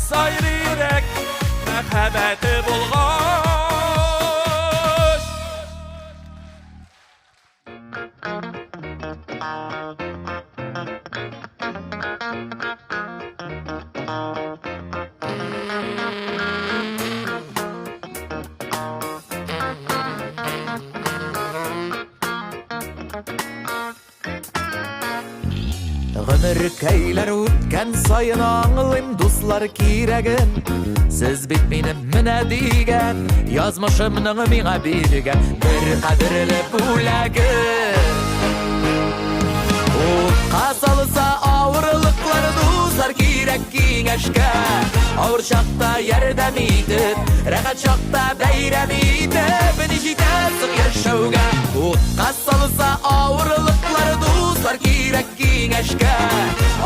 Speaker 1: Сайрый йөрәк мәхәббәте булгач.
Speaker 9: Гомер көйләр үткән сайын аңлыйм дуслар кирәген. Сез бит минем менә дигән, язмышымның миңа биргән бер кадерле бүләген. Утка салса авырлыклар дуслар кирәк киңәшкә. Авыр чакта ярдәм итеп, рәхәт чакта бәйрәм итеп, ни җитәсең яшәүгә. Утка салса авырлыклар дуслар кирәк киңәшкә.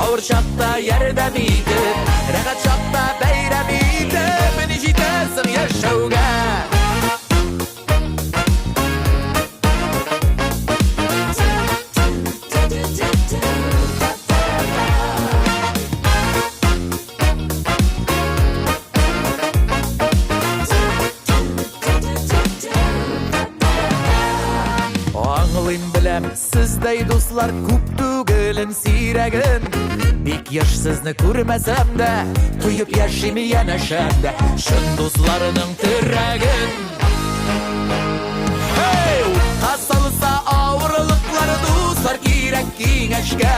Speaker 9: Авыр чакта ярдәм итеп, рәхәт чакта бәйрәм итеп, ни җитәсең яшәүгә. Аңлыйм беләм, сездәй дуслар күп түгелен сирәген. Бик яш сезне күрмәсәм дә, туеп яшим янәшәм дә, шын дусларының терәген. Утка салса авырлыклар дуслар кирәк киңәшкә.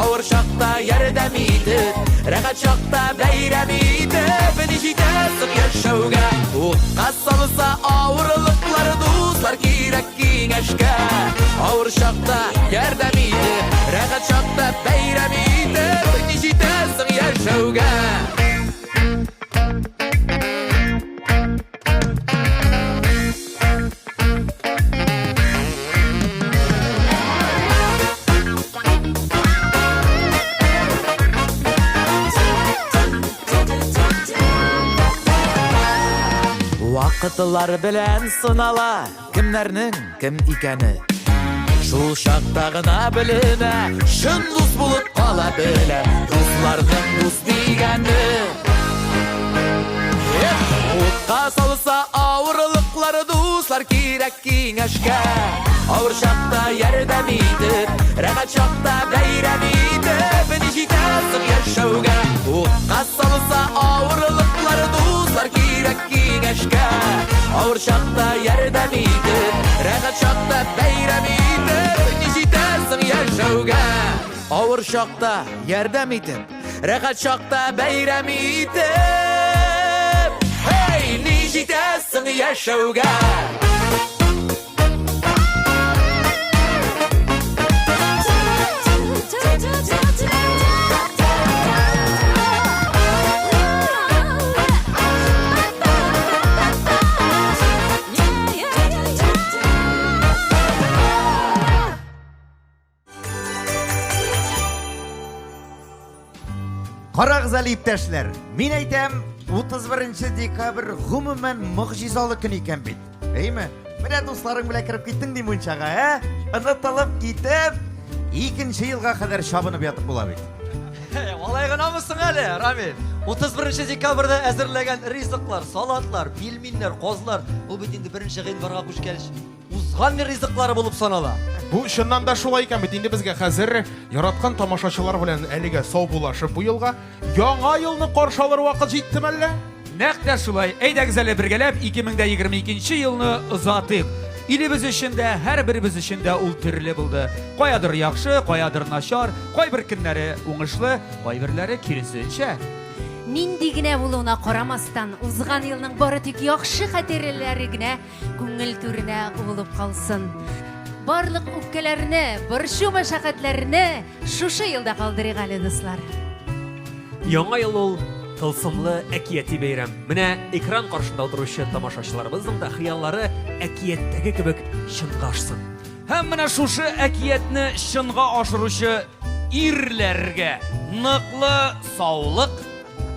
Speaker 9: Авыр чакта ярдәм итеп, рәхәт чакта бәйрәм итеп, ни җитәсең яшәүгә. O'tqa solsa og'irliqlari do'stlar kerak kengashga. Og'ir chaqda yordam edi, rag'at chaqda bayram edi. Nishitasin yashauga. Вакытлар белән сынала кемнәрнең кем икәне. Шул чакта гына беленә, шын дус булып кала белә, дусларның дус дигәне. Утка салса авырлыклары дуслар кирәк киңәшкә. Авыр чакта ярдәм итеп, рәхәт чакта бәйрәм итеп, ничитәсең яшәүгә. Утка салса авырлыклары дуслар кирәк киңәшкә. Авыр чакта ярдәм итеп, рәхәт чакта бәйрәм итеп, ничитәсең яшәүгә. Авыр чакта ярдәм итеп, рәхәт чакта бәйрәм итеп, hey, ничитәсең яшәүгә.
Speaker 22: Карагыз әле иптәшләр, мин әйтәм, 31 декабрь гомумән могҗизалы көн икән бит. Әйме? Менә дусларың белән кирип киттең ди мунчага, Онытылып китеп, 2нче елга кадәр чабынып ятып була бит.
Speaker 7: Алай гынамысың әле, Рамил? 31 декабрьдә әзерләгән ризыклар, салатлар, пельменнәр, козлар, ул бит инде 1 гыйнварга күчкәч узган ризыклары булып санала.
Speaker 4: Бу чыннан да шулай икән бит. Инде безгә хәзер яраткан тамашачылар белән әлегә сау булашып бу елга яңа елны каршы алыр вакыт җиттеме әллә?
Speaker 1: Нәкъ дә шулай. Әйдәгез әле бергәләп 2022 елны озатыйк. Илебез өчен дә, һәрберебез өчен дә ул төрле булды. Каядыр яхшы, каядыр начар, кайбер көннәре уңышлы, кайберләре киресенчә.
Speaker 13: Нинди генә булуына карамастан, узган елның бары тик яхшы хатирәләре генә күңел түренә булып калсын. Барлык үпкәләрне, борчу мәшәкатьләрне шушы елда калдырыйк әле, дуслар.
Speaker 2: Яңа ел ул тылсымлы әкияти бәйрәм. Менә экран каршында утыручы тамашачыларыбызның да хыяллары әкияттәге кебек чынга ашсын.
Speaker 1: Һәм менә шушы әкиятне чынга ашыручы ирләргә ныклы саулык,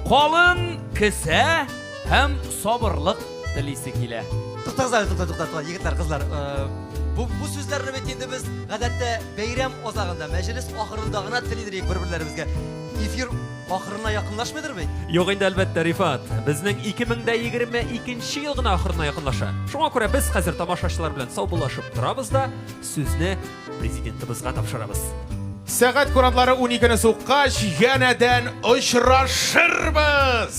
Speaker 1: калын кесә һәм сабырлык телисе килә.
Speaker 7: Туктагыз, туктагыз, егетләр, кызлар. Бу сүзләрне бит инде без гадәттә бәйрәм азагында, мәҗлес ахырында гына телидерик бер-бирләребезгә. Эфир ахырына якынлашмыйдыр бит?
Speaker 2: Юк инде әлбәттә, Рифат. Безнең 2022 ел гына ахырына якынлаша. Шуңа күрә без хәзер тамашачылар белән саубуллашып торабыз да сүзне президентыбызга тапшырабыз.
Speaker 4: Сәгать курантлары 12-не суккач, янәдән очрашырбыз.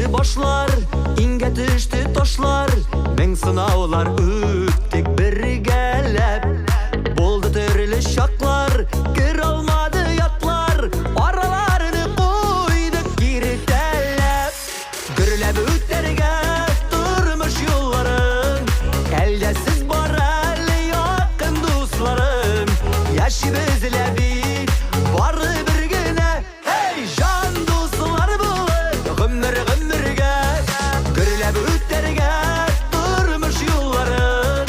Speaker 10: Башлар, иңгә төште ташлар, мең сынаулар үттек бергәләп. Булды төрле чаклар, кер алмады ятлар, араларны куйдык киртәләп. Гөрләп үтәргә тормыш юлларын, әлдә сез бар әле якын дусларым. Яшибез ләбит, бары бер генә, hey жан дуслар булып, гомер гомергә. Гөрләп үтәргә тормыш юлларын,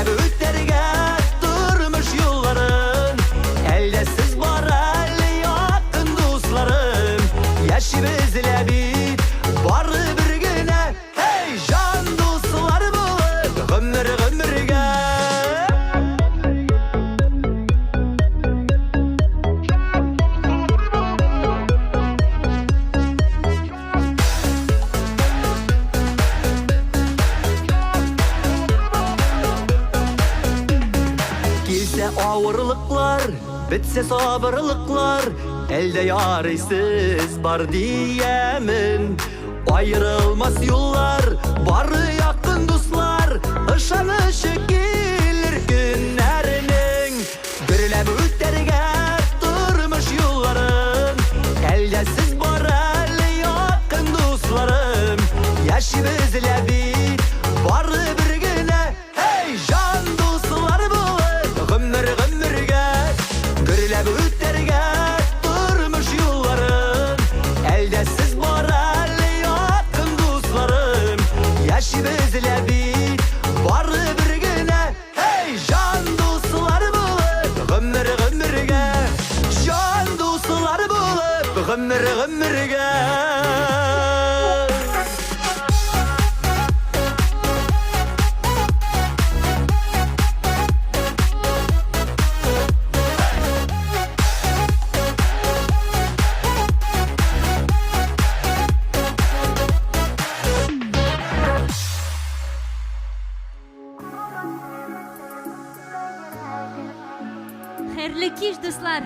Speaker 10: Гүрләп үтәргә тормыш юлларын, әлдә сез бар әле якын дусларым. Яшибез бит бары бер генә, эй жан дуслар булып гомергә. Килсә авырлыклар, бетсә сабырлыклар, әлдә ярыйсыз бар диямин. Аерылмас юллар, бары якын дуслар, ышанышы килер көннәрнең. Гөрләп үтәргә тормыш юлларын, әлдә сез бар әле якын дусларым. Яшибез бит бары бер генә, эй жан дуслар булып гомергә. Гөрләп үтәргә тормыш юлларын, әлдә сез бар әле якын дусларым. Яшибез бит бары бер генә, эй жан дуслар булып гомергә. Жан дуслар булып гомергә.
Speaker 13: Хәерле кич, дуслар!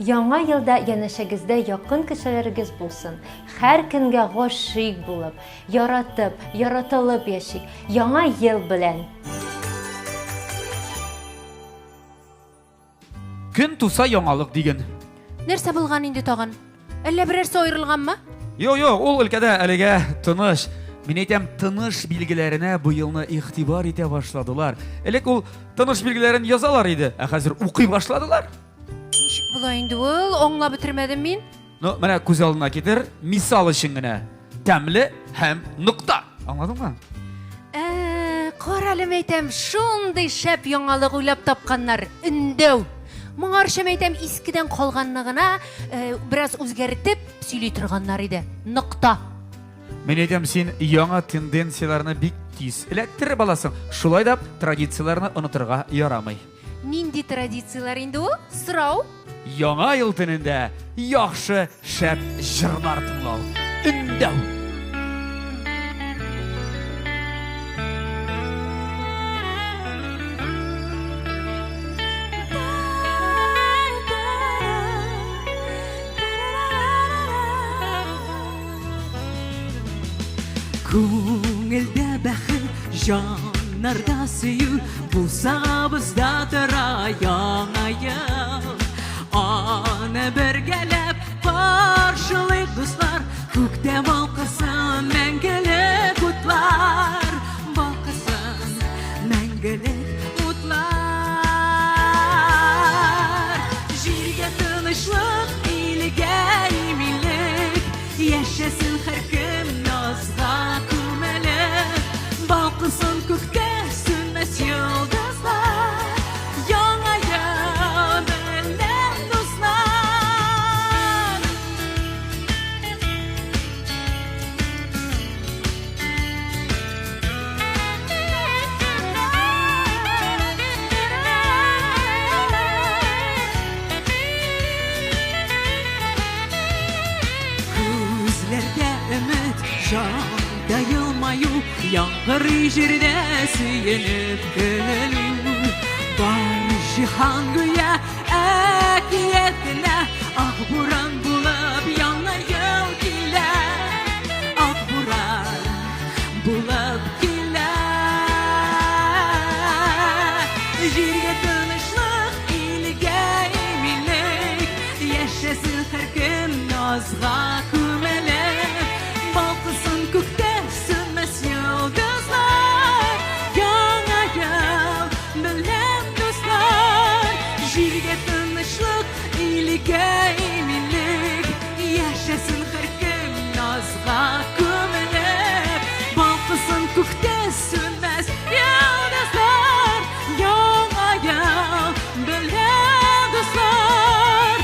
Speaker 11: Яңа елда янәшәгездә якын кешеләрегез булсын. Һәр көнгә гашыйк булып, яратып, яратылып яшик. Яңа ел белән.
Speaker 1: Көн туса яңалык диген.
Speaker 13: Нәрсә булган инде тагын? Әллә берәрсе аерылганмы?
Speaker 1: Ул өлкәдә әлегә тыныч, Мен әйтәм, тыныш билгеләренә бу елны игътибар итә башладылар. Элек ул тыныш билгеләрен язалар иде, ә хәзер укый башладылар.
Speaker 13: Ничек булай инде ул? Аңлап бетермәдем мин.
Speaker 1: Ну, менә күз алдына китер, мисал өчен генә. Тәмле һәм нукта. Аңладыңмы?
Speaker 13: Каралым әйтәм, шундый шәп яңалык уйлап тапканнар. Өндәү. Моңарча әйтәм, искедән калганлыгына бераз үзгәртеп сөйли торганнар иде. Нукта.
Speaker 1: Мен әйтәм, син яңа тенденцияларны бик тиз эләктереп аласың. Шулай да традицияларны онытырга ярамый.
Speaker 13: Нинди традициялар инде ул? Сорау.
Speaker 1: Яңа ел төнендә яхшы шәп җырлар тыңлау. Өндәү.
Speaker 12: Күңелдә бәхет, җаннарда сөю, булса бездә тора яңа ел. Аны бергәләп каршылыйк дуслар, күктә балкысын мәңгелек утлар, балкысын мәңгелек утлар. Җиргә тынычлык, илгә иминлек, яшәсен һәркем назга күмәлеп, балкысын күктә сүнмәс йолдызлар, яңа ел белән дуслар. Күзләрдә өмет, җанда елмаю, яңгыр җирдә сөенеп көлү. Бар җиһан гүя әкият кенә, ак буран булып яңа ел килә, ак буран булып килә. Җиргә тынычлык, илгә иминлек, яшәсен һәркем назга күмәлеп, балкысын күктә сүнмәс йолдызлар, яңа ел белән дуслар. Җиргә тынычлык, илгә иминлек, яшәсен һәркем назга күмәлеп, балкысын күктә сүнмәс йолдызлар, яңа ел белән дуслар.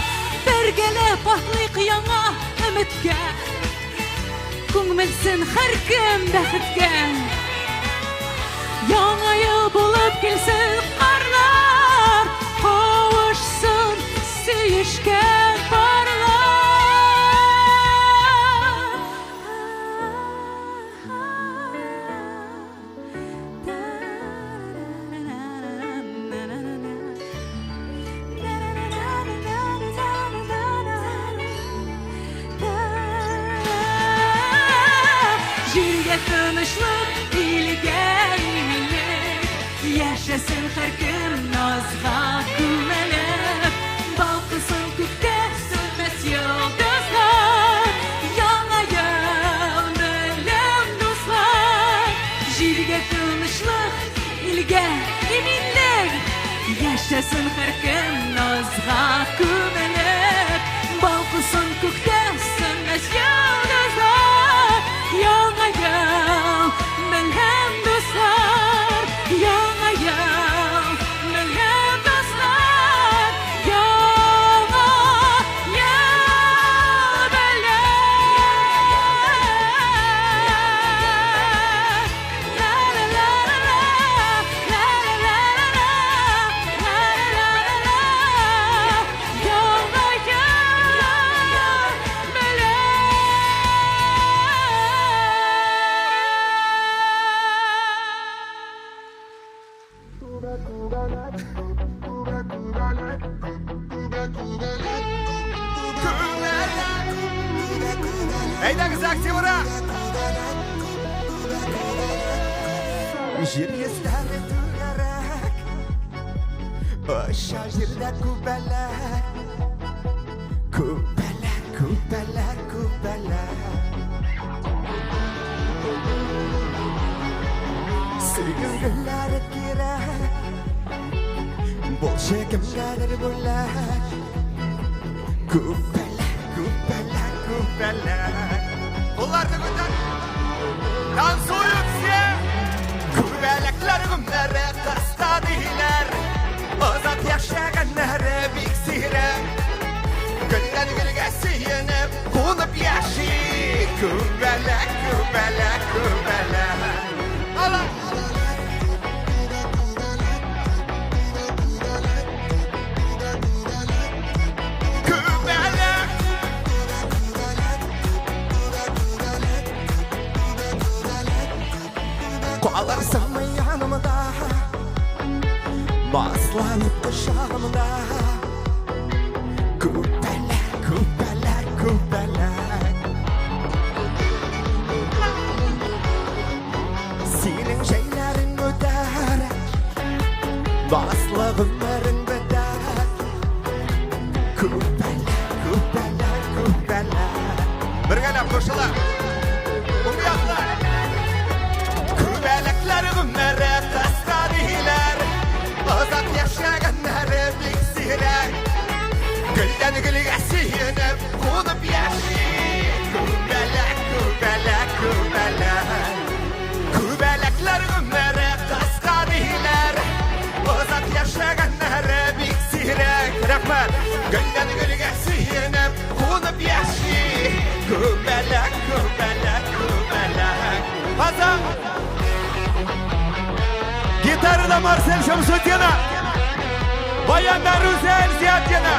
Speaker 12: Бергәләп атлыйк яңа өметкә, күңелсен һәркем бәхеткә. Яңа ел булып килсен карлар, кавышсын сөешкән парлар. Җиргә тынычлык, илгә иминлек, яшәсен һәркем назга күмәлеп, балкысын күктә сүнмәс йолдызлар, яңа ел белән дуслар. Җиргә тынычлык, илгә иминлек, яшәсен һәркем назга күмәлеп, балкысын күктә сүнмәс йолдызлар, яңа ел белән дуслар, яңа ел белән дуслар, яңа ел белән. Ла ла ла ла ла ла ла ла ла ла, яңа ел белән.
Speaker 10: Әйдәгез активра! Җир йөзләре түгәрәк, аша җирдә күбәләр, күбәләр, күбәләр, күбәләр. кирәк Болшы кемгәдер бүләк Күпәләк Оларды көтәр Танцуют все Күбәләкләр гүмнәре кыста диләр Озат яшәгәннәре бик сирәк Гөлдән гөлгә сөенеп Кунып яши Күбәләк Ала Қаларсың янымда Басланып құшағымда Күпәләк Сенің жайларың өтер Баслы ғұмырың бітер Күпәләк Біргәләп қошылар Ұмияқлар Күбәләкләр ғұмыры қысқа дейлер Ұзақ яшәгәннәре бик сирәк Гүлдән гүлгә сөенеп Қунып яши Күбәләк Күбәләкләр ғұмыры қысқа дейлер Ұзақ яшәгәннәре бик сирәк Рәхмәт Гүлдән гүлгә сөенеп Қунып яши Күбәләк Қазақ Гитарада Марсель Шамсутдина Баянда Рузель Зиятдина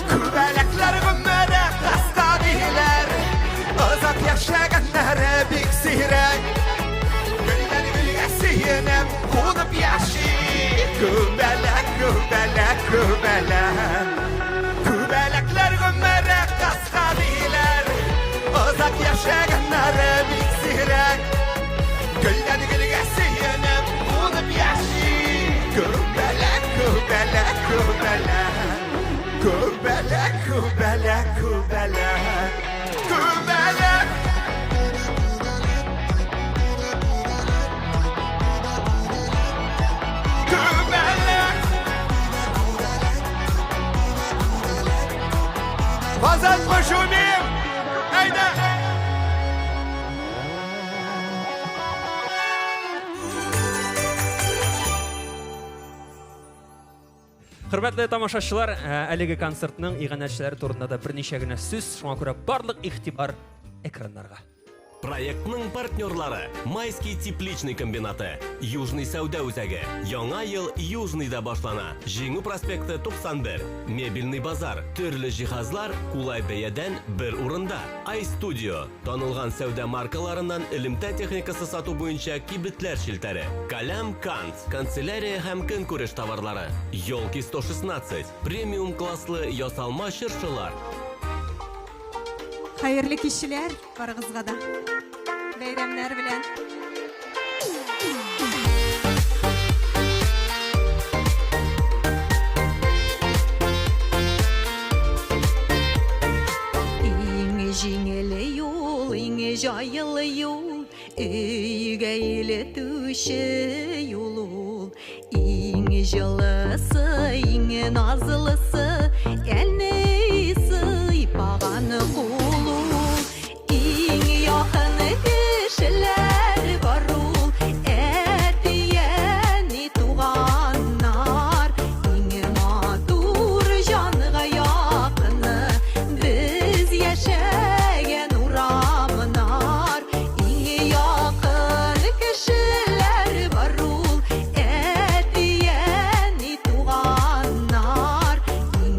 Speaker 10: Күбәләкләр ғұмыры қысқа дейлер Ұзақ яшәгәннәре бик сирәк Гүлдән гүлгә сөенеп Қунып яши Күбәләк Күбәләкләр ғұмыры қысқа дейлер Ұзақ яшәгәннәре бик сирәк Гүлдән гүлгә сөенеп Қунып яши Күбәләк Базат пошумим! Әйдә!
Speaker 2: Хөрмәтле тамашачылар, әлеге концертның иганәчеләре турында да берничә генә сүз, шуңа күрә барлык игътибар экраннарга.
Speaker 3: Проектның партнерлары Майский тепличный комбинаты, Южный сәүдә үзәге, Яңа ел Южныйда башлана, Җиңү проспекты 91, Мебельный базар, төрле җиһазлар кулай бәядән бер урында. iStudio, танылган сәүдә маркаларыннан элемтә техникасы сату буенча кибетләр шилтәре, Калям Кант, канцелярия һәм көнкүреш товарлары, Ёлки 116, премиум класслы ясалма чыршылар.
Speaker 19: Хәерле кичәләр барыгызга да. Бәйрәмнәр белән.
Speaker 14: Иң җиңел юл, иң җайлы юл, өйгә илетүче юл ул. Иң җылысы, иң назлысы, әлне сыйпаган кулу. Иң якын кешеләр бар ул, әтияне туганнар. Иң матур җанга якыны, без яшәгән урамнар. Иң якын кешеләр бар ул, әтияне туганнар. Иң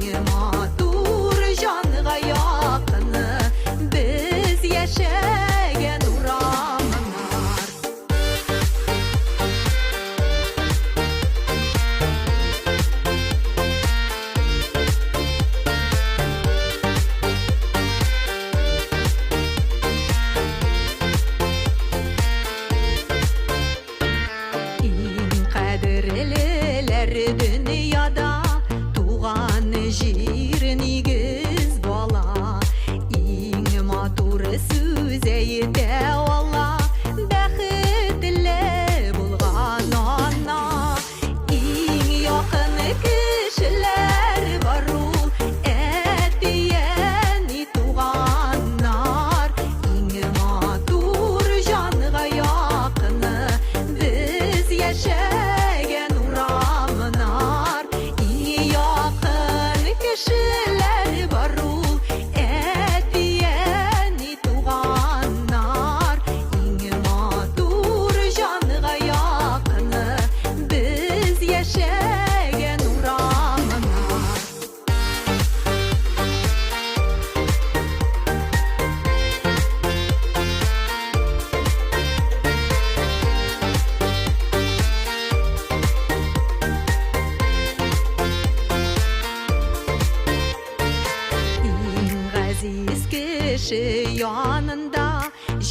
Speaker 14: янында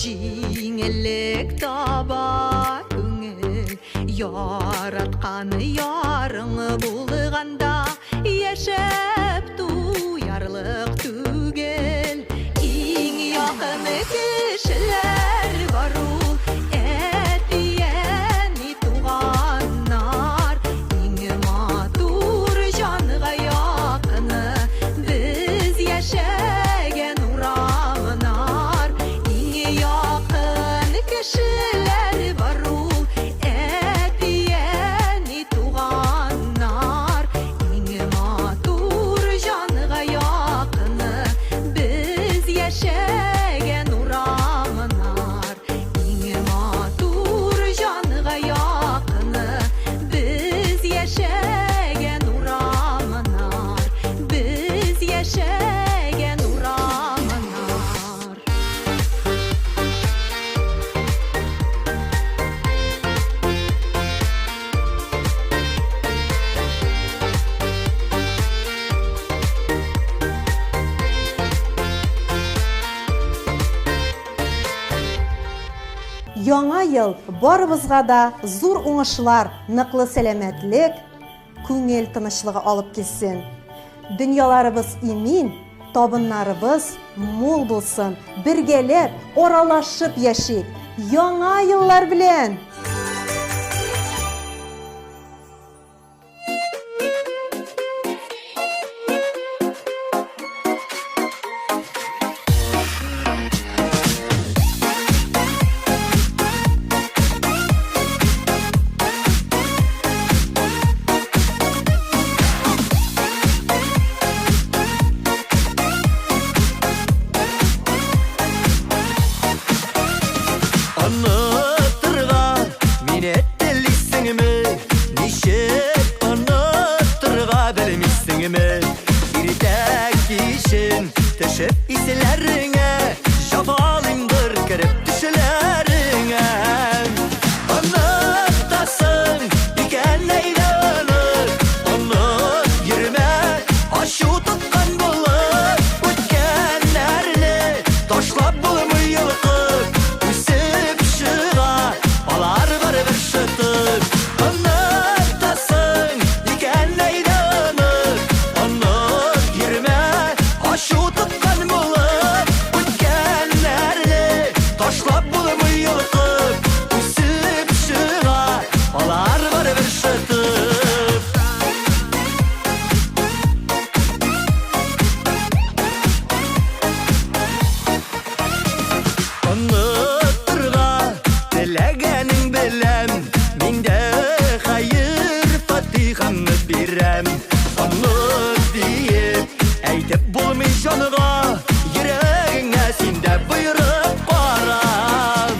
Speaker 14: жеңілік таба көңіл яратканы ярыңы болғанда яшәп туярлық түгел ең яқыны кешілер бар ул әтияни туғаннар ең матур жанға яқыны біз яшәген урамнар ең яқын кешілер бар ул әтияни туғаннар ең матур жанға яқыны біз яшәген урамнар ең матур жанға яқыны біз яшәген урамнар біз яшәген урамнар
Speaker 11: Яңа ел барыбызга да зур уңышлар, ныклы сәламәтлек, күңел тынычлыгы алып килсен. Дөньяларыбыз имин, табыннарыбыз мул булсын. Бергәләп, аралашып яшик. Яңа еллар белән!
Speaker 9: Anlatırga mine tellisingimi nişep anlatırga bilmişsingimi bir tek işin teşep islerine şafalimdir kirip düşlerine anlatasın iken neylanır anlat yürüme aşı tutkan bulur ötkenlerini taşlap bulmuyor yılkıp üsüp şığa alar var bir şıtık anlatasın iken neylanır anlat yürüme aşı tutkan bulur ötkenlerini taşlap bulmuyor yılkıp üsüp şığa alar var bir şıtık Anlatırga dilegenin bilem Minde hayır fatihamı birem Anlat deyip Eytip bulmuş canıga Yüreğine sinde buyurup param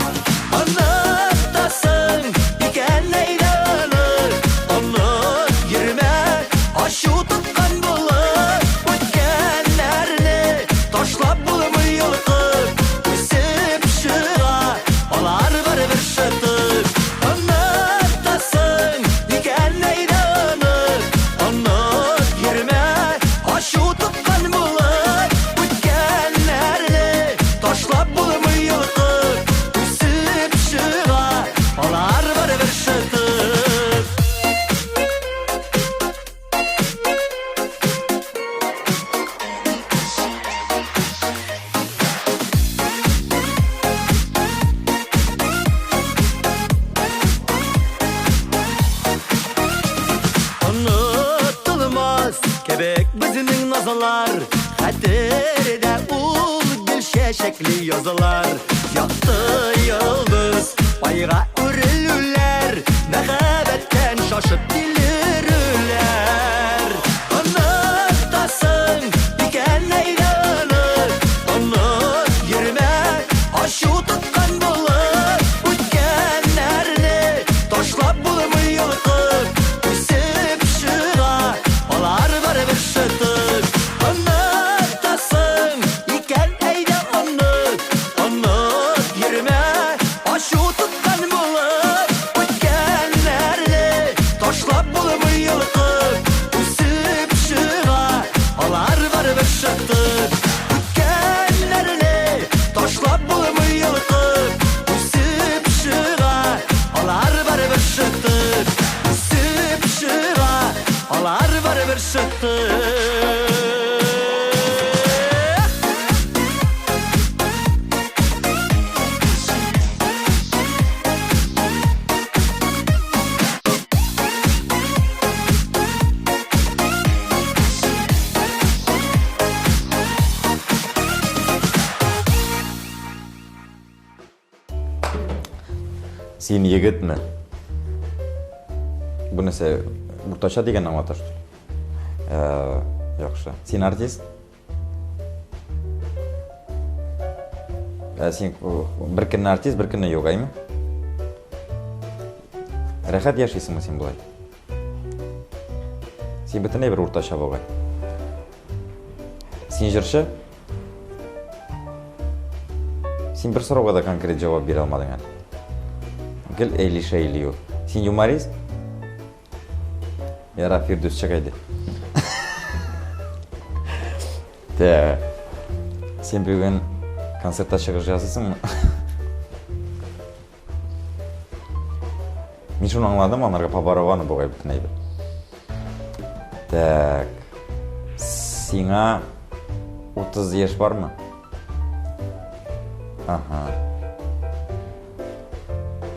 Speaker 9: Anlatasın iken neylanır Anlat yürüme aşı tutkan bulur Ötkenlerini taşlap bulmuyor yılkıp Üsüp şığa alar var bir şıtık Anlatasın iken neylanır Anlat yürüme aşı tutkan bulur Ötkenlerini taşlap bulmuyor yılkıp Üsüp şığa alar var bir şıtık Anlatılmaz kebek bizinin nazalar Hatırda ul gülşe şekli yazılar Yaktı yıldız ayga ürülüler Mehabetten şaşıp dilirüler Anlatasın iken neylanır Anlat yürüme aşı tutkan bulur Ötkenlerini taşlap bulmuyor yılkıp Üsüp şığa alar var bir şıtık Anlatasın iken eyde anlat Anlat yürüme aşı tutkan bulur
Speaker 2: ышытты.
Speaker 15: Сен егетме? Бұл нәрсе орташа деген аматыр. Жақсы. Сен артист? Сен бір күні артист, бір күні йогаймы? Рахат яшайсың ма сен бұлай? Сен бүтінай бір орташа болғай. Сен жыршы? Сен бір сұрауға да конкрет жауап бере алмадың әлі. Гіл әйлі шәйлі. Сен юморист? Яра Фирдус шығайды. Сен бүгін концертта шығып жазысың ма? Мен шуны аңладым, анарға пабарованы болғай бүтінайды. Сеңа 30 еш бар ма? Аха.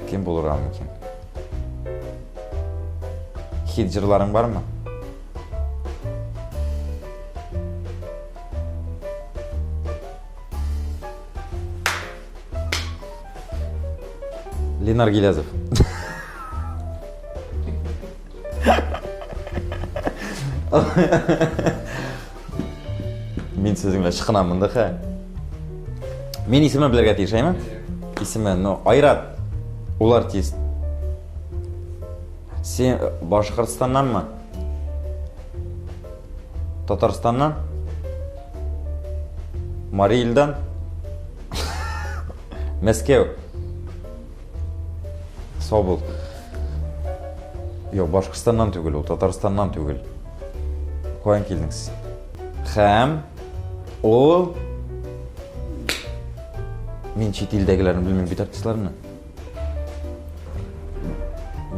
Speaker 15: Кем болуға мүмкін? Хит жырларың бар ма? Ленар Гилязов. Мен сөзіңлі шықынамын да қа. Мен есімі білерге тиішаймын? Есімі Айрат. Ол артист. Сен Башқұртстаннан ма? Татарстаннан? Мариилдан? Мәскеу? Собол? Yok, Башқұртстаннан түгіл, ол Татарстаннан түгіл. Қойын келдіңіз? Хәм, ол... Мен шетелдегілерін білмеймін, бет артистларыны.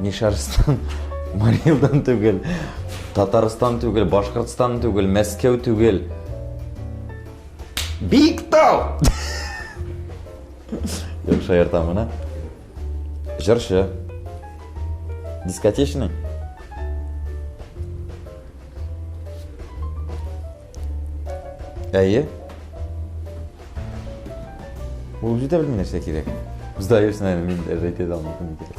Speaker 15: Мишарстан, Мариилдан түгіл, Татарстан түгіл, Башқұртстан түгіл, Мәскеу түгіл. Биіктау! Yok, шайыртамын, а? Жыршы. Дискотечный. Әйе? Ол жүйте білмей нәрсе керек. Сдаешься, наверное, мен даже айта алмайтын керек.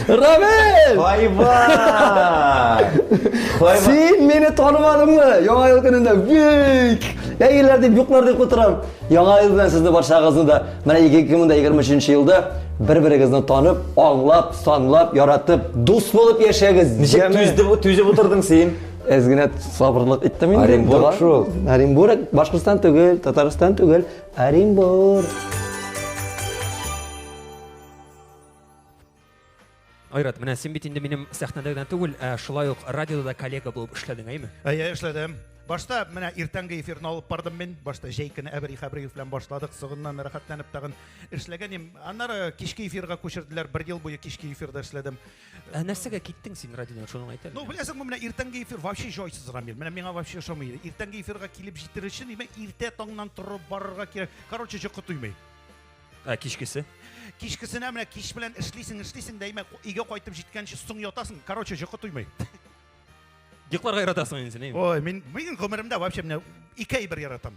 Speaker 16: Рамил!
Speaker 15: Қойба!
Speaker 16: Сен мені танымадың ма? Яңа ел күнінде бик! Әйелер деп, юқлар деп отырам. Яңа ел білән сізді барша ағызында, міне 2023 жылда бір-біріңізді танып, аңлап, санлап, яратып, дос болып яшәгіз.
Speaker 15: Түзіп отырдың сен?
Speaker 16: Әзгіне сабырлық иттім енді.
Speaker 15: Оренбург шул.
Speaker 16: Оренбург, Башқұртстан түгел, Татарстан түгел, Оренбург.
Speaker 2: Айрат, менә сен бит инде минем сәхнәдәгедән түгел, шулай ук радиода коллега булып эшләдең, әйме?
Speaker 23: Әйе, эшләдем. Башта менә иртәнге эфирны алып бардым мен. Башта җәй Әбри Хәбриев белән башладык. Сыгыннан рәхәтләнеп тагын эшләгәнем. Аннары кичке эфирга күчерделәр. 1 ел буе кичке эфирда эшләдем.
Speaker 2: Нәрсәгә киттең син радиодан, шуны әйтәләр.
Speaker 23: Ну, беләсеңме, менә иртәнге эфир вообще җайсыз, Рамил. Менә миңа вообще ошамый. Иртәнге эфирга килеп җитер өчен иртә таңнан торып барырга кирәк. Короче, җокы туймый.
Speaker 2: Кичкесе?
Speaker 23: Кичкесенә менә кич белән эшлисең дәймә, өйгә кайтып җиткәнче соң ятасың. Короче, җокы туймый.
Speaker 2: Йокларга яратасың инде, әйме?
Speaker 23: Ой, минем гомеремдә вообще менә 2 ай бер яратам.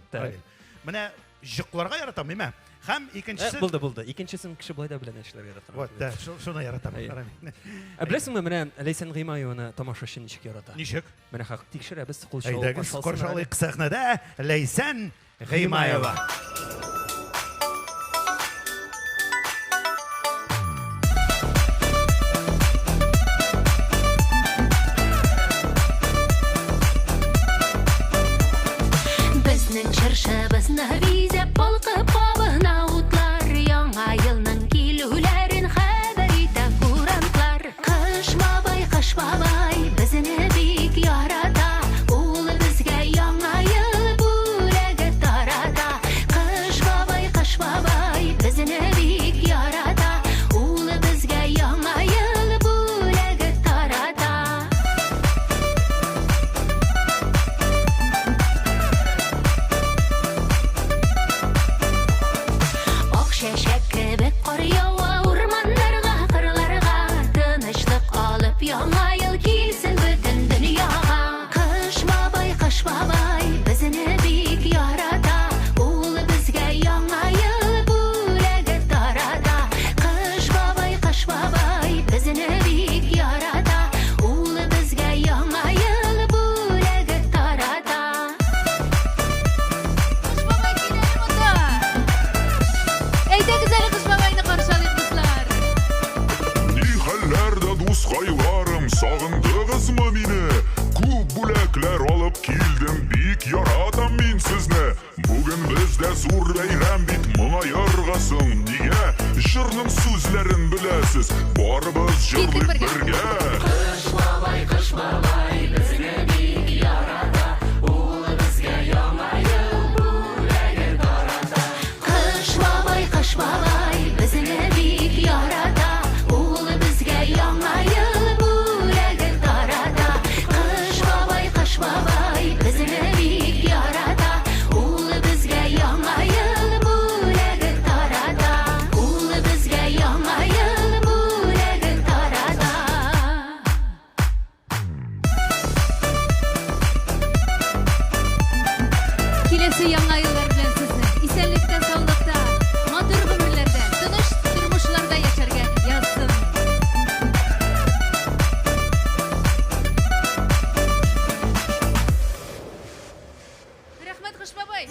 Speaker 23: Менә җокларга яратам, әйме? Һәм икенчесе...
Speaker 2: Булды. Икенчесен кеше былай да белән эшләргә яратам.
Speaker 23: Вот, да, шуны яратам.
Speaker 2: Беләсеңме, менә Ләйсән Гыймаеваны тамашачы ничек ярата?
Speaker 23: Ничек?
Speaker 2: Менә хак тикшерәбез, кулчау.
Speaker 23: Әйдәгез, каршылык сәхнәдә Ләйсән Гыймаева.
Speaker 8: Безнең шыршыбызны бизәп балкып кабына утлар, яңа елның килүләрен хәбәр итә курантлар. Кыш бабай, безне бик ярата, ул безгә яңа ел бүләге тарата. Кыш бабай, безне бик ярата, ул безгә яңа ел бүләге тарата.
Speaker 6: дускайларым, сағындығызмы мені? Көп бүләкләр алып келдім, бик яратам мен сізні. Бүгін бізде зур бәйрәм бит, мұңайырғасың неге? Жырның сөзлерін білесіз, барыбыз жырлып бірге.
Speaker 10: Қыш бабай, бізге бик ярата, улы бізге яңа ел бүләге тарата.
Speaker 8: Қыш бабай, бізге бик ярата, улы бізге яңа ел бүләге тарата. Қыш бабай, бізге бик ярата, улы бізге яңа ел бүләге тарата. Улы бізге яңа ел бүләге тарата.
Speaker 13: Келесі яңа еллар белән сезне исәнлектә, саулыкта, матур гомерләрдә, тыныч тормышларда яшәргә язсын. Рәхмәт, Кыш бабай.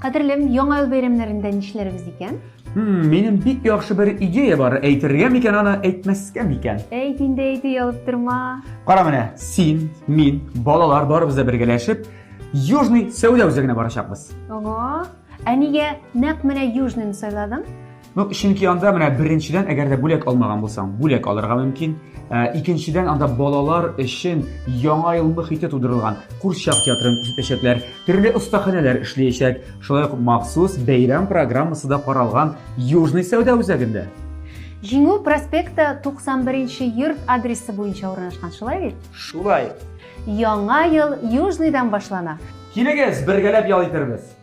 Speaker 11: Кадерлем, яңа ел бәйрәмнәрендә нишләрбез икән?
Speaker 1: Минем бик яхшы бер идея бар. Әйтергә микән, аны әйтмәскә микән?
Speaker 11: Әйт инде, әйт, ялып торма.
Speaker 1: Кара менә, син, мин, балалар барыбыз да бергәләшеп, Южный сәүдә үзәгенә барачакбыз.
Speaker 11: Ага. Ә нигә нәкъ менә Южныйны сайладың?
Speaker 1: Чөнки анда менә беренчедән, әгәр дә бүләк алмаган булсаң, бүләк алырга мөмкин. Икенчедән, анда балалар өчен яңа ел мөхите тудырылган курчак театрын күрсәтәчәкләр, төрле остаханәләр эшләячәк. Шулай ук махсус бәйрәм программасы да каралган Южный сәүдә үзәгендә.
Speaker 11: Җиңү проспекты 91-нче йорт адресы буенча урнашкан, шулай бит?
Speaker 1: Шулай.
Speaker 11: Яңа ел Южныйдан башлана.
Speaker 1: Килегез, бергәләп ял итәрбез.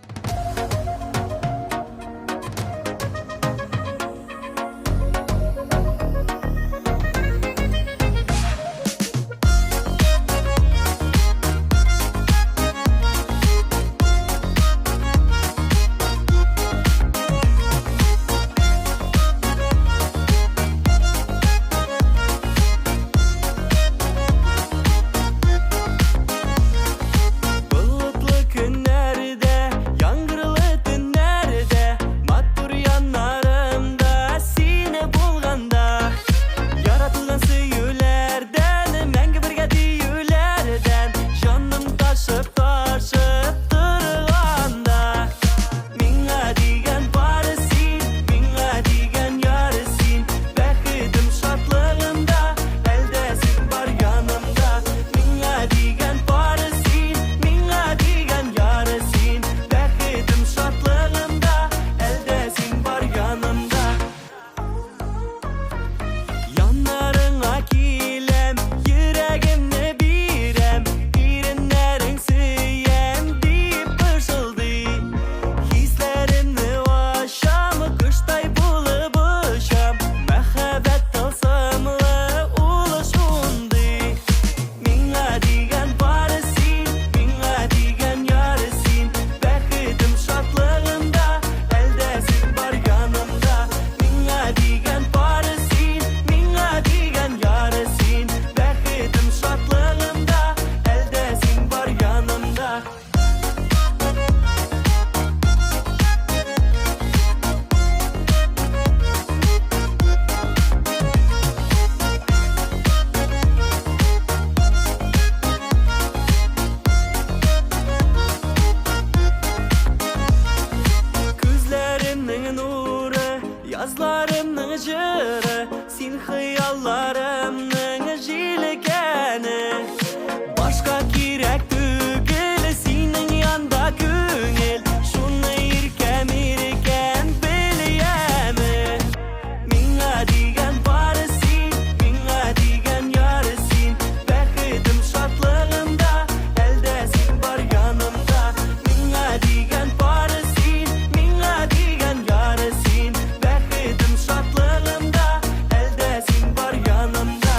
Speaker 10: Bulutlu günlerde, yağmurlu günlerde, matur yanlarımda seni bulganda, yaratılgan süyülerden, мәңгі бірге düyülerden, жаным taşıp durganda. Миңа деген бары сен, миңа деген яры сен, бәхетім шатлығымда, әлде сен бар янымда. Миңа деген бары сен, миңа деген яры сен, бәхетім шатлығымда, әлде сен бар янымда. Янарыңа келем, йөрәгемне бирәм, иреннәрең сөям дип бышылдый. Хисләремне ашам, коштай булып очам, мәхәббәт тылсымлы улы шундый. Миңа деген бары сен, миңа деген яры сен, бәхетем шатлығымда, әлдә сен бар янымда. Миңа деген бары сен, миңа деген яры сен, бәхетем шатлығымда, әлдә сен бар янымда. Күзләремнең нуры, язларымның җыры, син хыялларымның җилкәне. Башка кирәк түгел синең янда күңел, шуны иркәм беләме. Миңа дигән бары син, миңа дигән яры син, бәхетем шатлыгымда, әлдә син бар янымда. Миңа дигән бары син, миңа дигән яры син, бәхетем шатлыгымда, әлдә син бар янымда.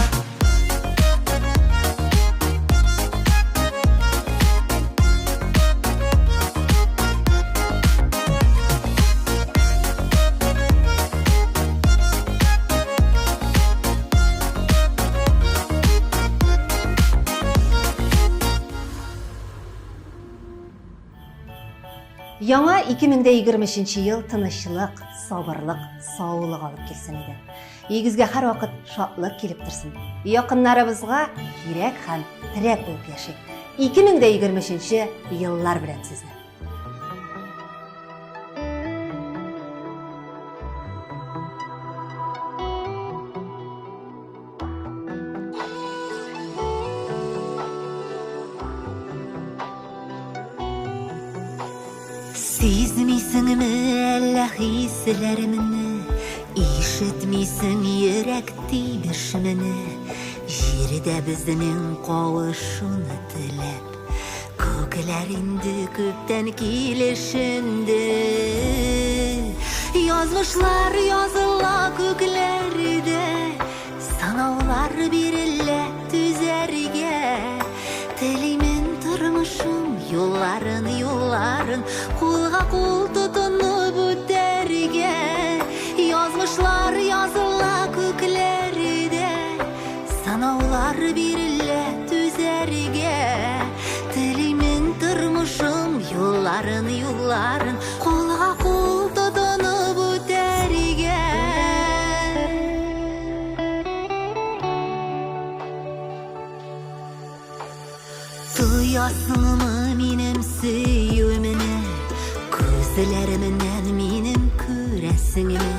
Speaker 11: Яңа 2023 ел тынычлык, сабырлык, саулык алып килсен иде. Игезгә һәрвакыт шатлык килеп торсын. Якыннарыбызга кирәк һәм терәк булып яшик. 2023 еллар белән сезне.
Speaker 18: Сизмисеңме әллә хисләремне, ишетмисең йөрәк тибешмене, җирдә безнең кавышуны теләп, күкләр инде күптән килешенде. Язмышлар языла күкләрдә, санаулар бирелә түзәргә, телимен тормышым юлларын, кулга кул тотынып үтәргә. Язмышлар языла күкләрдә, санаулар бирелә түзәргә, телимен тормышым юлларын, кулга кул тотынып үтәргә. Тоясыңмы минем сөюемне, күзләремнән минем күрәсеңме?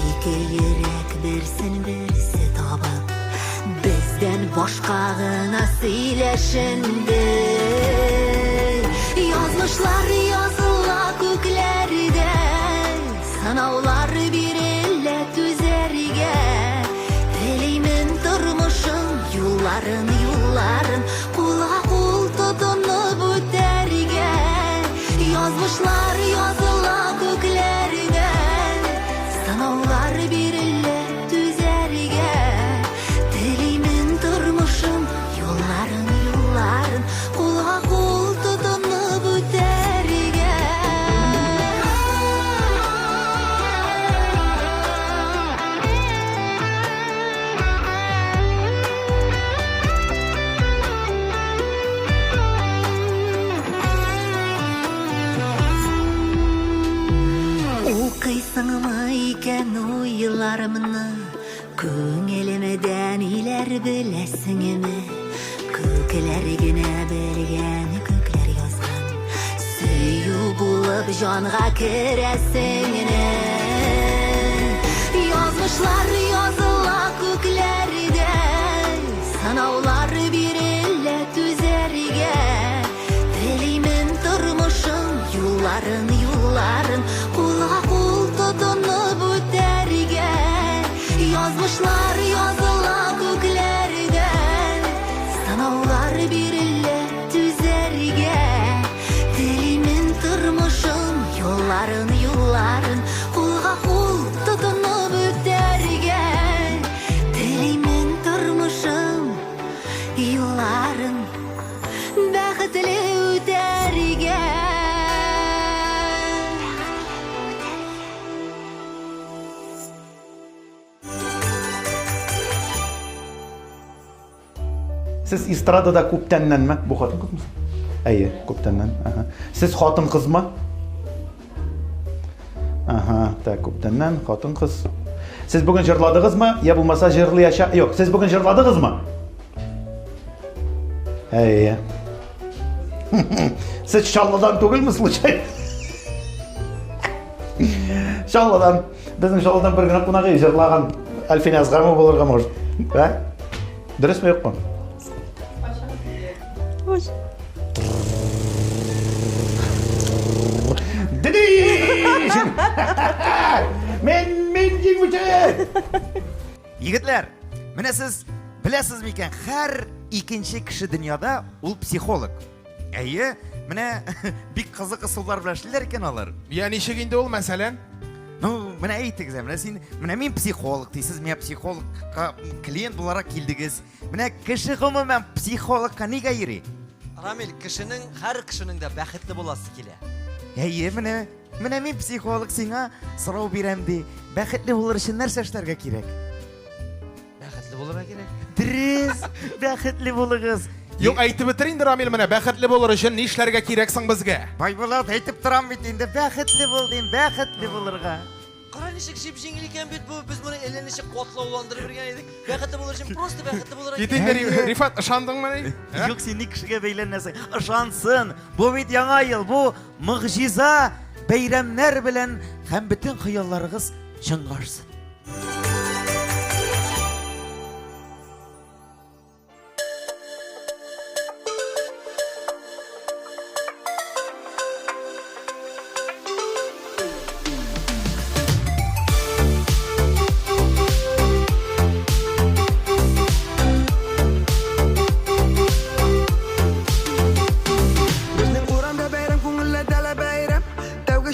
Speaker 18: Ике йөрәк берсе табып, бездән башка гына сөйләшенде. Язмышлар языла күкләрдә, санаулар бирелә түзәргә, телимен тормышым юлларын, кулга кул тотынып үтәргә. Язмышлар языла күкләрдә, санаулар бирелә түзәргә, телимен тормышым юлларын, кулга кул тотынып үтәргә. Укыйсыңмы икән уйларымны, күңелемдән иләр беләсеңме? Күкләр генә белгән, күкләр язган, сөю булып җанга керәсеңне. Язмышлар языла күкләрдә, санаулар бирелә түзәргә, телимен тормышым юлларын, кулга кул тотынып үтәргә. Язмышлар языла күкләрдә, санаулар бирелә түзәргә, телимен тормышым юлларын, кулга кул тотынып үтәргә, телимен тормышым юлларын бәхетле үтәргә.
Speaker 23: Siz estradada күптәннәнме? Бу хатын кызмы? Әйе, күптәннән. Siz хатын кызмы? Так, күптәннән, хатын кыз. Siz бүген җырладыгызмы? Я булмаса җырлыячак. Юк, siz бүген җырладыгызмы? Әйе. Siz Шалладан түгелме случайно? Шалладан. Безнең Шалладан бер генә кунагы җырлаган Альфин Азгамы булырга может. Дөресме, юкмы? Мен җиңүче! Егетләр, менә сез беләсез микән, һәр икенче кеше дөньяда ул психолог. Әйе, менә бик кызык ысуллар белән эшләр икән алар.
Speaker 4: Я ничек инде ул мәсәлән?
Speaker 23: Ну, менә әйтегез, менә мин психолог дисез, менә психологка клиент буларак килдегез. Менә кеше гомумән психологка нигә йөри?
Speaker 7: Рамил, һәр кешенең дә бәхетле буласы килә.
Speaker 23: Әйе, менә мин психолог сиңа сорау бирәм ди. Бәхетле булыр өчен нәрсә эшләргә кирәк?
Speaker 7: Бәхетле булырга кирәк.
Speaker 23: Дөрес, бәхетле булыгыз.
Speaker 4: Юк, әйтеп бетер инде Рамил, менә бәхетле булыр өчен ни эшләргә кирәк соң безгә?
Speaker 23: Байбулат әйтеп торам бит инде, бәхетле бул дим, бәхетле булырга.
Speaker 7: Qara nishik jip-jingil ekan bit bu. Biz buni elenishib qotlaulandırıp bergen edik. Бәхетле булыр өчен просто бәхетле булыр.
Speaker 4: Етеңдер, Рифат, ышандыңмы ни?
Speaker 23: Юк, син ник кешегә бәйләнәсең? Ышансын. Бу бит яңа ел, бу мөгъҗиза, бәйрәмнәр белән һәм бөтен хыялларыгыз чынга ашсын.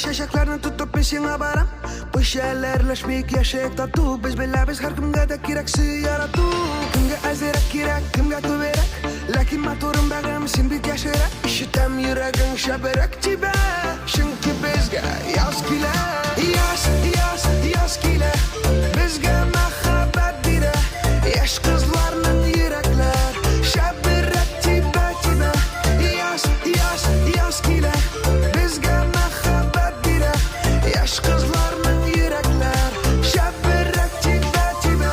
Speaker 10: Şaşaklarını tutup peşine varam Bu şeylerleşmek yaşayıp tatlı Biz biliriz her kimge de gereksi yaratı Kimge azirek gerek, kimge tüverek Lakin motorum bağım sindik yaşarak İşitem yüreğin şaberek tibe Çünkü bizge yaz kile Yaz kile Bizge mehabet bire Yaş kızlarının yürekler Şaberek tibe tibe Yaz kile Bizge Yaş kızlarının yürekler şaberek tibe tibe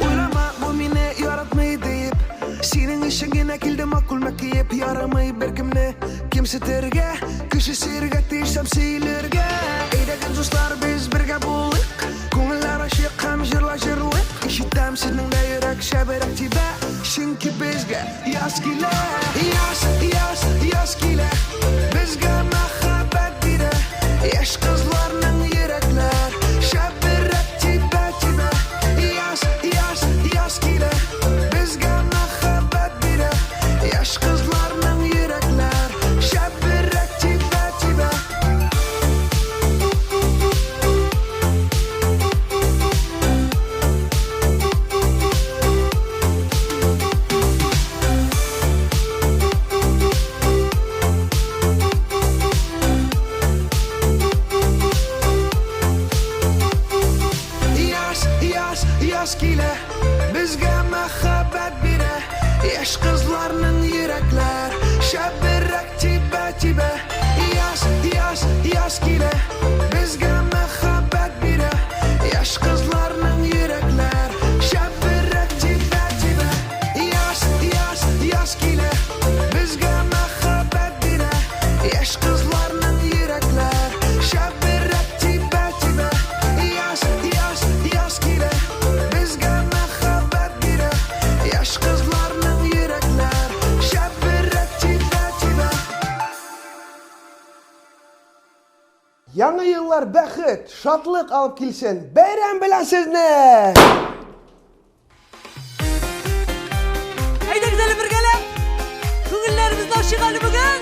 Speaker 10: Uylama bu mine yaratmayı deyip Senin işine kilde makul mekiyip Yaramayı berkimle Kimse terge, kişi sirge Tişsem silirge Eydegen dostlar biz birge bulduk Koңылlar aşık hem jırla jırlık İşitem senin de yürek şaberek tibe Çünkü bizge yaz kile Yaz kile Bizge mehabet bire Yaş kızlarının yürekler Şaberek tibe tibe Yaz kile Bizge mehabet bire Yaş kızlarının yürekler Şaberek tibe tibe Yaz kile Bizge mehabet bire Yaş kızlarının yürekler Şaberek tibe tibe Yaz kile Bizge mehabet bire Yaş kızlarının yürekler Şaberek tibe tibe Yaz kile Bizge mehabet bire Yaş kızlarının yürekler Şaberek tibe tibe Yaz kile Bizge mehabet bire Yaş kızlarının yürekler Şaberek tibe tibe
Speaker 17: Yangi yıllar bәхет, шатлык алып килсен. Бәйрәм белән сезне!
Speaker 12: Әйдәгез әле бергәләп. Күңелләребезне ачык әле бүген.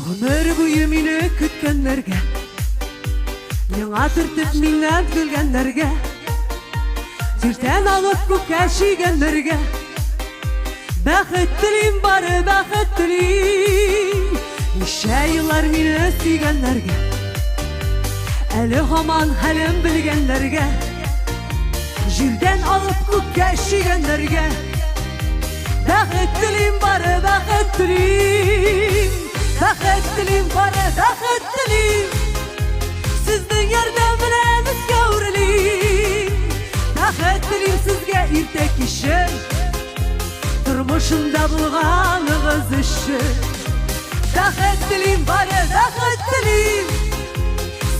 Speaker 12: Гомер буе мине көткәннәргә Яңа төртеп миннән көлгәннәргә Җирдән алып күккә чигәннәргә Бәхет телим бары бәхет телим Ничә еллар мине сөйгәннәргә Әле һаман хәлем белгәннәргә Җирдән алып күккә чигәннәргә Бәхет телим бары бәхет телим Бәхет телим бары бәхет телим Сезнең ярдәм белән өскә үрелим Бәхет телим сезгә иртә кичен Тормышымда булганыгыз өчен Бәхет телим бары бәхет телим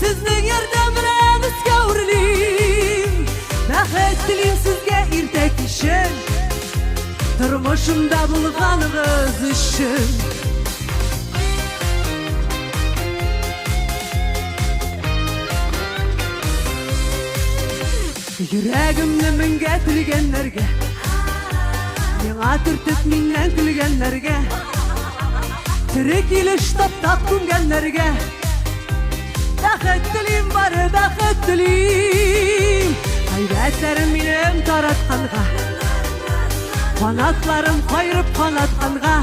Speaker 12: Сезнең ярдәм белән өскә үрелим Бәхет телим сезгә иртә кичен Тормышымда булганыгыз өчен Йөрәгемне меңгә телгәннәргә, миңа төртеп миннән көлгәннәргә, тере килеш таптап күмгәннәргә, бәхет телим бары бәхет телим. Хәйбәтләрем минем таратканга, канатларым кайрып канатканга,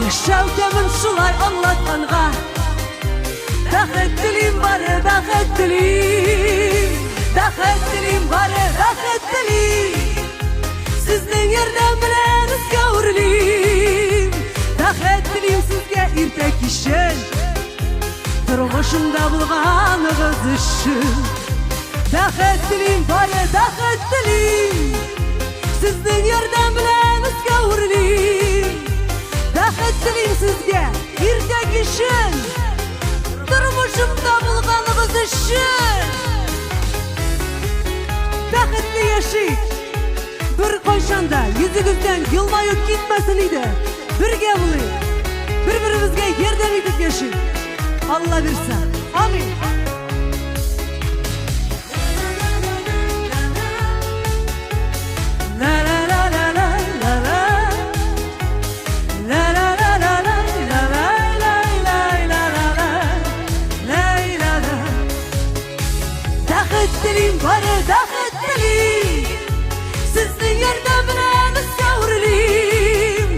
Speaker 12: яшәү тәмен шулай аңлатканга, бәхет телим бары бәхет телим. Бәхет телим бары бәхет телим. Сезнең ярдәм белән өскә үрлим. Бәхет телим сезгә иртә кичен, тормышымда булганыгыз өчен. Бәхет телим бары бәхет телим. Сезнең ярдәм белән өскә үрлим. Бәхет телим сезгә иртә кичен, тормышымда булганыгыз өчен. Бәхетле яшик, бер кайчанда йөзегездән елмаю китмәсен иде. Бергә булыйк, бер-беребезгә ярдәм итеп яшик. Алла бирсә, амин. Бәхет телим бары бәхет телим. Сезнең ярдәм белән өскә үрлим.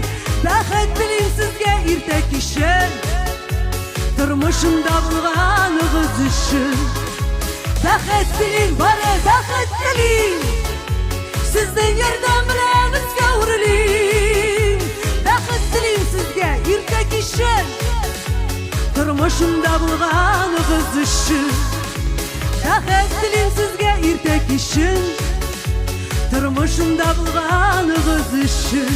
Speaker 12: Бәхет телим сезгә иртә кичен, тормышымда булганыгыз өчен. Бәхет телим бары бәхет телим. Сезнең ярдәм белән өскә үрлим. Бәхет телим сезгә иртә кичен, тормышымда булганыгыз өчен. Бәхет телим сезгә иртә кичен, тормышымда булганыгыз өчен.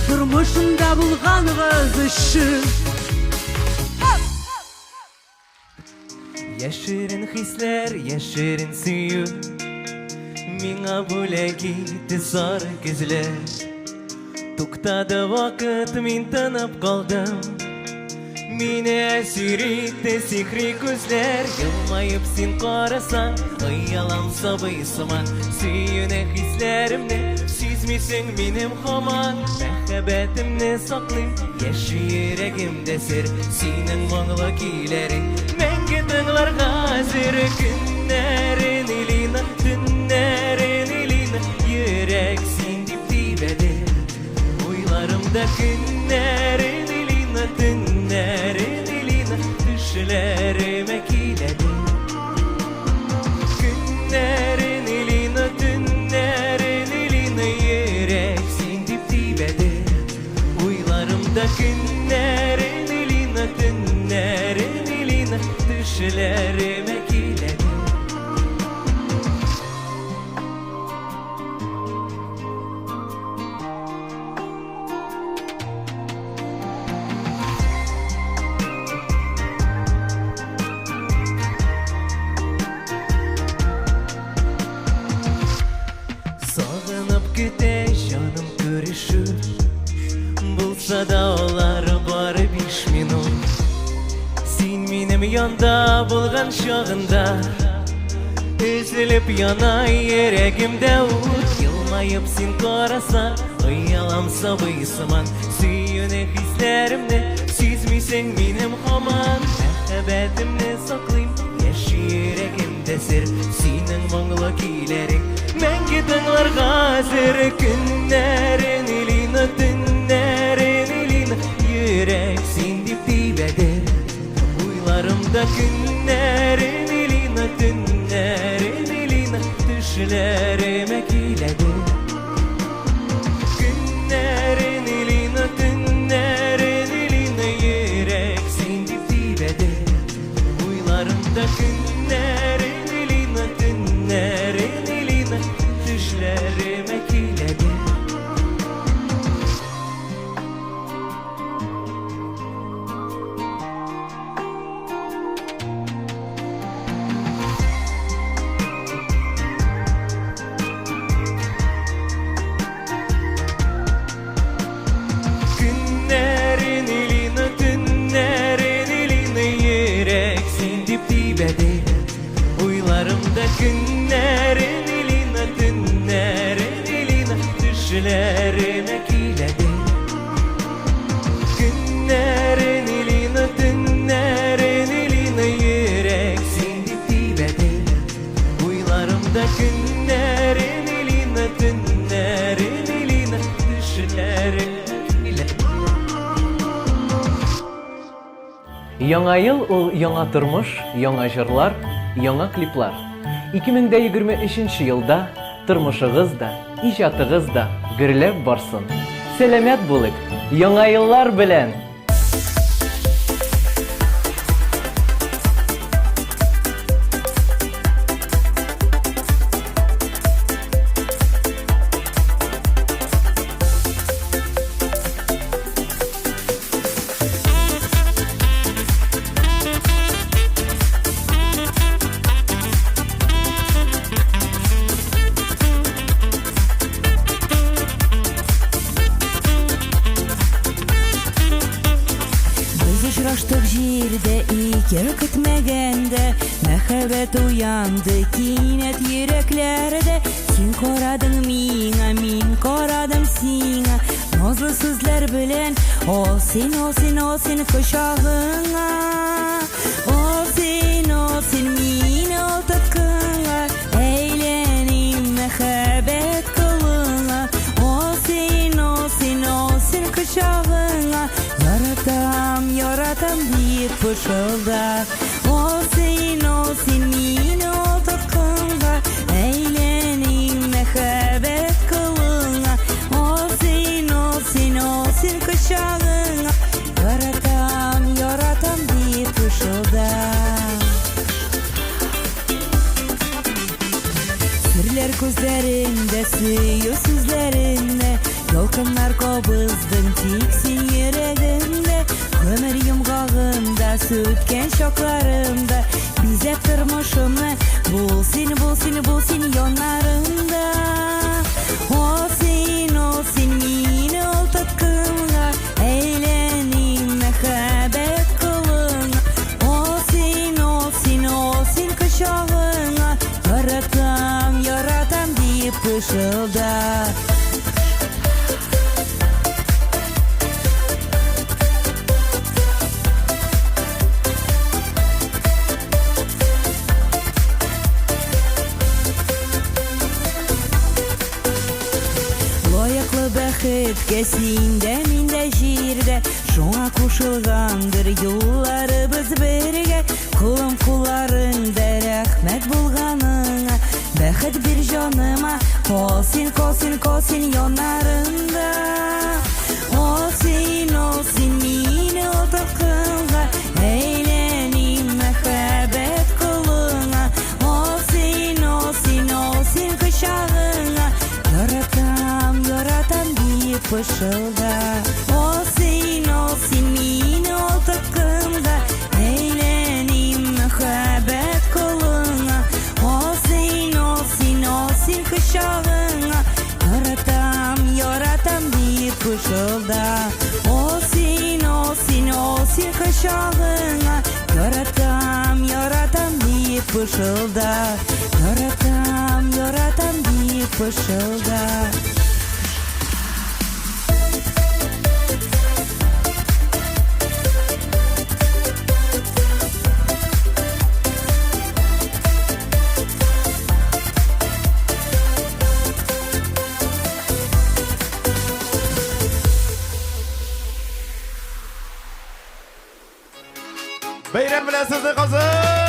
Speaker 12: Тормышымда булганыгыз өчен.
Speaker 5: Яшерин хисләр, яшерин сөю, миңа бүләк итте сары күзләр. Туктады вакыт, мин тынып калдым. Мине әсир итте сихри күзләр. Елмаеп син карасаң, оялам сабый сыман. Сөюне хисләремне сизмисең минем һаман. Мәхәббәтемне саклыйм, яши йөрәгемдә сер. Синең моңлы көйләрең мәңге тыңлар хәзер. Көннәрен илина, төннәрен илина, йөрәк син дип тибәде. Уйларымда көннәрен илина, төннәрен илина, төшләремә киләде. Көннәрен илина, төннәрен илина, йөрәк син дип тибәде. Уйларымда көннәрен илина, төннәрен илина, төшләремә киләде. Сагынып көтә җаным күрешү, булса да алар бары 5 минут. Син минем янда булган чагында, өзелеп яна йөрәгемдә ут. Елмаеп син карасаң, оялам сабый сыман. Сөюне хисләремне сизмисең минем һаман. Мәхәббәтемне саклыйм, яши йөрәгемдә сер. Синең моңлы көйләрең мәңге тыңлар хәзер. Көннәрен илина, төннәрен илина, йөрәк син дип тибәде. Уйларымда көннәрен илина, төннәрен илина, төшләремә киләде. Көннәрен илина, төннәрен илина, йөрәк син дип тибәде. Уйларымда көннәрен илина, төннәрен илина, төшләремә киләде. Düşlerime kiledi Günlerin ilini Tünlerin ilini Yürek sindi dibedi Uylarımda günlerin ilini Tünlerin ilini Düşlerime kiledi
Speaker 20: Яңа ел ул яңа тормыш, яңа җырлар, яңа клиплар. 2023 елда тормышыгыз да, иҗатыгыз да гөрләп барсын. Сәламәт булык, яңа еллар белән!
Speaker 21: Очраштык җирдә икән көтмәгәндә мәхәббәт уянды кинәт йөрәкләрдә син карадың миңа мин карадым сиңа назлы сүзләр белән о син кочагыңа о син мине утыкканга әйләним мәхәббәт кылыңа о син кочагыңа Яратам дип пышылда О син мине утыкканга әйләним мәхәббәт кылыңа О син кочагыңа Яратам дип пышылда Серләр күзләрендә сөю сүзләрендә Ялкыннар кабыздың тик син йөрәгемдә Гомер йомгагында сүткән чакларымда Бизәп тормышымны бул син яннарымда О син мине утыкканга әйләним мәхәббәт кылыңа О син кочагыңа Яратам дип пышылда Бәхеткә синдә, миндә җирдә Шуңа кушылгандыр юлларыбыз бергә Кулым кулларыңда рәхмәт булганыңа Бәхет бир җаныма О син яннарымда О син мине утыкканга әйләним мәхәббәт кылыңа О син кочагыңа Яратам дип пышылда О син мине утыкканга әйләним мәхәббәт кылыңа О син кочагыңа Яратам дип пышылда О син кочагыңа Яратам дип пышылда Яратам дип пышылда
Speaker 4: Бәйрәм белән сезне кызым!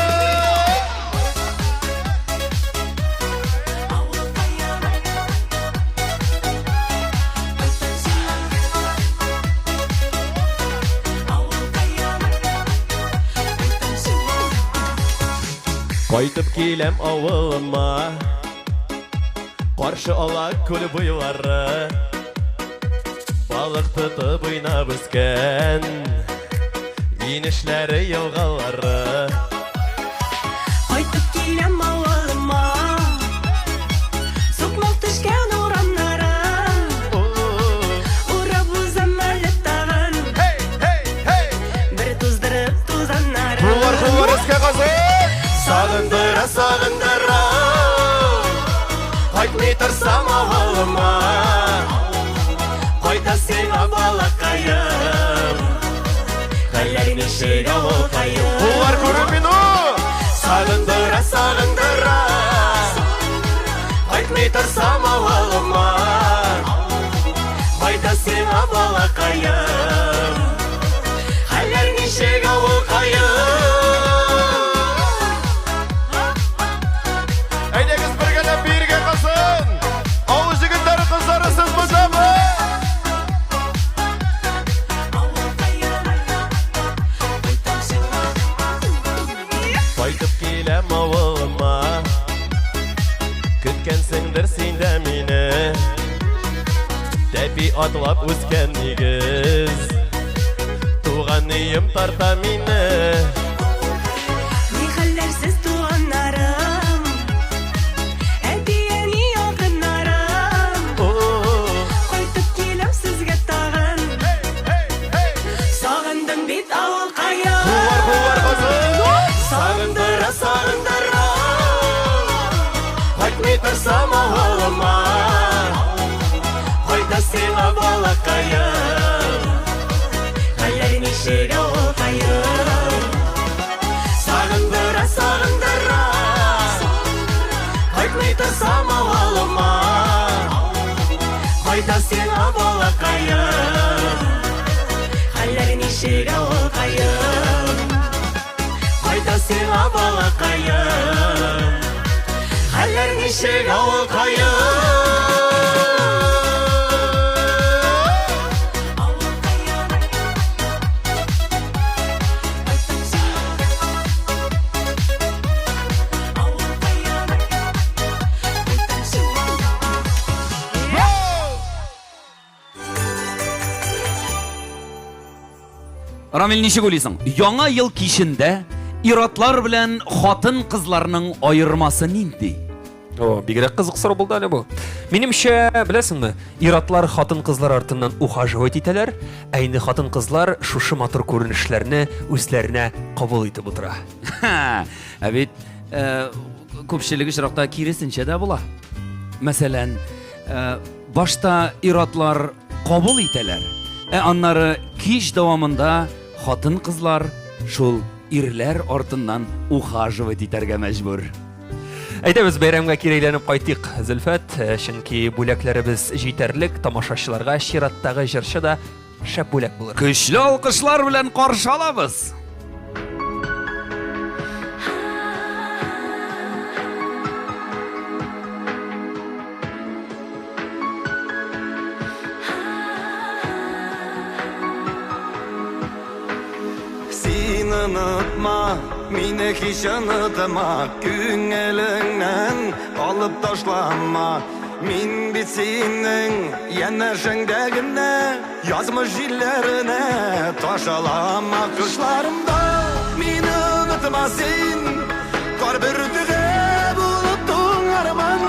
Speaker 22: Кайтып киләм авылыма Каршы ала күл буйлары Балык тотып уйнап үскән Инешләре елгалары
Speaker 14: Кайтып киләм авылыма Сукмак төшкән урамнары Урап узам әле тагын Бер туздырып тузаннары
Speaker 4: Куллар өскә кызым!
Speaker 22: Сагындыра Кайтмый торсам авылыма балақайым Хәлләр ничек авылкайым
Speaker 4: Улар күреп мине
Speaker 22: Сағындыра, сағындыра Кайтмый торсам авылыма Кайда сиңа балақайым Хәлләр ничек авылкайым
Speaker 4: Әйдәгез бергәләп биргә калсын. Авыл җегетләре, кызлары, сез бозамы?
Speaker 22: Кайтып киләм авылыма Көткәнсеңдер син дә мине Тәпи атлап үскән нигез Туган өем тарта мине
Speaker 14: Ни хәлләрсез туганнарым Әти-әни якыннарым Кайтып киләм сезгә тагын Сагындым бит авылкайым
Speaker 22: Сағындыра, сағындыра Кайтмый торсам авылыма Кайда сиңа балақайым
Speaker 14: Хәлләр ничек авылкайым
Speaker 22: Сағындыра, сағындыра Кайтмый торсам авылыма Кайда сиңа балақайым
Speaker 14: Хәлләр ничек авылкайым
Speaker 22: Кайда сиңа балақайым Хәлләр ничек авылкайым
Speaker 1: Рамил, ничек уйлыйсың? Яңа ел кичендә иратлар белән хатын кызларның аермасы нинди?
Speaker 2: О, бигрәк кызык сорау булды әле бу. Минемчә, беләсеңме, иратлар хатын-кызлар артыннан ухаживать итәләр, ә инде хатын-кызлар шушы матур күренешләрне үзләренә кабул итеп утыра.
Speaker 1: Ә бит күпчелек очракта киресенчә дә була. Мәсәлән, башта иратлар кабул итәләр, аннары кич дәвамында хатын-кызлар шул ирләр артыннан ухаживать итәргә мәҗбүр.
Speaker 2: Әйдәбез бәйрәмгә кирейләнеп кайтыйк, Зөлфәт, чөнки бүләкләребез җитәрлек, тамашачыларга чираттагы җырчы да шәп бүләк булыр.
Speaker 1: Көчле алкышлар белән каршы алабыз.
Speaker 10: Син unutma, мине hiç unutma Күңелеңнән алып ташлама Мин бит синең янәшеңдә генә Язмыш җилләренә ташалама Кышларымда мине unutma син Кар бөртеге булып туңарман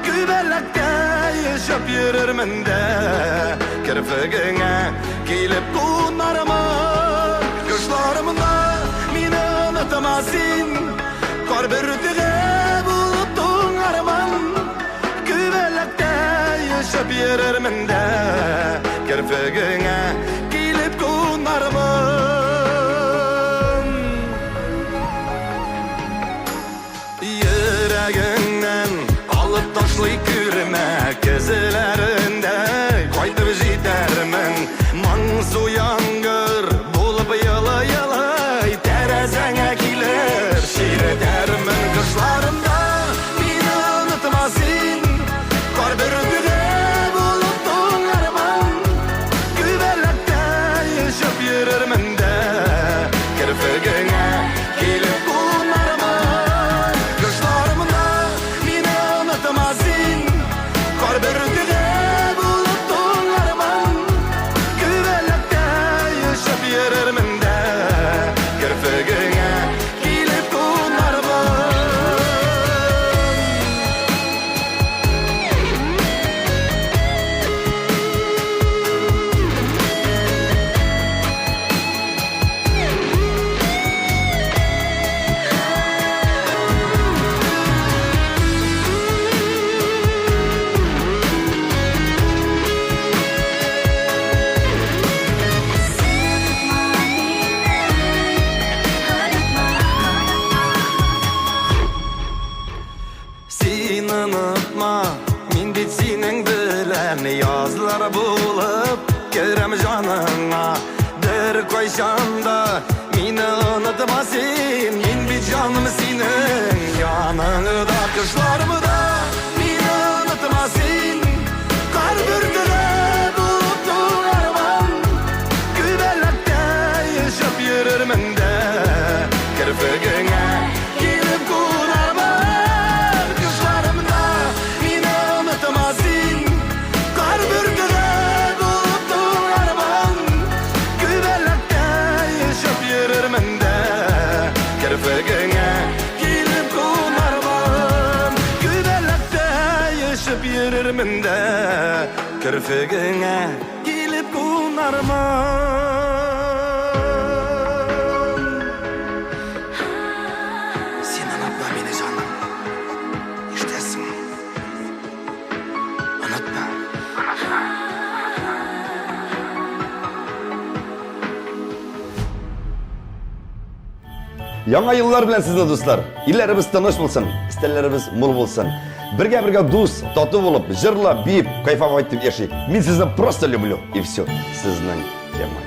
Speaker 10: Күбәләккә яшәп йөрермен дә Керфегеңә килеп кунарман Кышларымда мине unutma син Кар бөртеге булып туңарман Күбәләктә яшәп йөрермен дә Керфегеңә килеп кунарман Йөрәгеңнән алып ташлый күрмә Кәзеләрендә кайтып җитәрмен Моңсу яңгыр булып йылы-йылы Тәрәзәңә килер ширетәрмен Кышларымда мине unutma син Кар бөртеге булып туңарман Күбәләктә яшәп йөрермен дә Керфегеңә килеп кунарман Кышларымда мине unutma син Кар бөртеге
Speaker 3: ben yazlar bulup Kerem canına der koyşanda Mini unutmasın yin bir canım senin Yanında kışlarımı da mini unutmasın Kar bürgüle bulutlu arman Gübelekte yaşap yürürüm de Kırfıgına gelip kulağımın Kışlarımda mini unutmasın Kar bürgüle bulutlu arman Gübelekte yaşap yürürüm de Kırfıgına gelip kulağımın Gübelekte yaşap yürürüm de Kırfıgına gelip kulağımın
Speaker 16: Яңа yıllar bilen sizde dostlar. İllerimiz tanış bulsun, isterlerimiz mul bulsun. Бірге дус, тату болып, жырлап, бейіп, кайфовать етіп yaşayık. Мен сізді просто люблю, и все. Сіздің тема.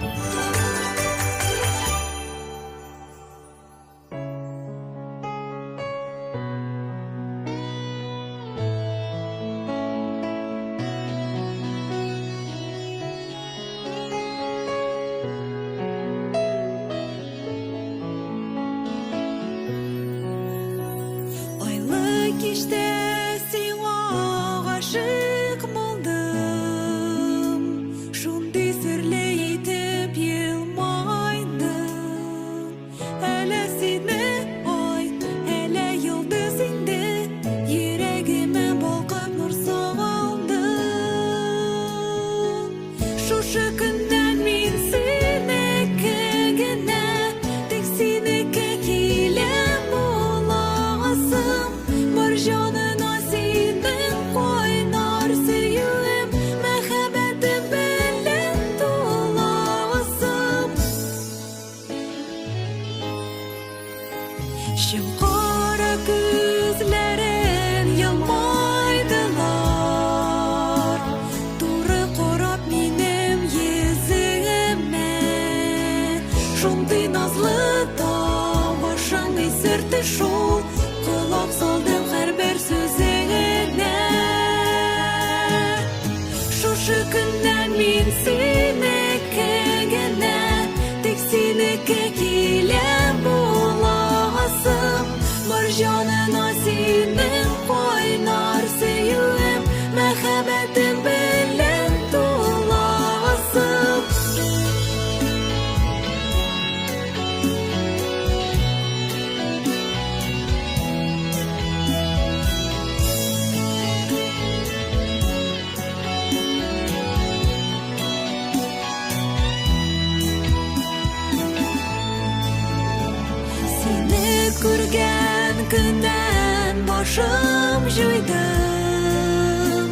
Speaker 14: Күргән көннән башым җуйдым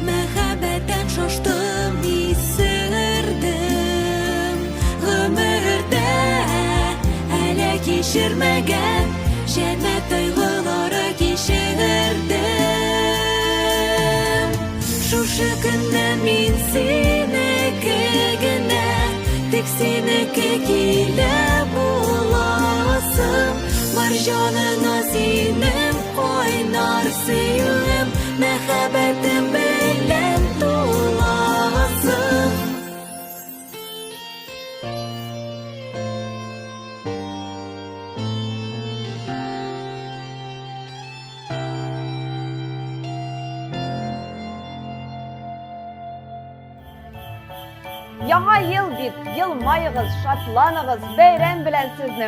Speaker 14: Мәхәббәттән шаштым, исердем Гомердә әле кичермәгән Җәннәт тойгылары кичердем Шушы көннән мин синеке генә Тик синеке килә буласым Марҗанына синем кайнар сөюем Мәхәббәтем белән туласым
Speaker 9: Яңа ел бит, елмайыгыз, шатланыгыз, бәйрәм белән сезне.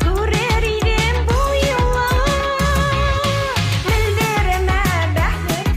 Speaker 14: Күрер идем бу юллар, белдермә бәхет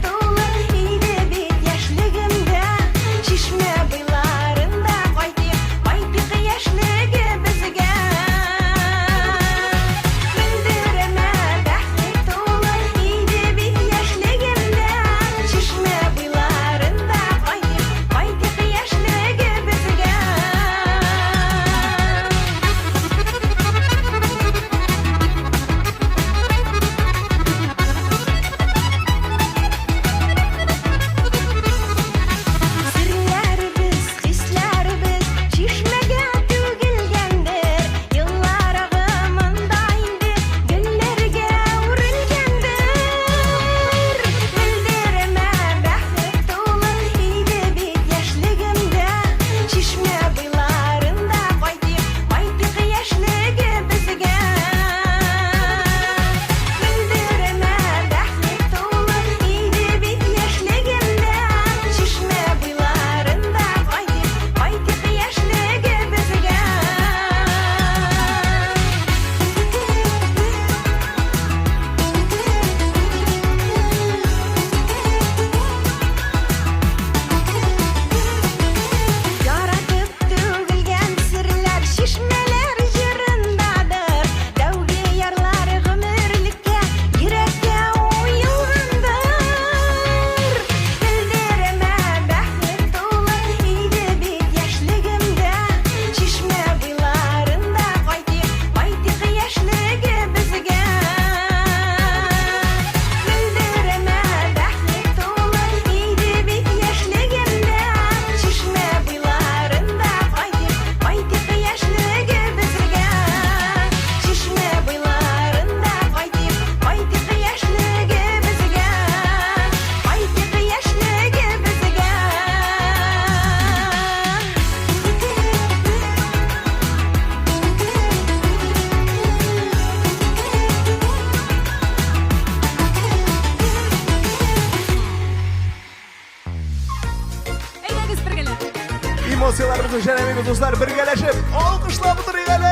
Speaker 3: Барны жанәмеге дуслар бергәләшеп, алкышлап утырыйк әле.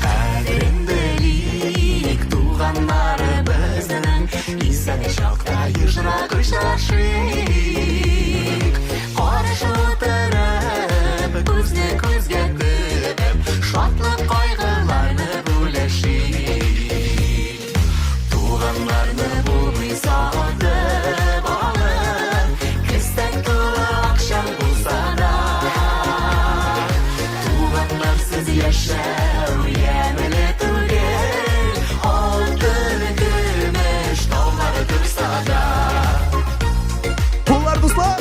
Speaker 10: Қадірін туғаннарыбызның, исән шақта ежырақ ұшырашық. Қаршы отырып, көзді көзге тігіп, шатлық қайғыларны бөлешік. Туғанларны болмай сатып алып, кістен туы ақшам болса да. Туғанларсыз яшәу емілі түгел, алтын күміш таулары тұрса да.
Speaker 3: Қолдар дуслар.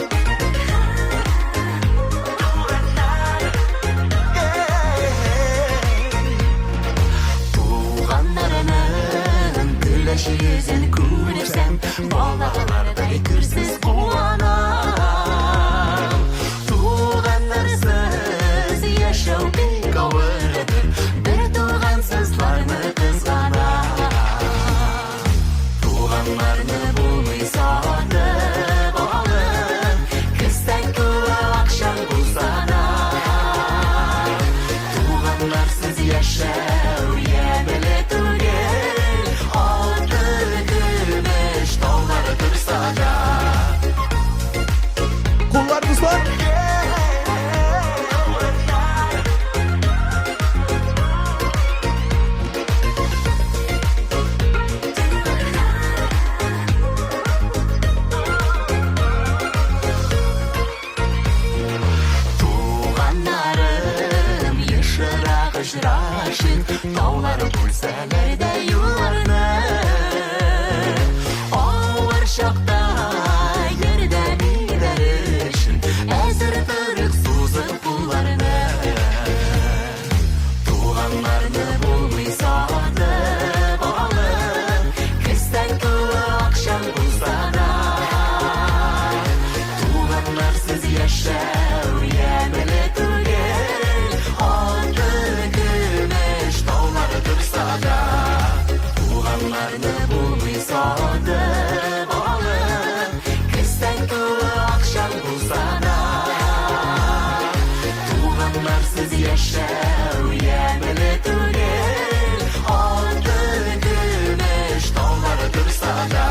Speaker 10: Туғандарының күләш yüzін көрсем, балалардай күрсіз қуанам. Туғандарсыз яшәу бик ауырdır, бір туғансызларны қызғанам. Туғанларны болмай сатып алып, кістен туы ақшам болса да. Туғанларсыз яшәу емілі түгел, алтын күміш таулары тұрса да.
Speaker 3: Қолдар дуслар.
Speaker 10: Туғандарым ешірақ ұшырашын, таулары көрсәлер де юларны. Ауыр шақта ерден едер үшін, әзір тұрық сузып бұларны. Туғанларны болмай сатып алып, кістен туы ақшам болса да. Туғанларсыз яшәу емілі түгел, алтын күміш таулары тұрса да. Туғанларны болмай сатып алып, кістен туы ақшам болса да. Туғанларсыз яшәу емілі түгел, алтын күміш таулары тұрса да.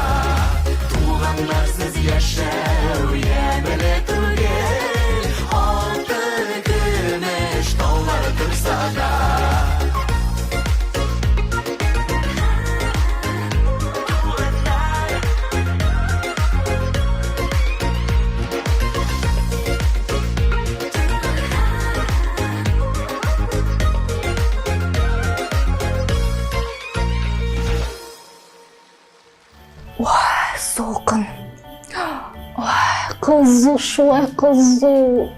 Speaker 10: Туғанларсыз яшәу емілі түгел, алтын күміш таулары тұрса да.
Speaker 6: Солқын. Қызу, шулай қызу.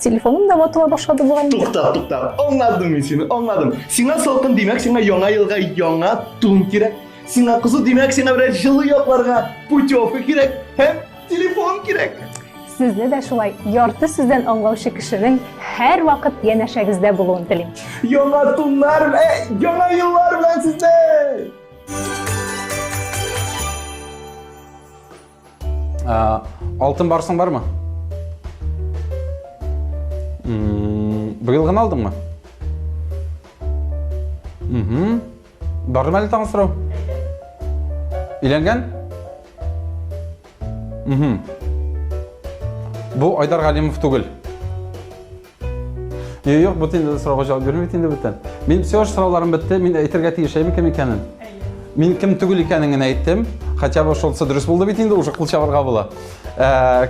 Speaker 6: Телефоным да батыла башлады бұған.
Speaker 15: Тоқтап, аңладым мен сені, аңладым. Сеңа солқын демек, сеңа яңа елға яңа тун керек. Сеңа қызу демек, сеңа бірәр жылы яқларға путевка керек, һәм телефон керек.
Speaker 6: Сізді де шулай ярты сізден аңлаушы кішінің әр вақыт янәшәгізді болуын тілейм.
Speaker 15: Яңа тунлар, яңа еллар білән сізді!
Speaker 19: Алтын барсың бар ма? Биыл ғана алдың ма? Бары мәлі таңы сұрау? Үйленген? Бұл Айдар Ғалимов түгіл. Yok, bu tinde sırava cevap veriyorum, tinde bitten. Benim söz sıralarım bitti, ben eterge tiyişeyim kim ikanin. Men kim tugul ekanini aytdim. Хотя бы шолса дұрыс болды бит инде уже кылчабырга була.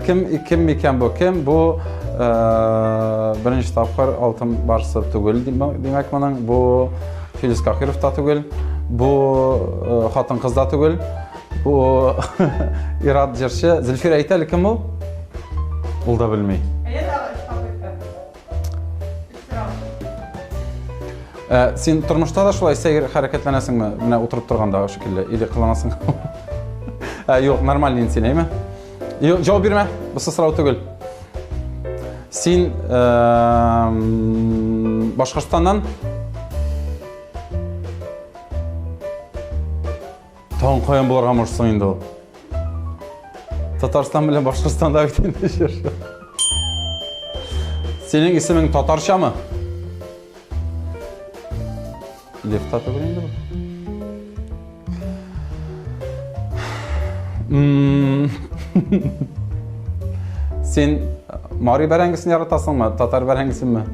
Speaker 19: Ким екен бу? Ким бу биринчи тапкыр алтын барсы түгел демек менен бу Филис Кахиров та түгел, бу хатын кыз да түгел, бу Ират Жерши Зульфир Айтали ким ул? Ул да билмей. Сен тұрмышта да шулай сәйір харакетләнәсеңме? Менә утырып торганда шикелле или кыланасың? Yok, нормальный сен әйме? Yok, җавап бирмә. Бу сорау түгел. Син Башкортстаннан Тон қоян боларға мұшсың енді ол. Татарстан білен Башқұртстанда бітінде жүр. Сенің есімің татарша ма? Левтата көрейінді бұл. Сен Мари бәрәңгісін яратасың ма? Татар бәрәңгісін ме?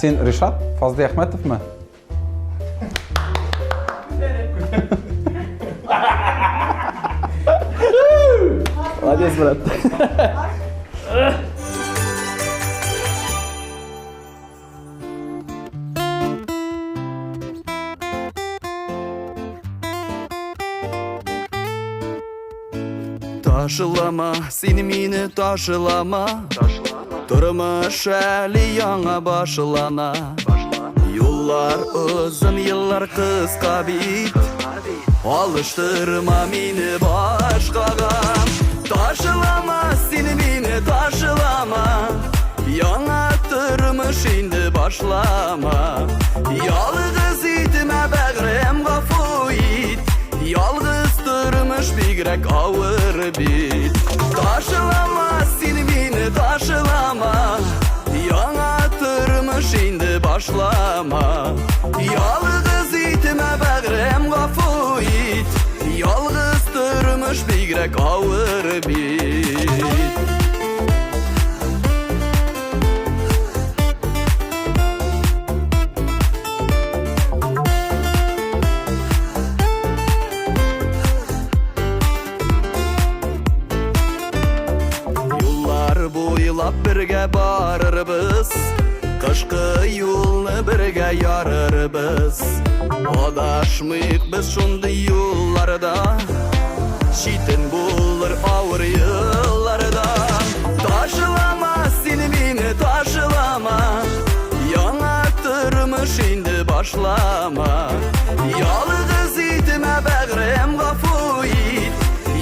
Speaker 19: Сен Ришат Фазли Ахметов ма?
Speaker 15: Молодец, брат.
Speaker 10: Taşılama, seni mini taşılama Durmuş eli yana başlana Yollar uzun, yıllar kıska bit Alıştırma mini başkaga Taşılama, seni mini taşılama Yana durmuş indi başlama Yalğız itime bəğrem qafu it Yalğız durmuş bigrek ağır bit Taşılama, seni mini taşılama Yana durmuş indi başlama Yalğız itime bəğrem qafu it Yalğız durmuş bigrek ağır bit Boylap birge barırбыз Kışkı yolunu birge yarırбыз Adaşmıyık biz şunday yollarda Çitin bulur ağır yıllarda Taşılama, seni mini taşılama Yana durmuş indi başlama Yalğız itime bəğrem qafu it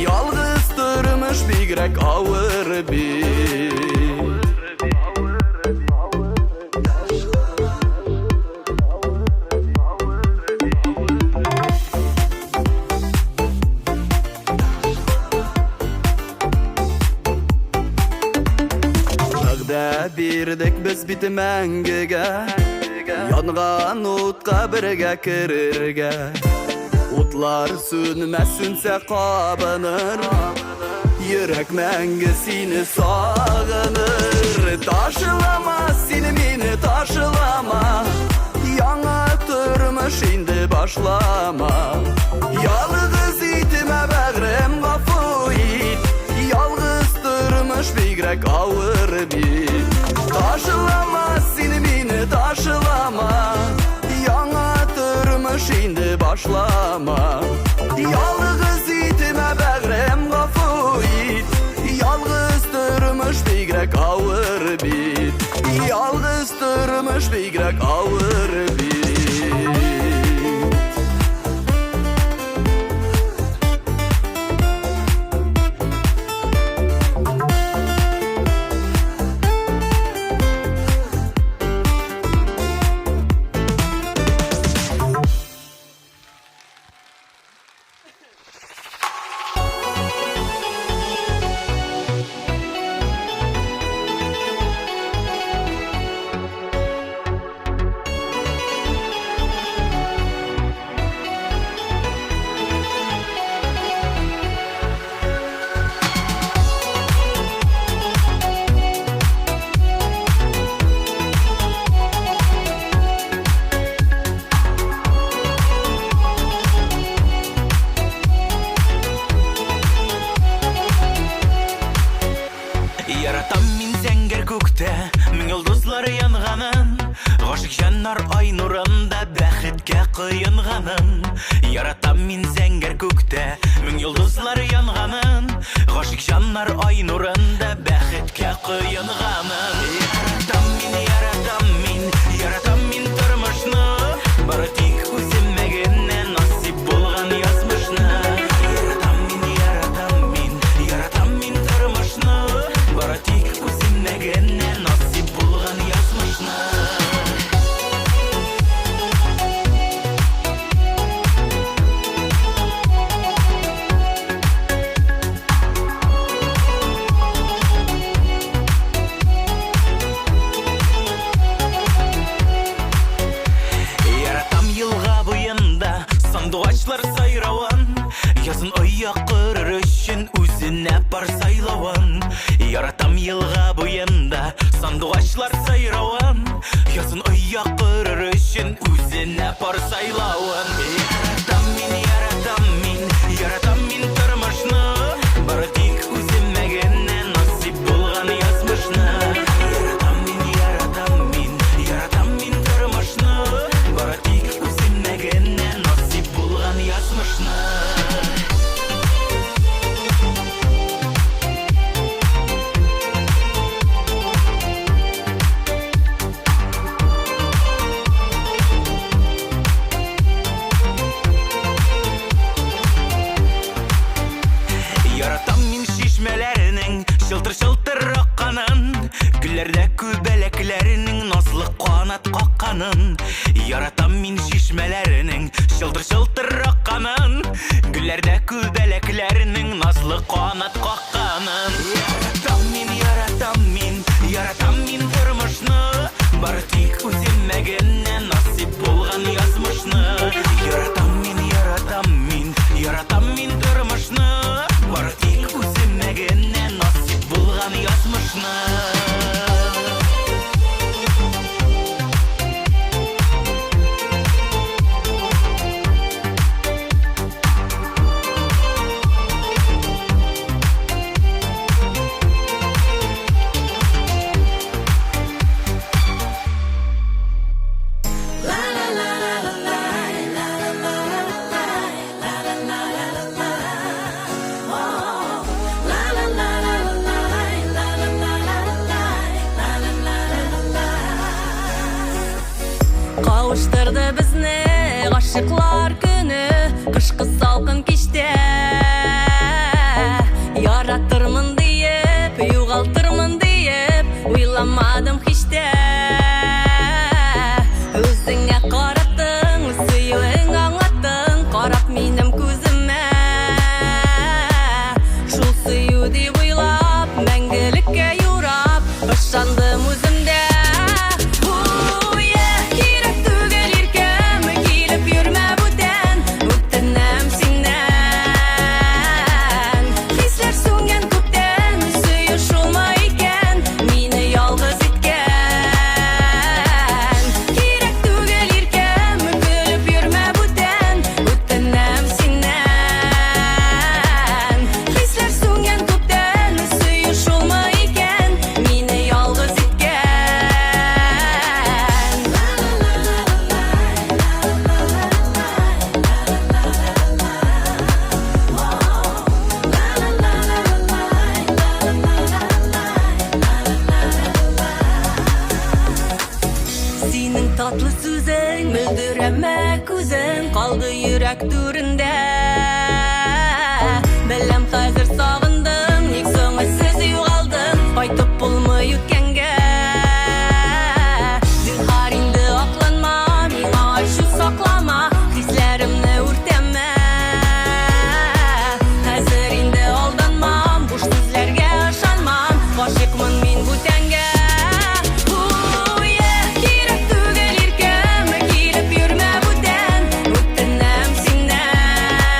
Speaker 10: Yalğız durmuş bigrek ağır bit Ağda birdik biz bitmengige Yanğan utqa birge kirirge Utlar sönmez sünse qabınır Yürek mengesini sağınır Taşılama, seni mini taşılama Yana durmuş indi başlama Yalğız itime bəğrem qafu it Yalğız durmuş bigrek ağır bit Taşılama, seni mini taşılama Yana durmuş indi başlama Yalğız itime bəğrem qafu it Yalğız durmuş bigrek ağır bit Yalğız durmuş bigrek ağır bit
Speaker 22: Яратам мин зәңгәр күктә, мин йолдызлар янганын, гашык җаннар ай нурында бәхеткә кыенганын. Яратам мин зәңгәр күктә, мин йолдызлар янганын, гашык җаннар ай нурында бәхеткә кыенганын. Яратам мин тормышны, бары тик үземә генә насип булган язмышны. Яратам мин тормышны, бары тик үземә генә насип булган язмышны. Сандуғачлар сайрауын, язын аяқ қырыр үшін өзіне бар сайлауын. Яратам елға бойында, сандуғачлар сайрауын, язын аяқ қырыр үшін өзіне бар сайлауын. Яратам мен тұрмышны, бары тек өзіме генне насип болған язмышны. Яратам мен тұрмышны, бары тек өзіме генне насип болған язмышны. Яратам мен шишмелерінің шылтыр-шылтыр аққанын, гүллерде көбәләкләрінің назлы қанат қаққанын. Яратам мен шишмелерінің шылтыр-шылтыр аққанын, гүллерде көбәләкләрінің назлы қанат қаққанын. Яратам мен тұрмышны, бары тек өзіме генне насип болған язмышны. Яратам мен тұрмышны, бары тек өзіме генне насип болған язмышны.
Speaker 14: Қауыштырды бізні ғашықлар күні, қышқы салқын кеште. Яратырмын дейіп, юғалтырмын дейіп, ойламадым хиште. Өзіңе қараттың, сүйуің аңлаттың, қарап менім көзіме. Шул сүйу деп ойлап, мәңгілікке юрап, ышандым өзімде. Tatlı sözün, müldüreme күзің, қалды yürek түрінде. Білем қазір сағындың, нек соңы сіз юғалдың, қайтып болмай өткенге. Зинхар инді ақланма, миңа ашу сақлама, хислерімні өртеме. Қазір инді алданмам, бұш сөзлерге ышанмам, ғашықмын мен бүтенге. Керек түгел еркем, келіп жүрме бүтен, өтінем сенен.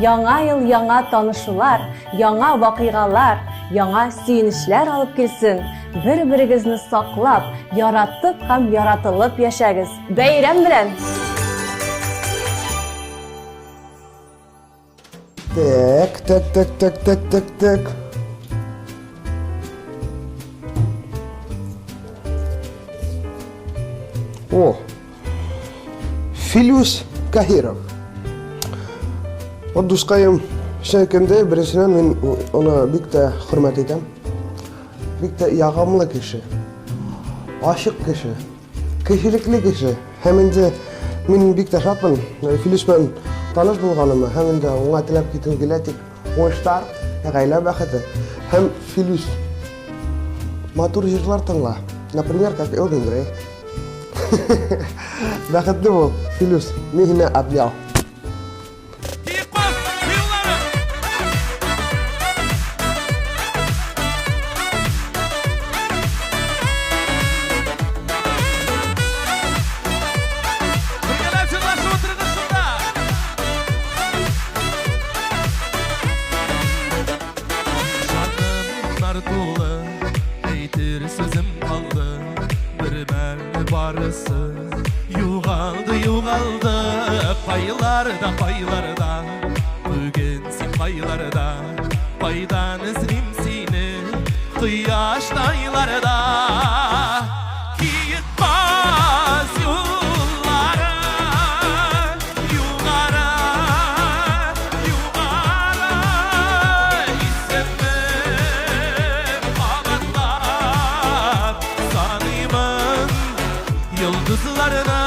Speaker 6: Яңа ел яңа танышулар, яңа вакыйгалар, яңа сөенечләр алып килсен. Бер-берегезне саклап, яратып һәм яратылып яшәгез. Бәйрәм белән!
Speaker 17: Так. О, Филюс Кахиров. Вот дускайым шәкенде беренчедән мин аны бик тә хөрмәт итәм. Бик тә ягымлы кеше. Ашык кеше. Кешелекле кеше. Һәм инде мин бик тә шатмын. Филюс белән таныш булганыма һәм инде уңай теләп китү килә тик уңышлар, гаилә бәхете. Һәм Филюс матур җырлар тыңла. Например, как Элвин Грей. Бәхетле бул, Филюс. Мин һине обнял.
Speaker 4: Paylarda bugün sen paylarda paydan izlim seni kıyaş daylarda gitmez yollara yukarı istemem ağaçlar sanımın yıldızlarına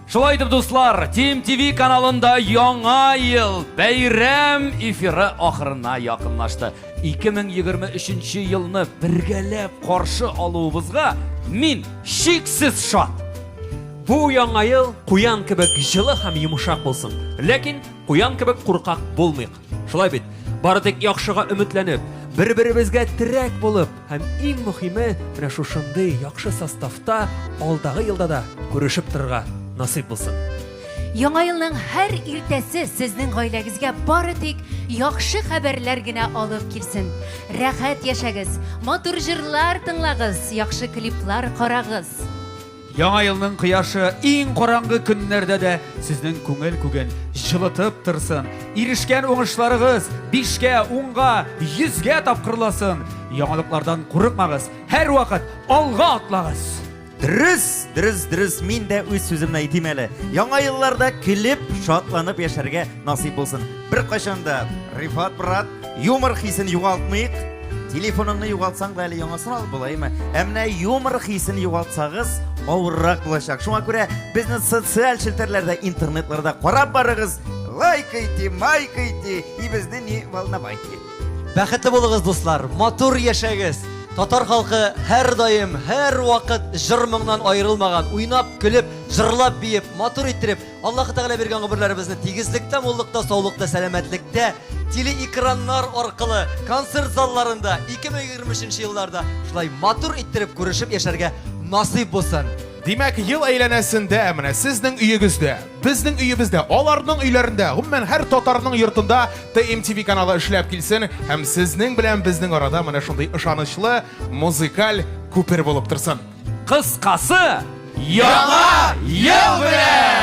Speaker 1: Шулай итеп, дуслар, Team TV каналында яңа ел бәйрәм эфиры ахырына якынлашты. 2023 елны бергәләп каршы алуыбызга мин шиксез шат.
Speaker 2: Бу яңа ел куян кебек җылы һәм йомшак булсын. Ләкин куян кебек куркак булмыйк. Шулай бит, Бары тик яхшыга өметләнеп, бер-беребезгә терәк булып, һәм иң мөһиме, менә шушындый яхшы составта алдагы елда да күрешеп торырга насыйп булсын.
Speaker 8: Яңа елның һәр иртәсе сезнең гаиләгезгә бары тик яхшы хәбәрләр генә алып килсен. Рәхәт яшәгез, матур җырлар тыңлагыз, яхшы клиплар карагыз.
Speaker 1: Яңа елның кояшы иң караңгы көннәрдә дә сезнең күңел күген җылытып торсын. Ирешкән уңышларыгыз 5-кә, 10-га, 100-гә тапкырласын. Яңалыклардан курыкмагыз, һәр вакыт алга атлагыз.
Speaker 23: Дөрес, мин дә үз сүземне әйтим әле. Яңа елларда көлеп, шатланып яшәргә насыйп булсын. Бер кайчанда Рифат брат, юмор хисен югалтмыйк. Телефоныңны югалтсаң да әле яңасын алып булаймы? Әмма юмор хисен югалтсагыз, авыррак булачак. Шуңа күрә безне социаль челтәрләрдә, интернетларда карап барыгыз. Лайк ити, майк ити, и безне не волновайте.
Speaker 7: Бәхетле булыгыз, дуслар, матур яшәгез. Татар халкы һәр даим, һәр вакыт җыр-моңнан аерылмаган, уйнап, көлеп, җырлап, биеп, матур иттереп, Аллаһ Тәгалә биргән гомерләребезне тигезлектә, муллыкта, саулыкта, сәламәтлектә, телеэкраннар аркылы, концерт залларында 2023 елларда шулай матур иттереп күрешеп яшәргә насыйп булсын.
Speaker 4: Димәк, ел әйләнәсендә менә сезнең өегездә, безнең өебездә, аларның өйләрендә, гомумән һәр татарның йортында TMTV каналы эшләп килсен һәм сезнең белән безнең арада менә шундый ышанычлы музыкаль күпер булып торсын.
Speaker 1: Кыскасы, яңа ел белән!